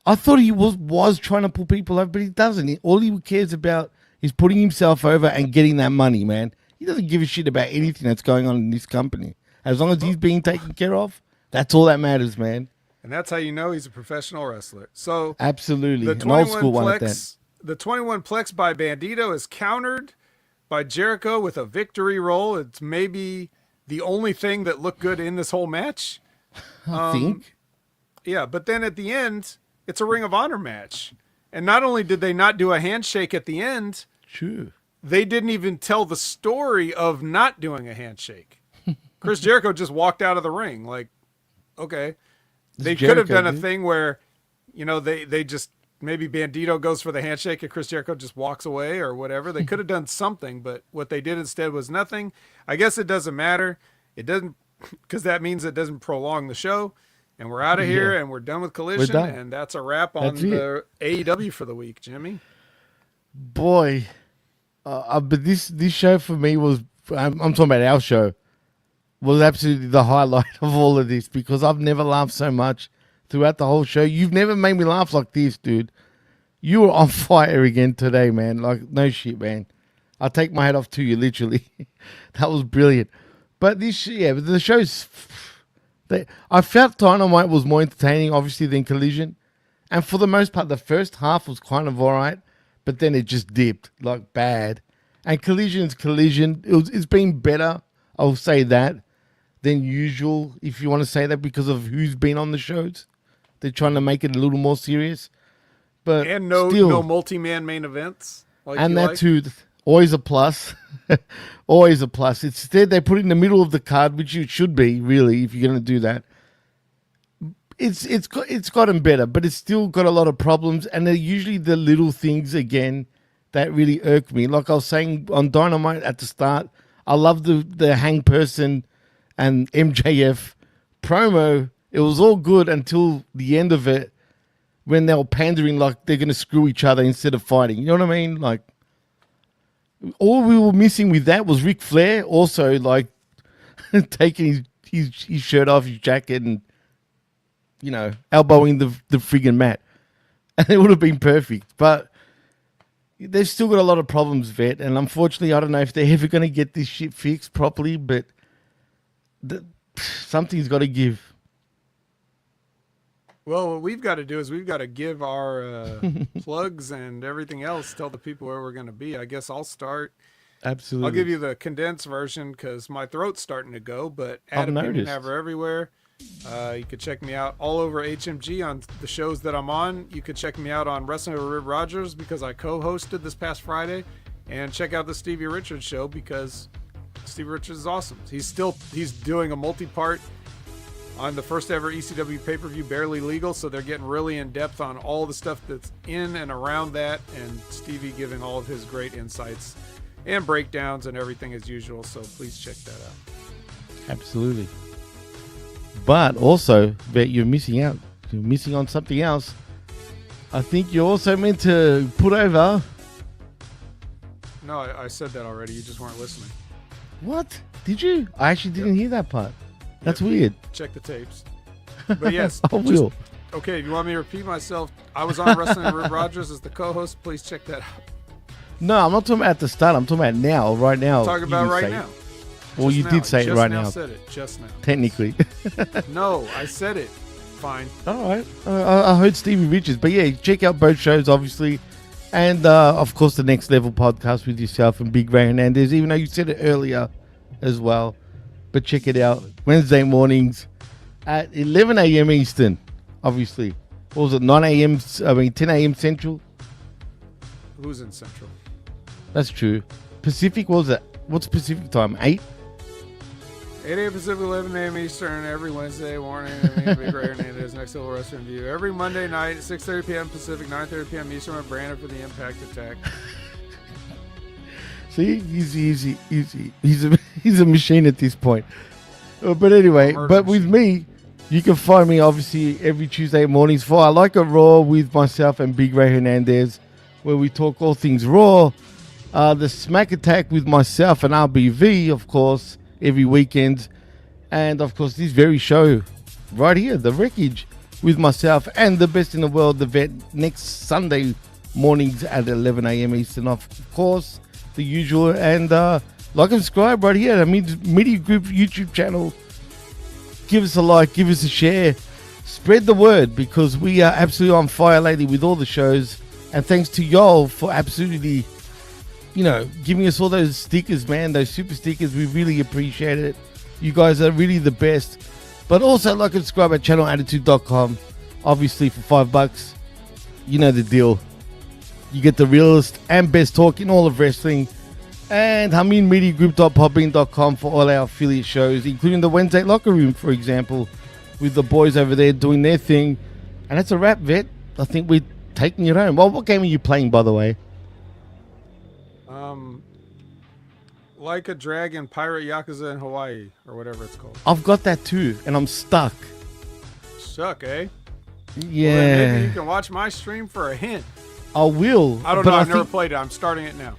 I thought he was trying to pull people over, but he doesn't. All he cares about is putting himself over and getting that money, man. He doesn't give a shit about anything that's going on in this company. As long as he's being taken care of, that's all that matters, man. And that's how you know he's a professional wrestler. So absolutely, the an old school one at that. The 21 Plex by Bandito is countered by Jericho with a victory roll. It's maybe the only thing that looked good in this whole match. I think. Yeah, but then at the end, it's a Ring of Honor match. And not only did they not do a handshake at the end, true, they didn't even tell the story of not doing a handshake. Chris Jericho just walked out of the ring. Like, okay. They could have done a thing where, they just, maybe Bandito goes for the handshake and Chris Jericho just walks away or whatever. They could have done something, but what they did instead was nothing. I guess it doesn't matter. It doesn't, because that means it doesn't prolong the show. And we're out of here, and we're done with Collision, and that's a wrap on the AEW for the week, Jimmy. Boy, but this show for me was, I'm talking about our show, was absolutely the highlight of all of this because I've never laughed so much throughout the whole show. You've never made me laugh like this, dude. You were on fire again today, man. Like, no shit, man. I'll take my hat off to you, literally. That was brilliant. But the show's... I felt Dynamite was more entertaining, obviously, than Collision. And for the most part, the first half was kind of all right, but then it just dipped, like bad. And Collision's Collision. It's been better, I'll say that, than usual, if you want to say that, because of who's been on the shows. They're trying to make it a little more serious. But and no multi-man main events. And that too, always a plus. Always a plus. Instead, they put it in the middle of the card, which it should be, really, if you're going to do that. It's gotten better, but it's still got a lot of problems, and they're usually the little things, again, that really irk me. Like I was saying on Dynamite at the start, I love the Hang Person and MJF promo. It was all good until the end of it, when they were pandering like they're going to screw each other instead of fighting. You know what I mean? Like, all we were missing with that was Ric Flair also, like, taking his shirt off, his jacket, and, elbowing the friggin' mat. And it would have been perfect. But they've still got a lot of problems, Vet. And unfortunately, I don't know if they're ever going to get this shit fixed properly, but something's got to give. Well, what we've got to do is we've got to give our plugs and everything else, tell the people where we're going to be. I guess I'll start. Absolutely. I'll give you the condensed version because my throat's starting to go, but I've noticed. Haver everywhere. You could check me out all over HMG on the shows that I'm on. You could check me out on Wrestling with Rib Rogers because I co-hosted this past Friday. And check out the Stevie Richards show because Stevie Richards is awesome. He's doing a multi-part on the first ever ECW pay-per-view, Barely Legal, so they're getting really in-depth on all the stuff that's in and around that, and Stevie giving all of his great insights and breakdowns and everything as usual, so please check that out. Absolutely. But also, Bet, you're missing out. You're missing on something else. I think you're also meant to put over... No, I said that already. You just weren't listening. What? Did you? I actually didn't hear that part. That's weird. Check the tapes. But yes. I will. Okay, if you want me to repeat myself, I was on Wrestling with Rib Rogers as the co-host. Please check that out. No, I'm not talking about at the start. I'm talking about now, right now. I'm talking about right now. Well, you did say it right now. I said it just now. Technically. No, I said it. Fine. All right. I heard Stevie Richards. But yeah, check out both shows, obviously. And, of course, the Next Level podcast with yourself and Big Ray Hernandez, even though you said it earlier as well. But check it out. Wednesday mornings at 11 a.m. Eastern, obviously. What was it, 10 a.m. Central? Who's in Central? That's true. Pacific, what was it? What's Pacific time? 8? 8 a.m. Pacific, 11 a.m. Eastern, every Wednesday morning. Big Ray Hernandez, Next Level Wrestling Review. Every Monday night, 6:30 p.m. Pacific, 9:30 p.m. Eastern, with Brandon for the Impact Attack. See, he's a machine at this point. But anyway, but with me, you can find me obviously every Tuesday mornings for I Like It Raw with myself and Big Ray Hernandez, where we talk all things Raw. The Smack Attack with myself and RBV, of course, every weekend. And of course, this very show right here, The Wreckage, with myself and the best in the world, the Vet, next Sunday mornings at 11 a.m. Eastern, of course. The usual, and like and subscribe right here. I mean, Media Group YouTube channel. Give us a like, give us a share, spread the word because we are absolutely on fire lately with all the shows. And thanks to y'all for absolutely, giving us all those stickers, man, those super stickers. We really appreciate it. You guys are really the best. But also like and subscribe at channelattitude.com. Obviously for $5, you know the deal. You get the realest and best talk in all of wrestling. And HaminMediaGroup.podbean.com for all our affiliate shows, including the Wednesday Locker Room, for example, with the boys over there doing their thing. And that's a wrap, Vet. I think we're taking it home. Well, what game are you playing, by the way? Like a Dragon, Pirate Yakuza in Hawaii, or whatever it's called. I've got that too, and I'm stuck. Suck, eh? Yeah. Well, then maybe you can watch my stream for a hint. I will. I don't know. I've never played it. I'm starting it now.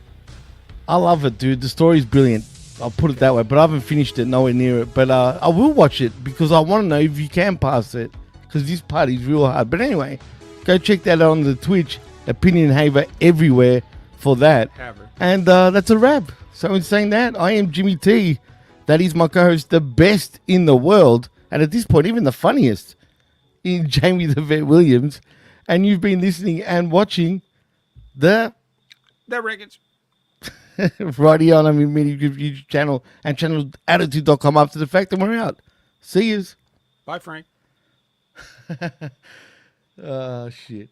I love it, dude. The story's brilliant. I'll put it that way. But I haven't finished it, nowhere near it. But I will watch it because I want to know if you can pass it. Because this part is real hard. But anyway, go check that out on the Twitch. Opinion Haver everywhere for that. Haver. And that's a wrap. So in saying that, I am Jimmy T. That is my co-host, the best in the world. And at this point, even the funniest in Jamie the Vet Williams. And you've been listening and watching the Wreckage. right here on Media Group YouTube channel and channelattitude.com after the fact, and we're out. See yous. Bye, Frank. Oh, shit.